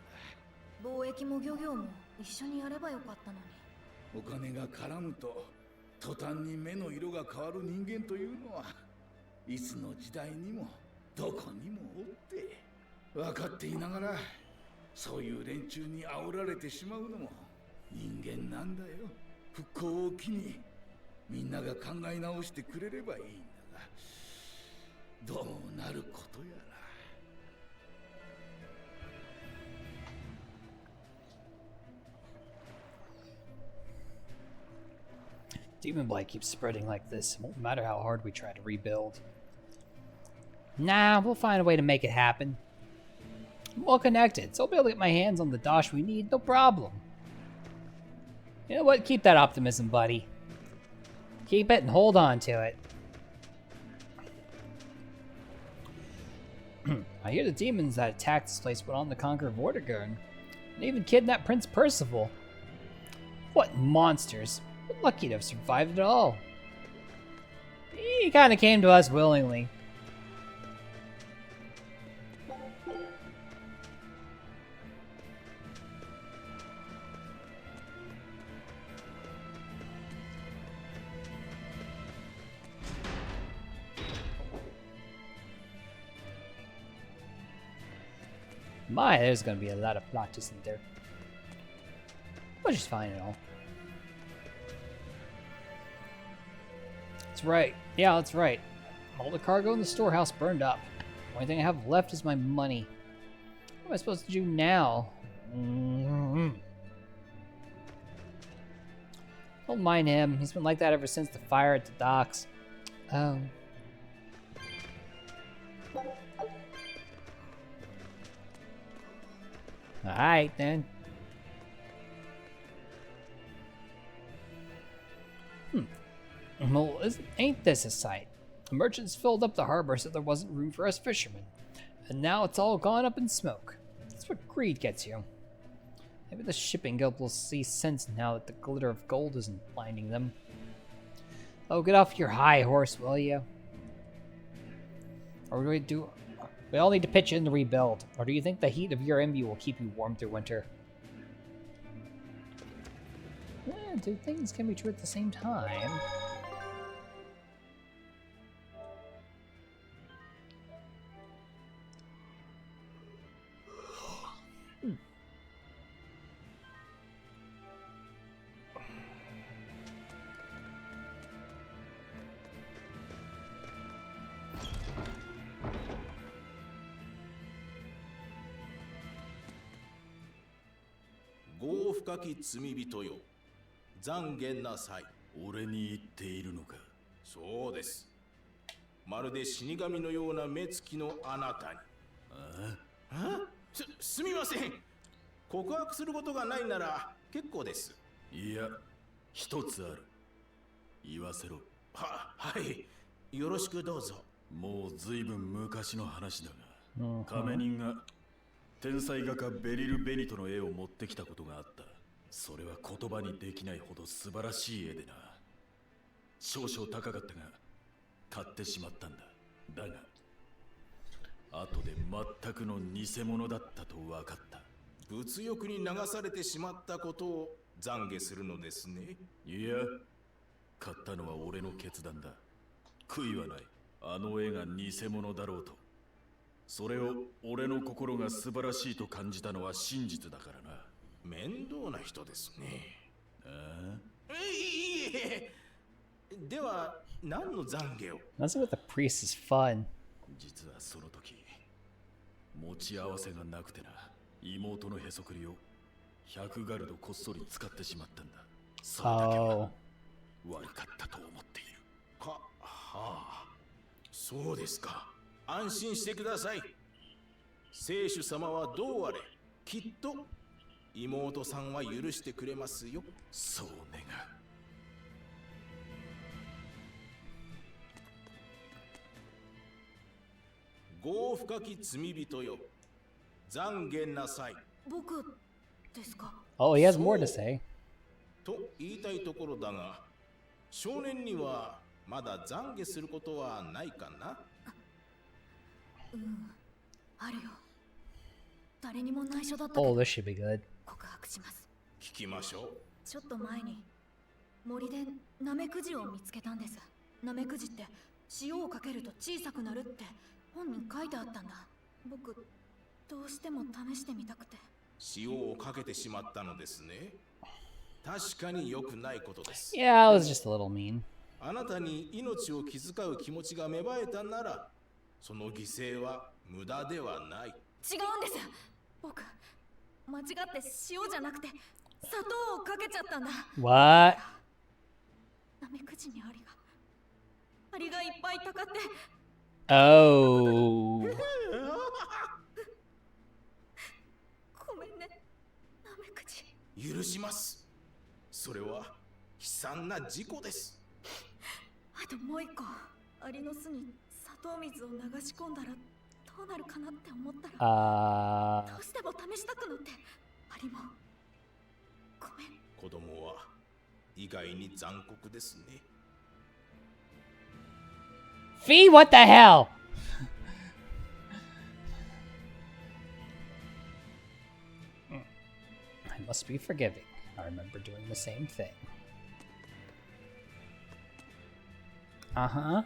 貿易も漁業も一緒にやればよかったのに。お金が絡むと途端に目の色が変わる人間というのはいつの時代にもどこにもおって分かっていながらそういう連中に煽られてしまうのも人間なんだよ。復興を機にみんなが考え直してくれればいいんだが、どうなることやら。Demon Blight keeps spreading like this. It won't matter how hard we try to rebuild. Nah, we'll find a way to make it happen. I'm well connected, so I'll be able to get my hands on the dosh we need, no problem. You know what? Keep that optimism, buddy. Keep it and hold on to it. I hear the demons that attacked this place went on to conquer Vortigern, and even kidnapped Prince Percival. What monsters! We're lucky to have survived it all. He kind of came to us willingly. My, there's gonna be a lot of plot twists in there. Which is fine and all. That's right. Yeah, that's right. All the cargo in the storehouse burned up. The only thing I have left is my money. What am I supposed to do now? Don't mind him. He's been like that ever since the fire at the docks. Oh. Alright, then. Well, ain't this a sight? The merchants filled up the harbor so there wasn't room for us fishermen. And now it's all gone up in smoke. That's what greed gets you. Maybe the shipping guild will see sense now that the glitter of gold isn't blinding them. Oh, get off your high horse, will you? Or do we do... We all need to pitch in to rebuild. Or do you think the heat of your envy will keep you warm through winter? Two things can be true at the same time.俺に言っているのか。そうです。まるで死神のような目つきのあなたに。すみません。告白することがないなら結構です。いや、一つある。言わせろ。はい。よろしくどうぞ。もうずいぶん昔の話だが、亀人が天才画家ベリル・ベニトの絵を持ってきたことがあった。それは言葉にできないほど素晴らしい絵でな。少々高かったが買ってしまったんだ。だが後で全くの偽物だったと分かった。物欲に流されてしまったことを懺悔するのですね。いや、買ったのは俺の決断だ。悔いはない。あの絵が偽物だろうと。それを俺の心が素晴らしいと感じたのは真実だからな。面倒な人ですね。いえ。では何の懺悔を？ Messing with the priest is fun. 実はその時持ち合わせがなくてな、妹のへそくりを100ガルドこっそり使ってしまったんだ。それだけは悪かったと思っている。はあ、そうですか。安心してください。聖主様はどうあれきっと妹さんは許してくれますよ。そう願う。業深き罪人よ、懺悔なさい。僕ですか？ Oh, he has more to say. と言いたいところだが、少年にはまだ懺悔することはないかな？あるよ。誰にも内緒だったけ Oh, ど this should be good. 告白します。聞きましょう。ちょっと前に森でナメクジを見つけたんです。ナメクジって塩をかけると小さくなるって本に書いてあったんだ。僕どうしても試してみたくて。塩をかけてしまったのですね。確かに良くないことです。Yeah, it was just a little mean. あなたに命を気遣う気持ちが芽生えたなら、その犠牲は無駄ではない。違うんです。僕間違って塩じゃなくて砂糖をかけちゃったんだ。What? ナナメクジにアリがいっぱいたかって。 Oh. ごめんね、ナメクジ。許します。それは悲惨な事故です。あともう一個、アリの巣に砂糖水を流し込んだらどうなるかなって思ったら、どうしても試したくなって。アリもごめん。子供は意外に残酷ですね。Fee, what the hell? I must be forgiving. I remember doing the same thing. Uh-huh.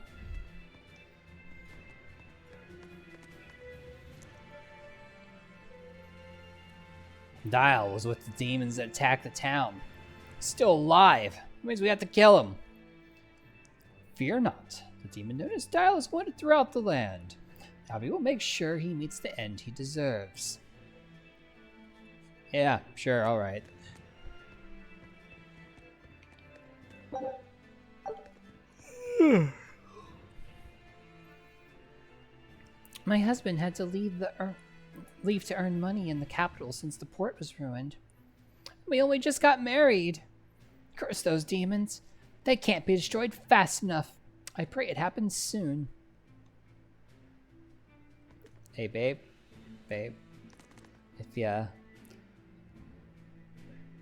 Dial was with the demons that attacked the town. Still alive. That means we have to kill him. Fear not. The demon known as Dial is wanted throughout the land. Now we will make sure he meets the end he deserves. Yeah, sure, alright. My husband had to leave to earn money in the capital since the port was ruined. We only just got married. Curse those demons. They can't be destroyed fast enough. I pray it happens soon. Hey, babe. Babe. If ya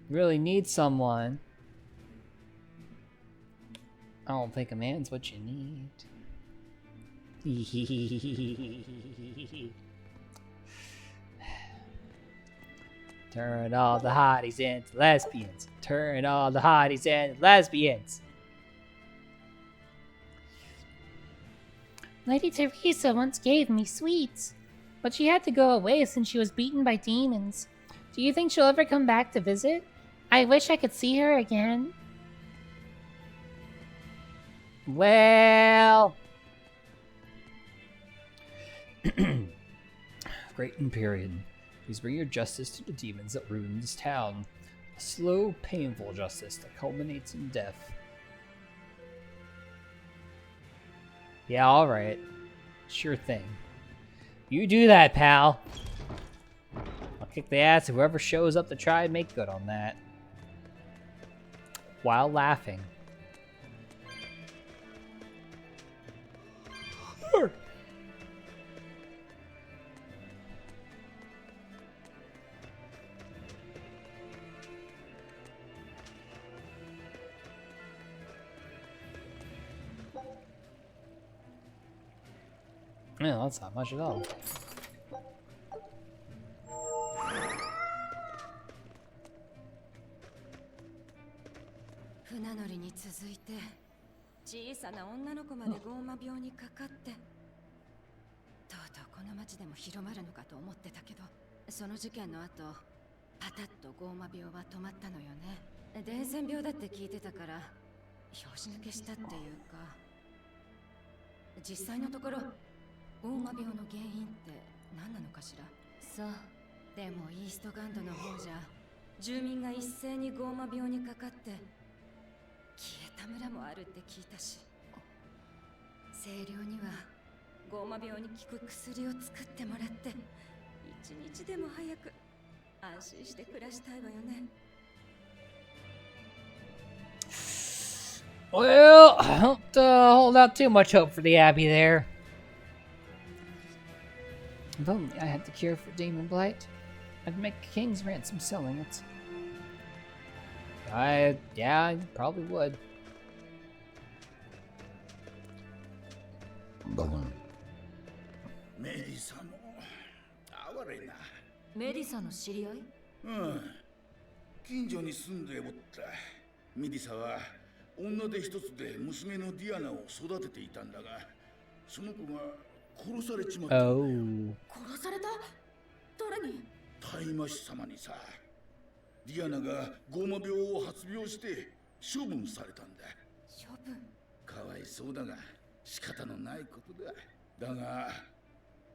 really need someone, I don't think a man's what you need. Turn all the hotties into lesbians. Turn all the hotties into lesbians. Lady Teresa once gave me sweets, but she had to go away since she was beaten by demons. Do you think she'll ever come back to visit? I wish I could see her again. Well... Great Empyrean, please bring your justice to the demons that ruined this town. A slow, painful justice that culminates in death. Yeah, alright. Sure thing. You do that, pal. I'll kick the ass of whoever shows up to try and make good on that. While laughing. No, that's not much at all. 船乗りに続いて小さな女の子までゴーマ病にかかって、とうとうこの町でも広まるのかと思ってたけど、その事件の後パタッとゴーマ病は止まったのよね。伝染病だって聞いてたから拍子抜けしたっていうか、実際のところゴーマ病の原因って何なのかしら。そう、でもイーストガンドの方じゃ住民が一斉にゴーマ病にかかって消えた村もあるって聞いたし、清涼にはゴーマ病に効く薬を作ってもらって一日でも早く安心して暮らしたいわよね。Well, I don't hold out too much hope for the Abbey there. If only I had the cure for demon blight, I'd make a king's ransom selling it. Yeah, I probably would. メディサも哀れな。メディサの知り合い？うん。近所に住んでおった。メディサは女手一つで娘のディアナを育てていたんだが、その子が殺されちまった。Oh. 殺された？誰に？大魔師様にさ。ディアナがゴーマ病を発病して処分されたんだ。処分？かわいそうだが仕方のないことだ。だが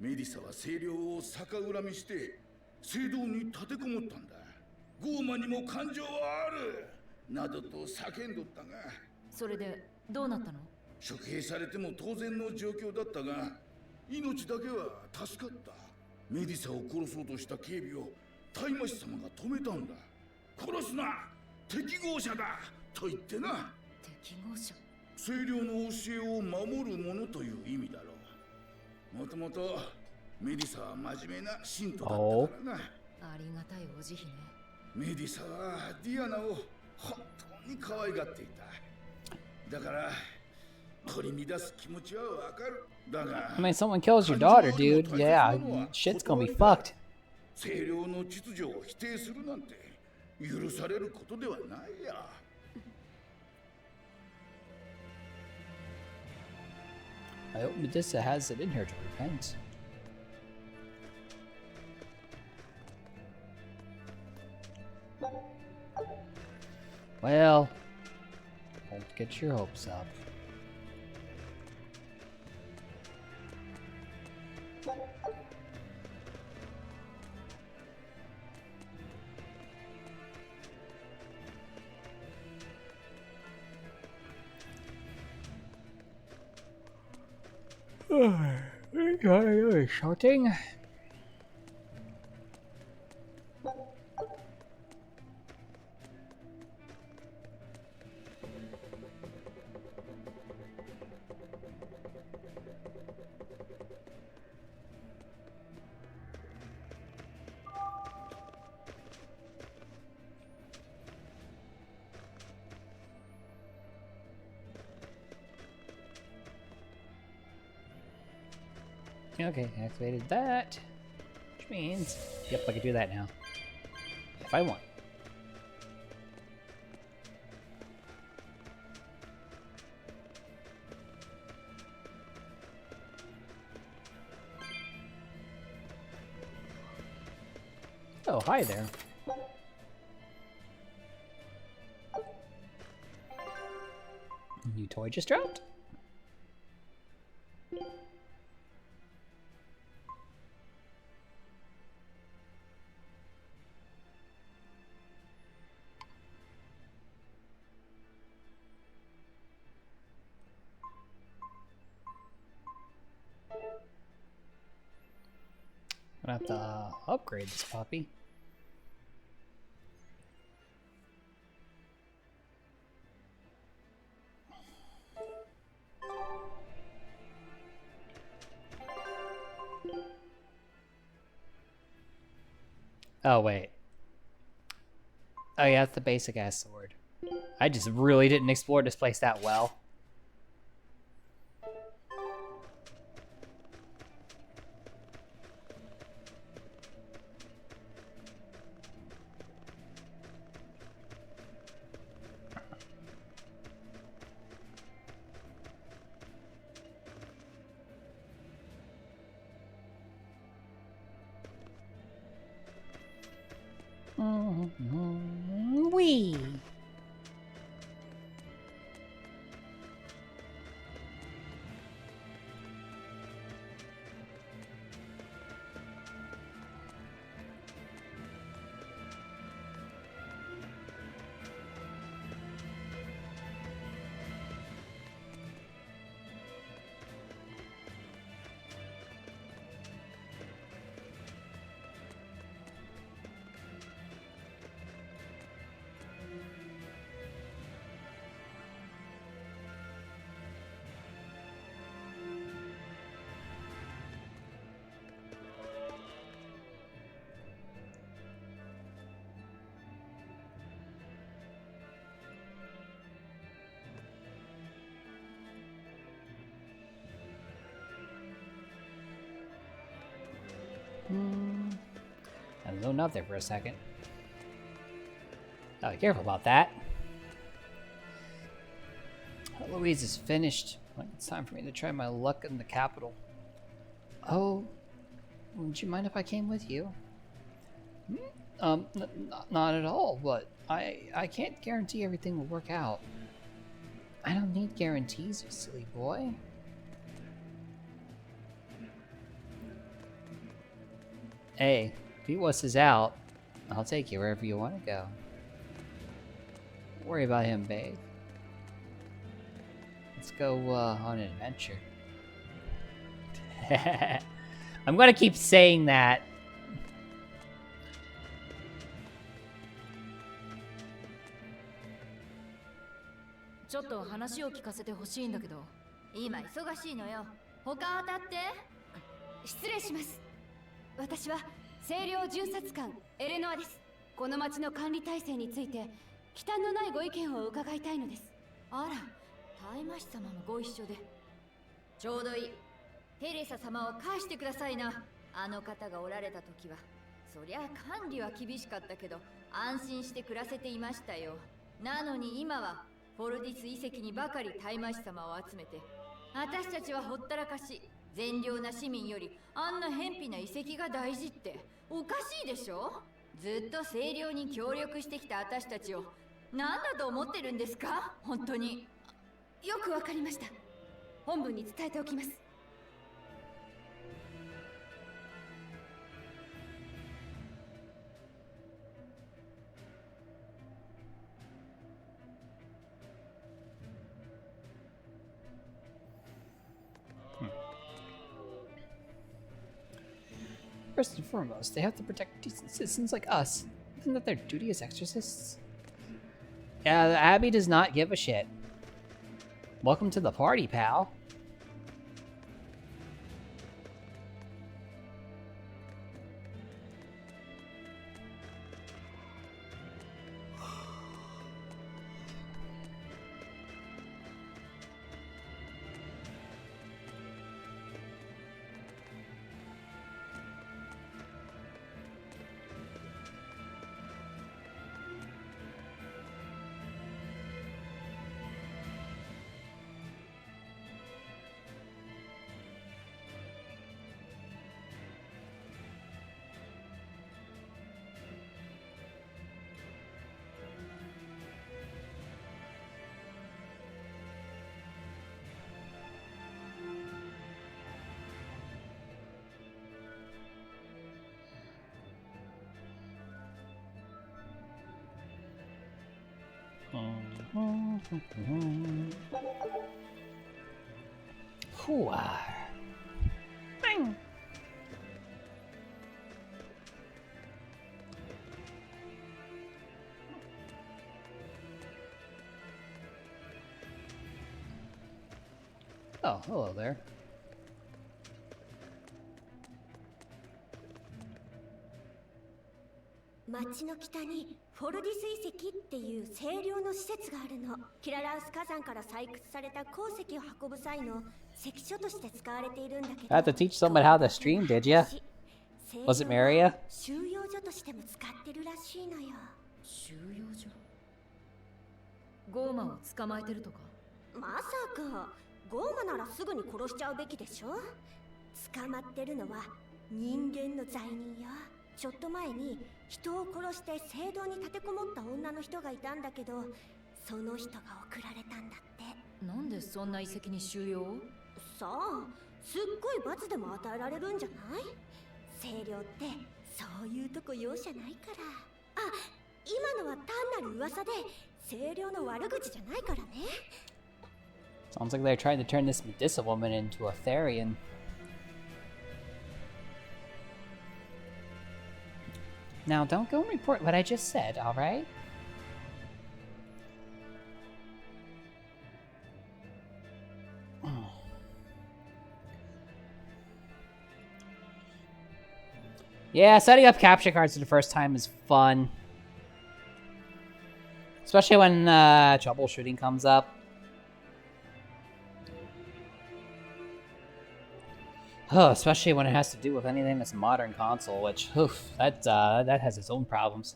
メディサは清涼を逆恨みして聖堂に立てこもったんだ。ゴーマにも感情はあるなどと叫んどったが。それでどうなったの？処刑されても当然の状況だったが、命だけは助かった。メディサを殺そうとした警備を大魔師様が止めたんだ。殺すな、適合者だと言ってな。適合者？清涼の教えを守る者という意味だろう。もともとメディサは真面目な信徒だったからな。ありがたいお慈悲ね。メディサはディアナを本当に可愛がっていた。だから取り乱す気持ちはわかる。だが I mean, someone kills your daughter, dude. Yeah, shit's gonna be fucked. 清涼の秩序を否定するなんて許されることではないや。I hope Medusa has it in her to repent. Well, don't get your hopes up. Shouting. Okay, activated that. Which means, yep, I can do that now. If I want. Oh, hi there. New toy just dropped? I'm gonna have to upgrade this puppy. Oh, wait. Oh, yeah, that's the basic ass sword. I just really didn't explore this place that well. Wee. I zoned out there for a second. Oh, careful about that. Louise is finished. It's time for me to try my luck in the capital. Oh, would you mind if I came with you? Not at all, but I can't guarantee everything will work out. I don't need guarantees, you silly boy. Hey, if he wusses out, I'll take you wherever you want to go. Don't worry about him, babe. Let's go on an adventure. I'm gonna keep saying that.ちょっと話を聞かせてほしいんだけど。今忙しいのよ。他当たって。失礼します。私は清涼巡察官エレノアです。この町の管理体制について忌憚のないご意見を伺いたいのです。あら、大魔師様もご一緒で。ちょうどいい。テレサ様を返してくださいな。あの方がおられた時は、そりゃ管理は厳しかったけど、安心して暮らせていましたよ。なのに今は、フォルディス遺跡にばかり大魔師様を集めて、私たちはほったらかし、善良な市民よりあんな偏僻な遺跡が大事っておかしいでしょ。ずっと清涼に協力してきた私たちを何だと思ってるんですか、本当に。よくわかりました。本部に伝えておきます。First and foremost, they have to protect decent citizens like us. Isn't that their duty as exorcists? Yeah, the Abbey does not give a shit. Welcome to the party, pal. Hooah. Bang. Oh, hello there. 町の北にフォルディス遺跡っていう清涼の施設があるの。キララウス火山から採掘された鉱石を運ぶ際の関所として使われているんだけど。I had to teach someone how to stream, did ya? Was it Maria? 収容所としても使ってるらしいのよ。収容所。ゴーマを捕まえてるとか。まさかゴーマならすぐに殺しちゃうべきでしょ。捕まってるのは人間の罪人よ。ちょっと前に人を殺して聖堂に立てこもった女の人がいたんだけど、その人が送られたんだって。なんでそんな遺跡に収容？さあ、すっごい罰でも与えられるんじゃない？清涼ってそういうとこ容赦ないから。あ、今のは単なる噂で清涼の悪口じゃないからね。Sounds like they're trying to turn this Medusa woman into a Therian. Now, don't go and report what I just said, alright? Yeah, setting up capture cards for the first time is fun. Especially when troubleshooting comes up. Oh, especially when it has to do with anything that's a modern console, which, oof, that has its own problems.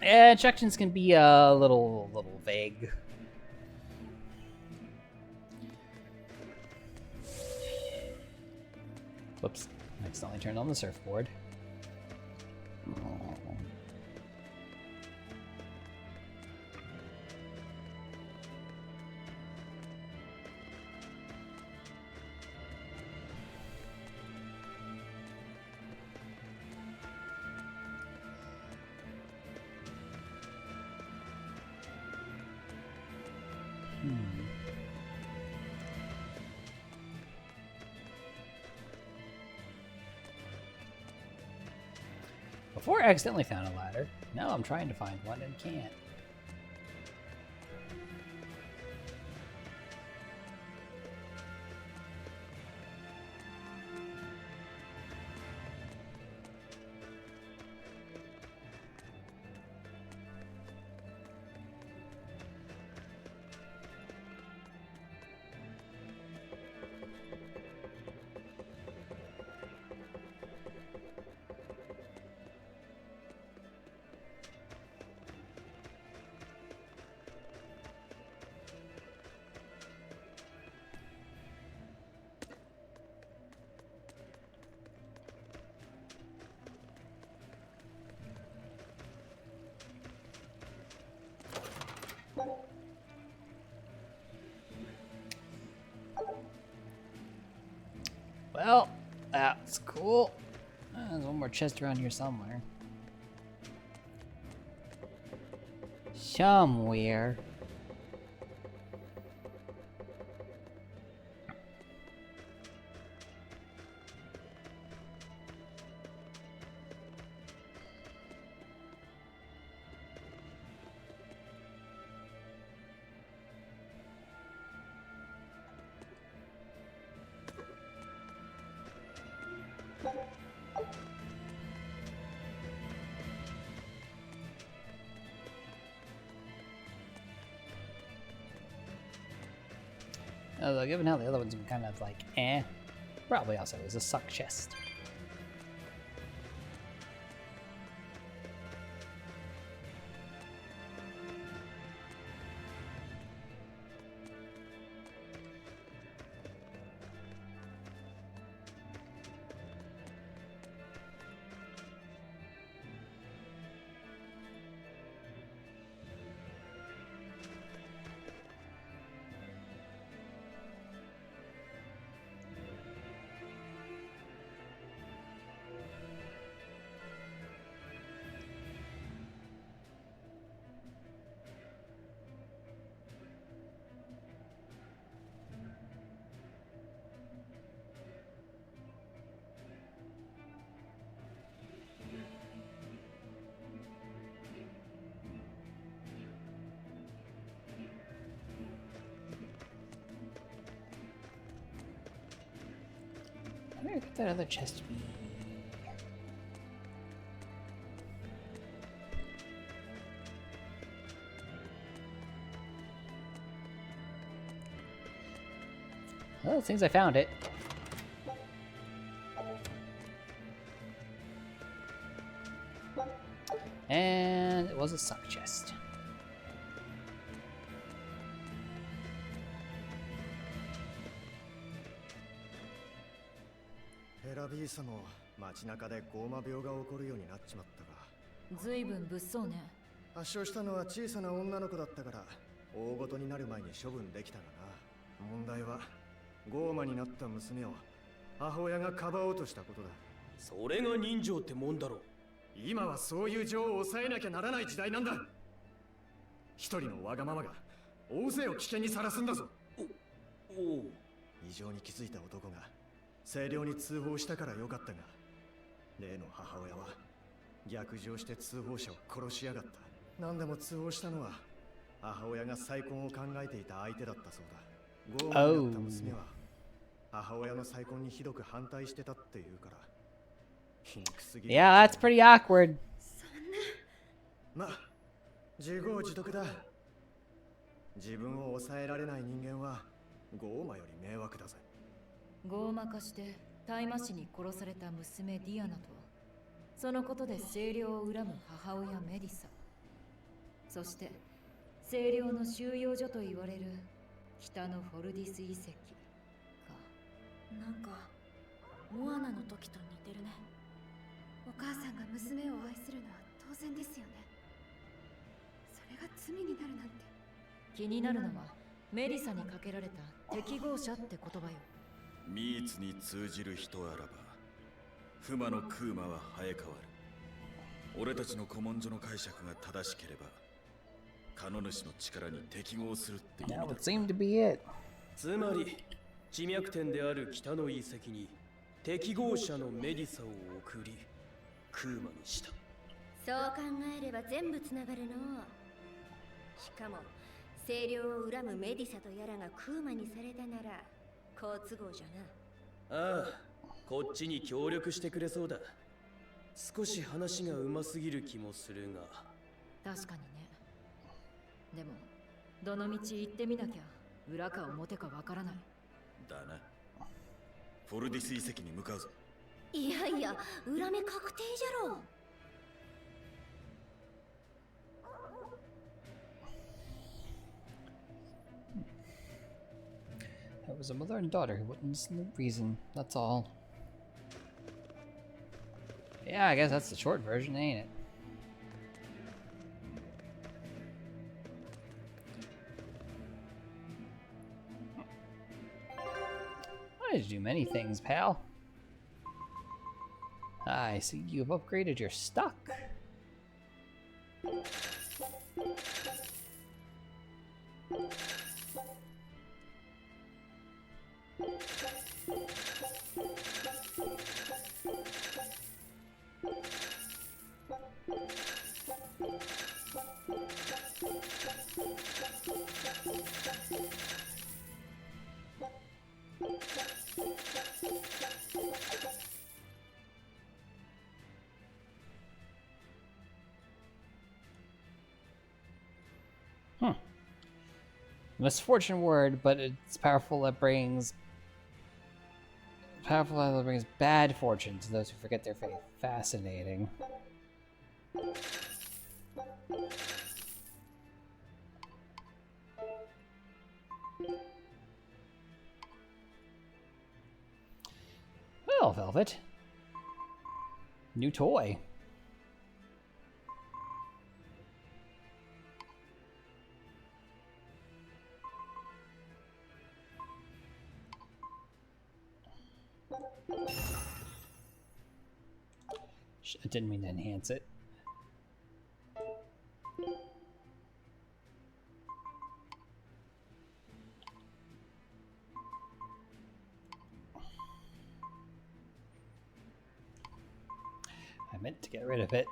Yeah, instructions can be a little vague. Whoops. I accidentally turned on the surfboard. Before I accidentally found a ladder. Now I'm trying to find one and can't. Well, that's cool. There's one more chest around here somewhere. Somewhere. Although, given how the other ones have been kind of like, probably also is a suck chest. Where could that other chest be? Well, it seems I found it. And it was a suck chest.ヘラビーサも街中でゴーマ病が起こるようになっちまったが、ずいぶん物騒ね。発症したのは小さな女の子だったから大ごとになる前に処分できたがな。問題はゴーマになった娘を母親がかばおうとしたことだ。それが人情ってもんだろ。今はそういう情を抑えなきゃならない時代なんだ。一人のわがままが大勢を危険にさらすんだぞ。おう。異常に気づいた男が清涼に通報したからよかったが、例の母親は逆上して通報者を殺しやがった。何でも通報したのは母親が再婚を考えていた相手だったそうだ。ゴーマになった娘は母親の再婚にひどく反対してたっていうから。Yeah, that's pretty awkward. ま、自業自得だ。自分を抑えられない人間はゴーマより迷惑だぜ。ゴーマ化して大麻師に殺された娘ディアナと、そのことで清涼を恨む母親メディサ、そして清涼の収容所と言われる北のフォルディス遺跡か。なんかモアナの時と似てるね。お母さんが娘を愛するのは当然ですよね。それが罪になるなんて。気になるのはメディサにかけられた適合者って言葉よ。ミーツに通じる人あらばフマのクーマは生え変わる。俺たちの古文書の解釈が正しければカノ主の力に適合するって意味 That だ。 would seem to be it. つまり地脈点である北の遺跡に適合者のメディサを送りクーマにした。そう考えれば全部つながるの。しかも清涼を恨むメディサとやらがクーマにされたなら好都合じゃな。ああ、こっちに協力してくれそうだ。少し話がうますぎる気もするが。確かにね。でもどの道行ってみなきゃ裏か表かわからない。だな。フォルディス遺跡に向かうぞ。いやいや、裏目確定じゃろ。That was a mother and daughter who wouldn't listen to reason. That's all. Yeah, I guess that's the short version, ain't it? I did do many things, pal. I see you've upgraded your stock. Misfortune word, but it's powerful that brings bad fortune to those who forget their faith. Fascinating. Well, Velvet. New toy. I didn't mean to enhance it. I meant to get rid of it.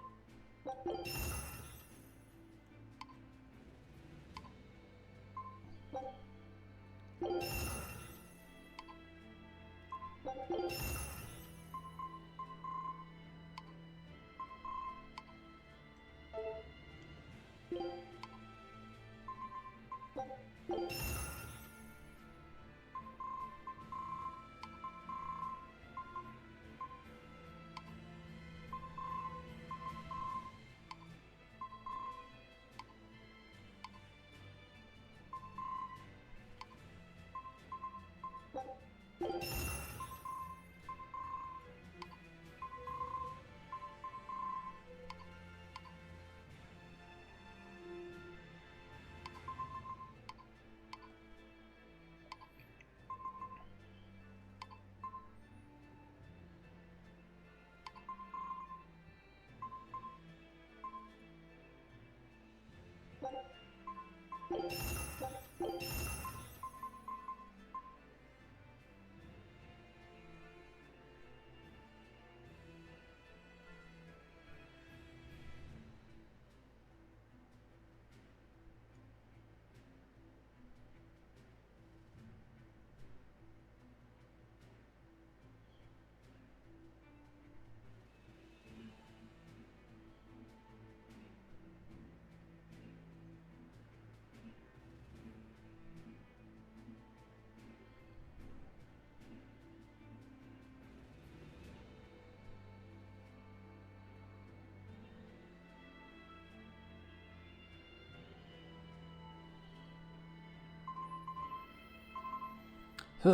I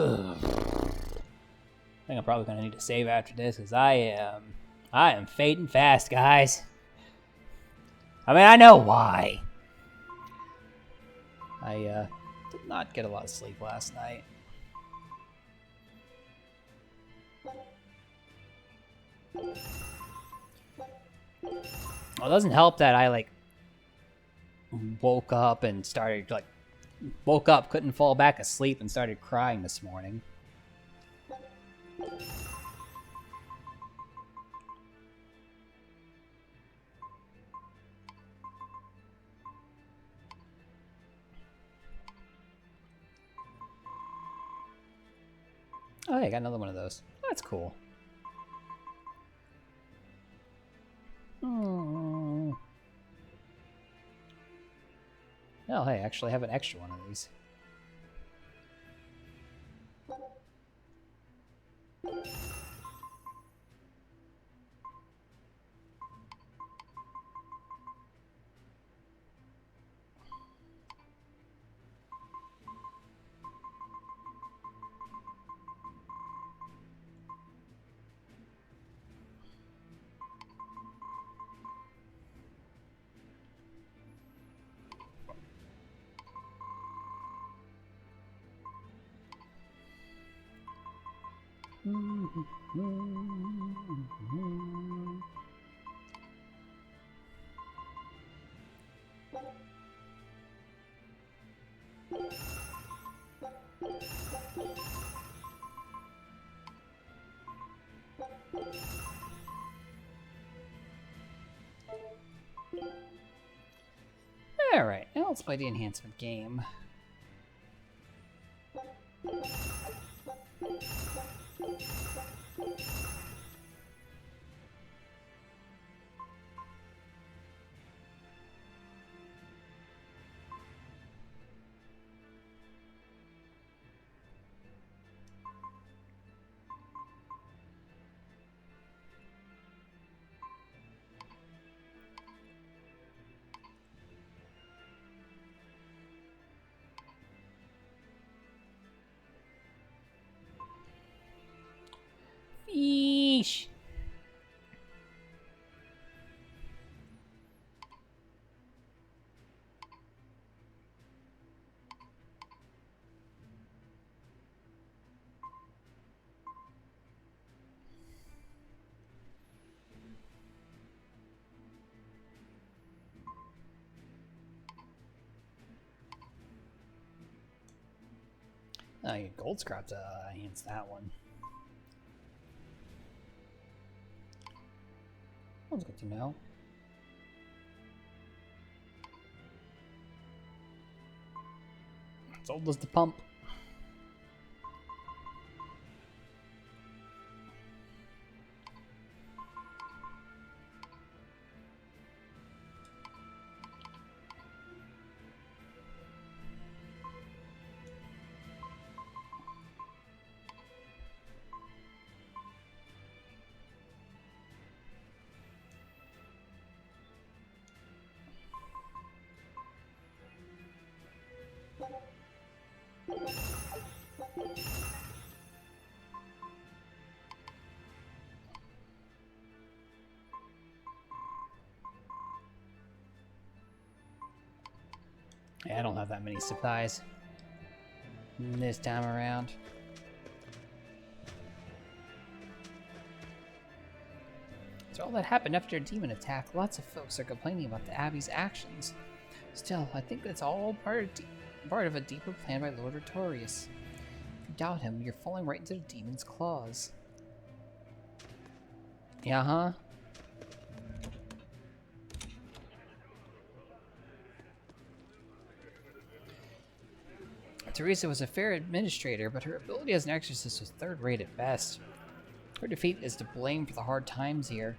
think I'm probably gonna need to save after this because I am fading fast, guys. I mean, I know why. I did not get a lot of sleep last night. Well, it doesn't help that I woke up, woke up, couldn't fall back asleep, and started crying this morning. Oh, yeah, I got another one of those. That's cool. Oh, hey, I actually have an extra one of these. Alright, now let's play the enhancement game. Yeesh. Oh, you gold scrap to enhance that one. That's good to know. As old as the pump. Yeah, I don't have that many supplies this time around. So all that happened after a demon attack. Lots of folks are complaining about the Abbey's actions. Still, I think that's all part of a deeper plan by Lord Artorius. If you doubt him, you're falling right into the demon's claws. Yeah, huh? Teresa was a fair administrator, but her ability as an exorcist was third-rate at best. Her defeat is to blame for the hard times here.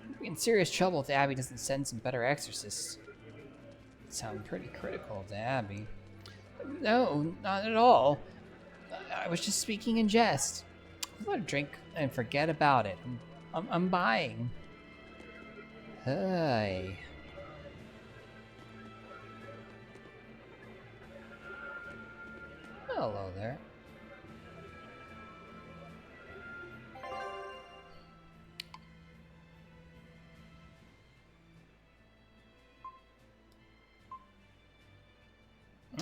We'll be in serious trouble if the Abbey doesn't send some better exorcists. Sound pretty critical of the Abbey. No, not at all. I was just speaking in jest. Let a drink and forget about it. I'm buying. Hey. Hello there.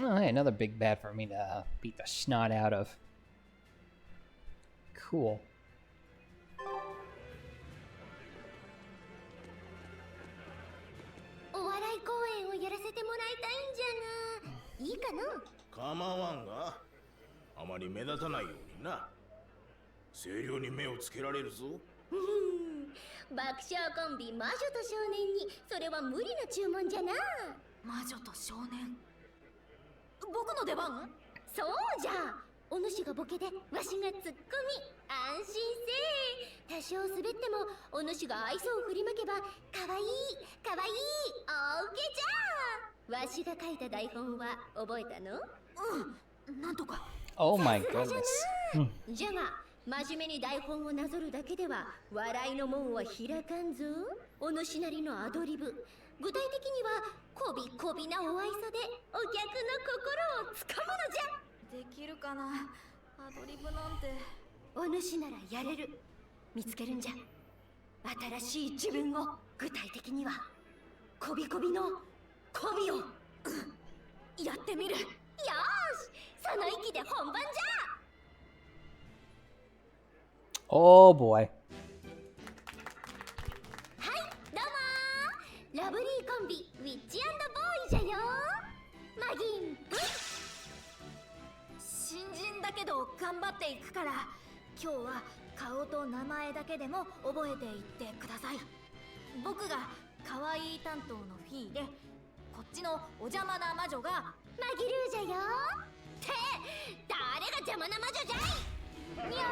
Oh, hey, another big bad for me to beat the snot out of. Cool. O warai koen o yarasete morai の。構わんが、あまり目立たないようにな。清涼に目をつけられるぞ。爆笑コンビ魔女と少年にそれは無理な注文じゃな。魔女と少年、僕の出番？そうじゃ。お主がボケでわしがツッコミ。安心せえ。多少滑ってもお主が愛想を振りまけばかわいいかわいいオーケーじゃ。わしが書いた台本は覚えたの？なんとか。 Oh my goodness. じゃが真面目に台本をなぞるだけでは笑いの門は開かんぞ。お主なりのアドリブ、具体的にはこびこびなお愛想でお客の心をつかむのじゃ。できるかな、アドリブなんて。お主ならやれる。見つけるんじゃ。新しい自分を。具体的にはこびこびのこびを、やってみる。よーし、その息で本番じゃ。Oh boy. はい、どうもー。ラブリーコンビウィッチ&ボーイじゃよ。マギンプ。新人だけど頑張っていくから、今日は顔と名前だけでも覚えていってください。僕が可愛い担当のフィーで、こっちのお邪魔な魔女がマギルージャよ。って誰が邪魔な魔女じゃい。にゃー。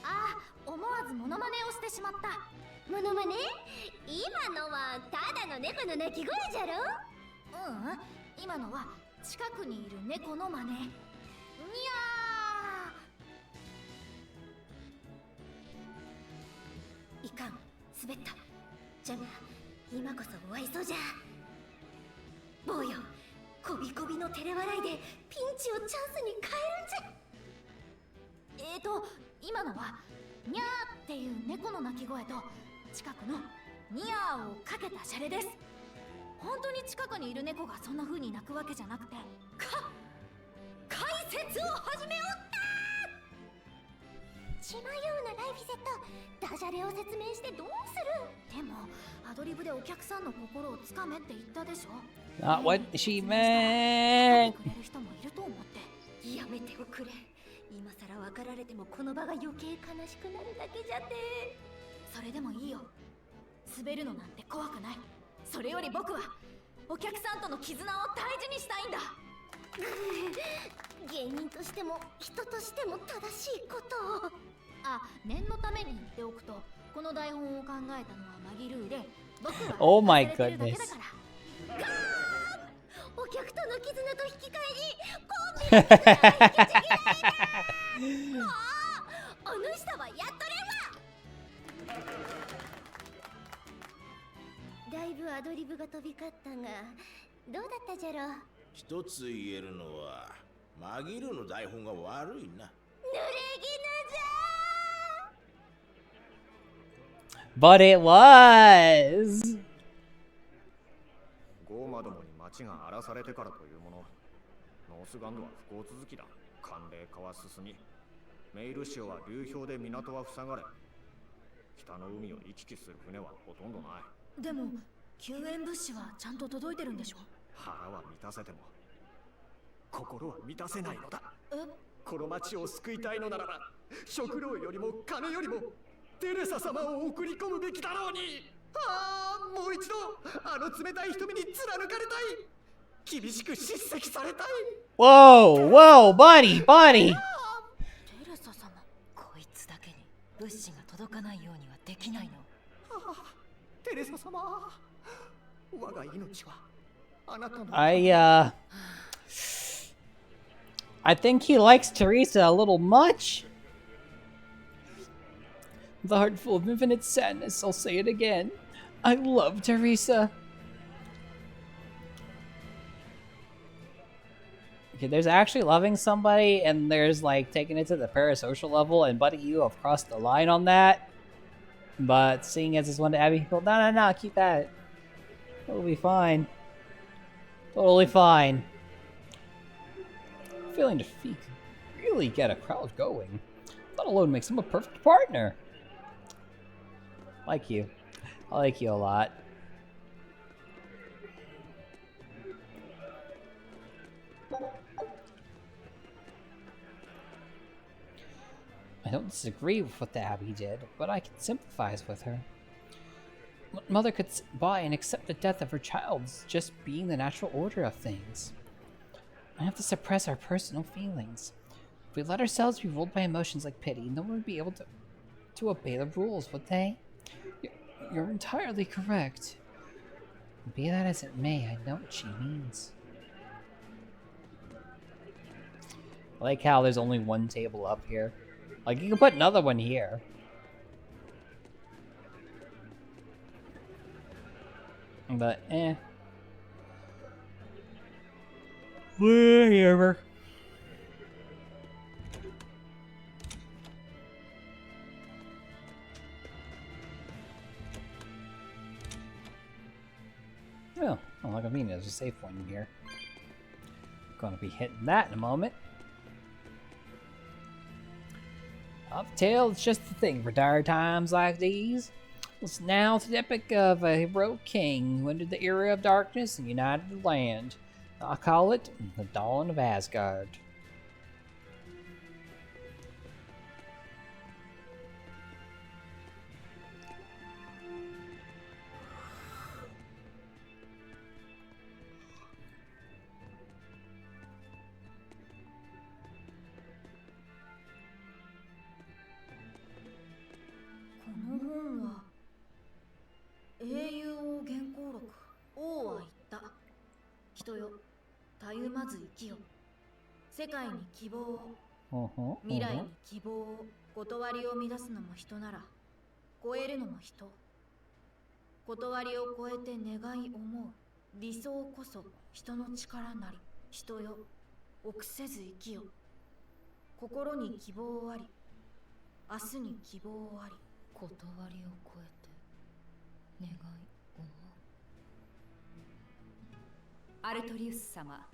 あ、思わずモノマネをしてしまった。モノマネ？今のはただの猫の鳴き声じゃろ。今のは近くにいる猫の真似。にゃー。いかん、滑った。じゃが今こそお会いそうじゃ。坊よ、こびこびの照れ笑いでピンチをチャンスに変えるんじゃ。今のはにゃーっていう猫の鳴き声と近くのにゃーをかけたシャレです。本当に近くにいる猫がそんな風に鳴くわけじゃなくて、解説を始めよった。血迷うなライフィセット、ダジャレを説明してどうする。でもアドリブでお客さんの心をつかめって言ったでしょ。Not what she meant. くれる人もいると思って。やめておくれ。今さら分かられてもこの場が余計悲しくなるだけじゃて。それでもいいよ。滑るのなんて怖くない。それより僕はお客さんとの絆を大事にしたいんだ。芸人としても人としても正しいことを。念のために言っておくと、この台本を考えたのはマギルーで、僕は Oh my 忘れてるだけ goodness. だから。お客との絆と引き換えにコンビの絆を引きちぎられた。もうお主とはやっとれんわ。だいぶアドリブが飛び交ったが、どうだったじゃろ。一つ言えるのは、マギルの台本が悪いな。濡れ衣じゃ。 But it was. ゴーマどもに町が荒らされてからというもの、ノースガンドは不幸続きだ。寒冷化は進み、メイル礁は流氷で港は塞がれ、北の海を行き来する船はほとんどない。でも救援物資はちゃんと届いてるんでしょ。腹は満たせても心は満たせないのだ。え、この町を救いたいのならば、食料よりも金よりもテレサ様を送り込むべきだろうに。もう一度あの冷たい瞳に貫かれたい。厳しく叱責されたい。 Whoa, whoa, buddy, buddy. テレサ様。こいつだけに物資が届かないようにはできないの。テレサ様、我が命はあなたの。I think he likes Teresa a little much. The heart full of infinite sadness, I'll say it again. I love Teresa. Okay, there's actually loving somebody, and there's like taking it to the parasocial level, and buddy, you have crossed the line on that. But seeing as it's one to Abby, well, no, keep that. It'll be fine. Totally fine. Feeling defeat can really get a crowd going, let alone makes him a perfect partner. Like you. I like you a lot. I don't disagree with what the Abbey did, but I can sympathize with her. Mother could buy and accept the death of her child just being the natural order of things. I have to suppress our personal feelings. If we let ourselves be ruled by emotions like pity, no one would be able to obey the rules, would they? You're entirely correct. Be that as it may, I know what she means. I like how there's only one table up here. Like, you can put another one here. But, whatever. Oh, like I mean, there's a safe one here. Gonna be hitting that in a moment. Uptail, it's just the thing for dire times like these. It's now the epic of a heroic king who ended the era of darkness and united the land. I call it the Dawn of Asgard. Uh-huh. 未来に希望を断りを乱すのも人なら超えるのも人断りを超えて願い思う理想こそ人の力なり人よ臆せず生きよ心に希望あり明日に希望あり断りを超えて願い思う。アルトリウス様、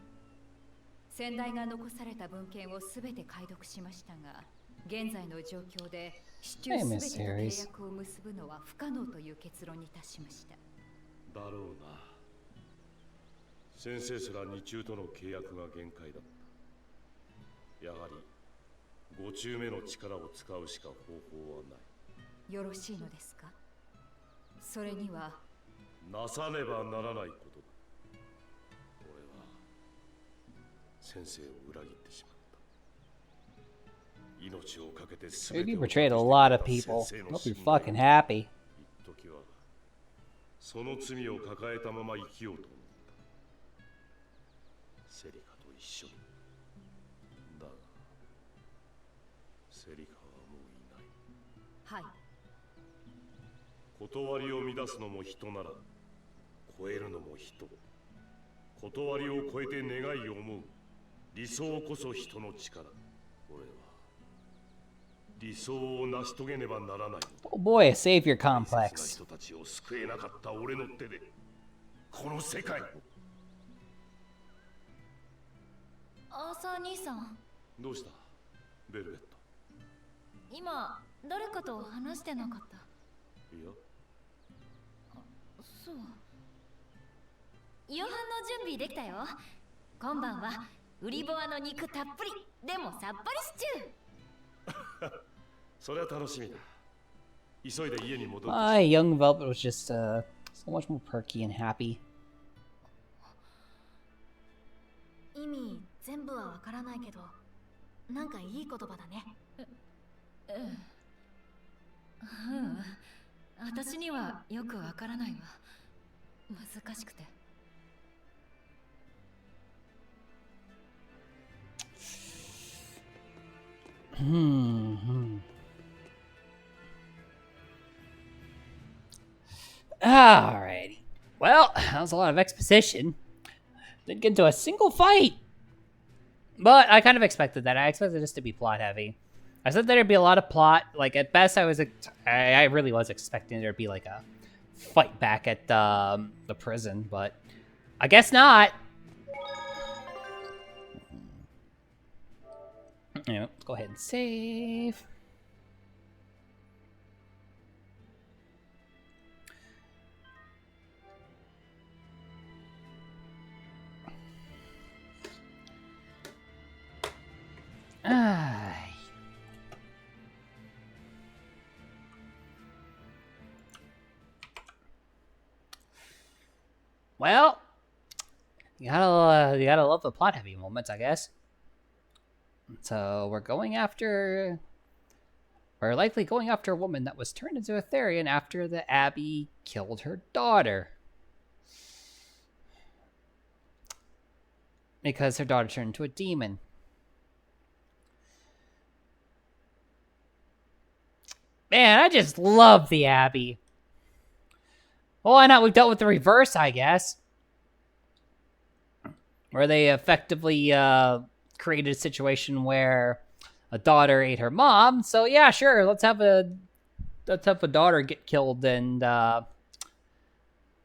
先代が残された文献をすべて解読しましたが、現在の状況で市中すべてと契約を結ぶのは不可能という結論に達しました。だろうな。先生すら二中との契約が限界だった。やはり5中目の力を使うしか方法はない。よろしいのですか？それにはなさねばならないことだ。俺は先生を裏切ってしまった。命をかけて全て Dude, を you betrayed a lot of people. Hope you're fucking happy. 一時はその罪を抱えたまま生きようと思った。セリカと一緒に。だがセリカはもういない。はい。断りを乱すのも人なら超えるのも人。断りを超えて願いを思う理想こそ人の力。俺は理想を成し遂げねばならない。 Oh boy, a savior 大 complex. 切な人たちを救えなかった俺の手でこの世界を。アーサー兄さん、どうしたベルベット。今誰かと話してなかった？いや、そう。夕飯の準備できたよ。今晩はウリボアの肉たっぷりでもさっぱりシチュー。それは楽しみだ。急いで家に戻る。My young Velvet was just so much more perky and happy. 意味全部はわからないけど、なんかいい言葉だね。私にはよくわからないわ。難しくて。Alrighty. Well, that was a lot of exposition. Didn't get into a single fight. But I kind of expected that. I expected this to be plot heavy. I said there'd be a lot of plot. Like, at best, I really was expecting there to be like a fight back at the prison, but I guess not. Anyway, let's go ahead and save. Well, you gotta love the plot heavy moments, I guess. So we're likely going after a woman that was turned into a Therian after the Abbey killed her daughter. Because her daughter turned into a demon. Man, I just love the Abbey. Well, why not? We've dealt with the reverse, I guess. Where they effectively created a situation where a daughter ate her mom. So yeah, sure, let's have a daughter get killed and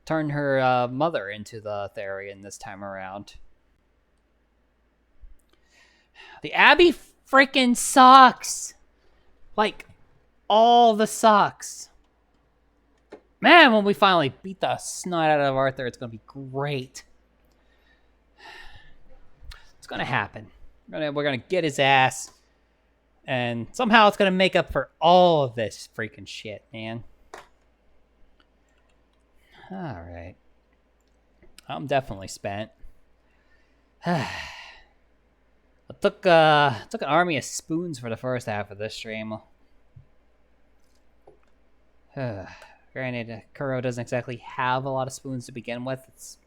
turn her mother into the Therian this time around. The Abbey freaking sucks. Like, all the sucks. Man, when we finally beat the snot out of Arthur, it's gonna be great. It's gonna happen. We're gonna get his ass, and somehow it's gonna make up for all of this freaking shit, man. All right, I'm definitely spent. I took an army of spoons for the first half of this stream. Granted, Kuro doesn't exactly have a lot of spoons to begin with. It's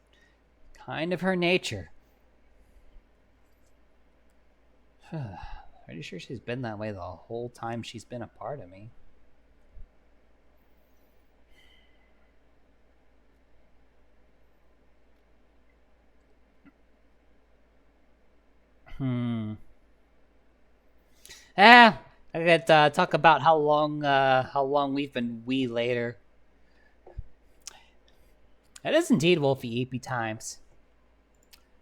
kind of her nature. Pretty sure she's been that way the whole time she's been a part of me. I could talk about how long we've been we later. It is indeed Wolfie AP times.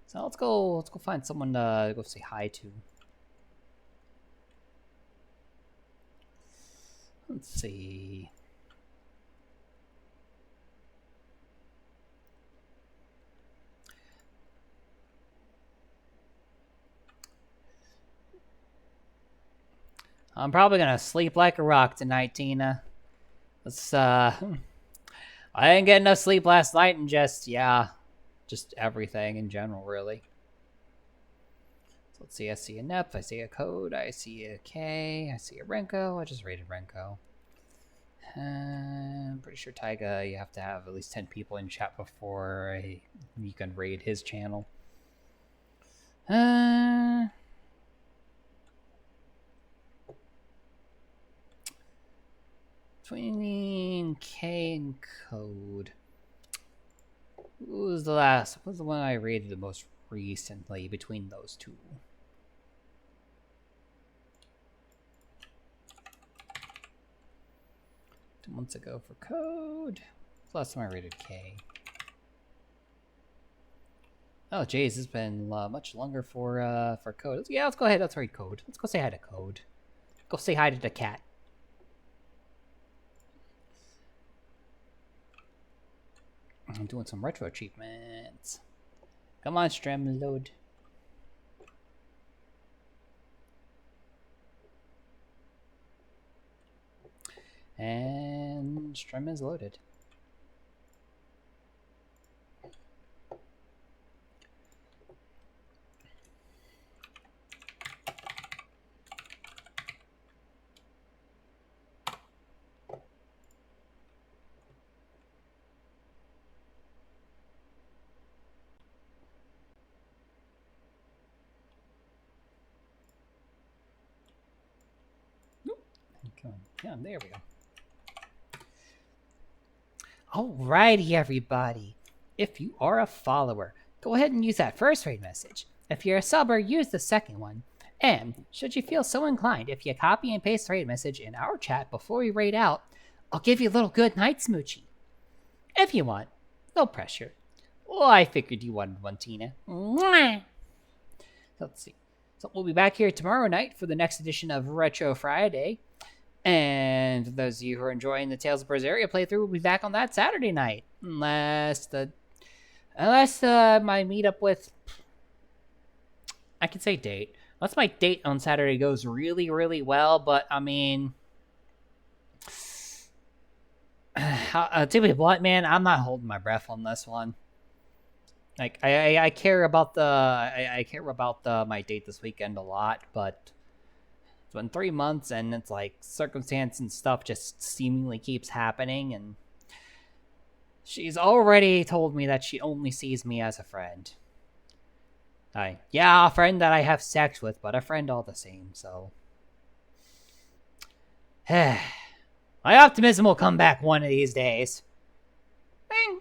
So let's go find someone to go say hi to. Let's see. I'm probably gonna sleep like a rock tonight, Tina. Let's I didn't get enough sleep last night and just everything in general, really. So let's see, I see a Nep, I see a Code, I see a K, I see a Renko. I just rated Renko. I'm pretty sure Taiga, you have to have at least 10 people in chat before you can raid his channel. Between K and Code. Who was the last? What was the one I rated the most recently between those two? 2 months ago for Code. Last time I rated K. Oh, jeez, it's been much longer for Code. Yeah, let's go ahead. Let's rate Code. Let's go say hi to Code. Go say hi to the cat. I'm doing some retro achievements. Come on, stream load. And stream is loaded. Yeah, there we go. Alrighty, everybody. If you are a follower, go ahead and use that first raid message. If you're a subber, use the second one. And should you feel so inclined, if you copy and paste the raid message in our chat before we raid out, I'll give you a little good night smoochie. If you want, no pressure. Well, I figured you wanted one, Tina. Mwah! Let's see. So we'll be back here tomorrow night for the next edition of Retro Friday. And for those of you who are enjoying the Tales of Berseria playthrough, we'll be back on that Saturday night. Unless my meetup with... I can say date. Unless my date on Saturday goes really, really well, but I mean... to be blunt, man, I'm not holding my breath on this one. Like I care about the I care about my date this weekend a lot, but it's been 3 months and it's like circumstance and stuff just seemingly keeps happening, and she's already told me that she only sees me as a friend. Yeah, a friend that I have sex with, but a friend all the same, so. My optimism will come back one of these days. Bing!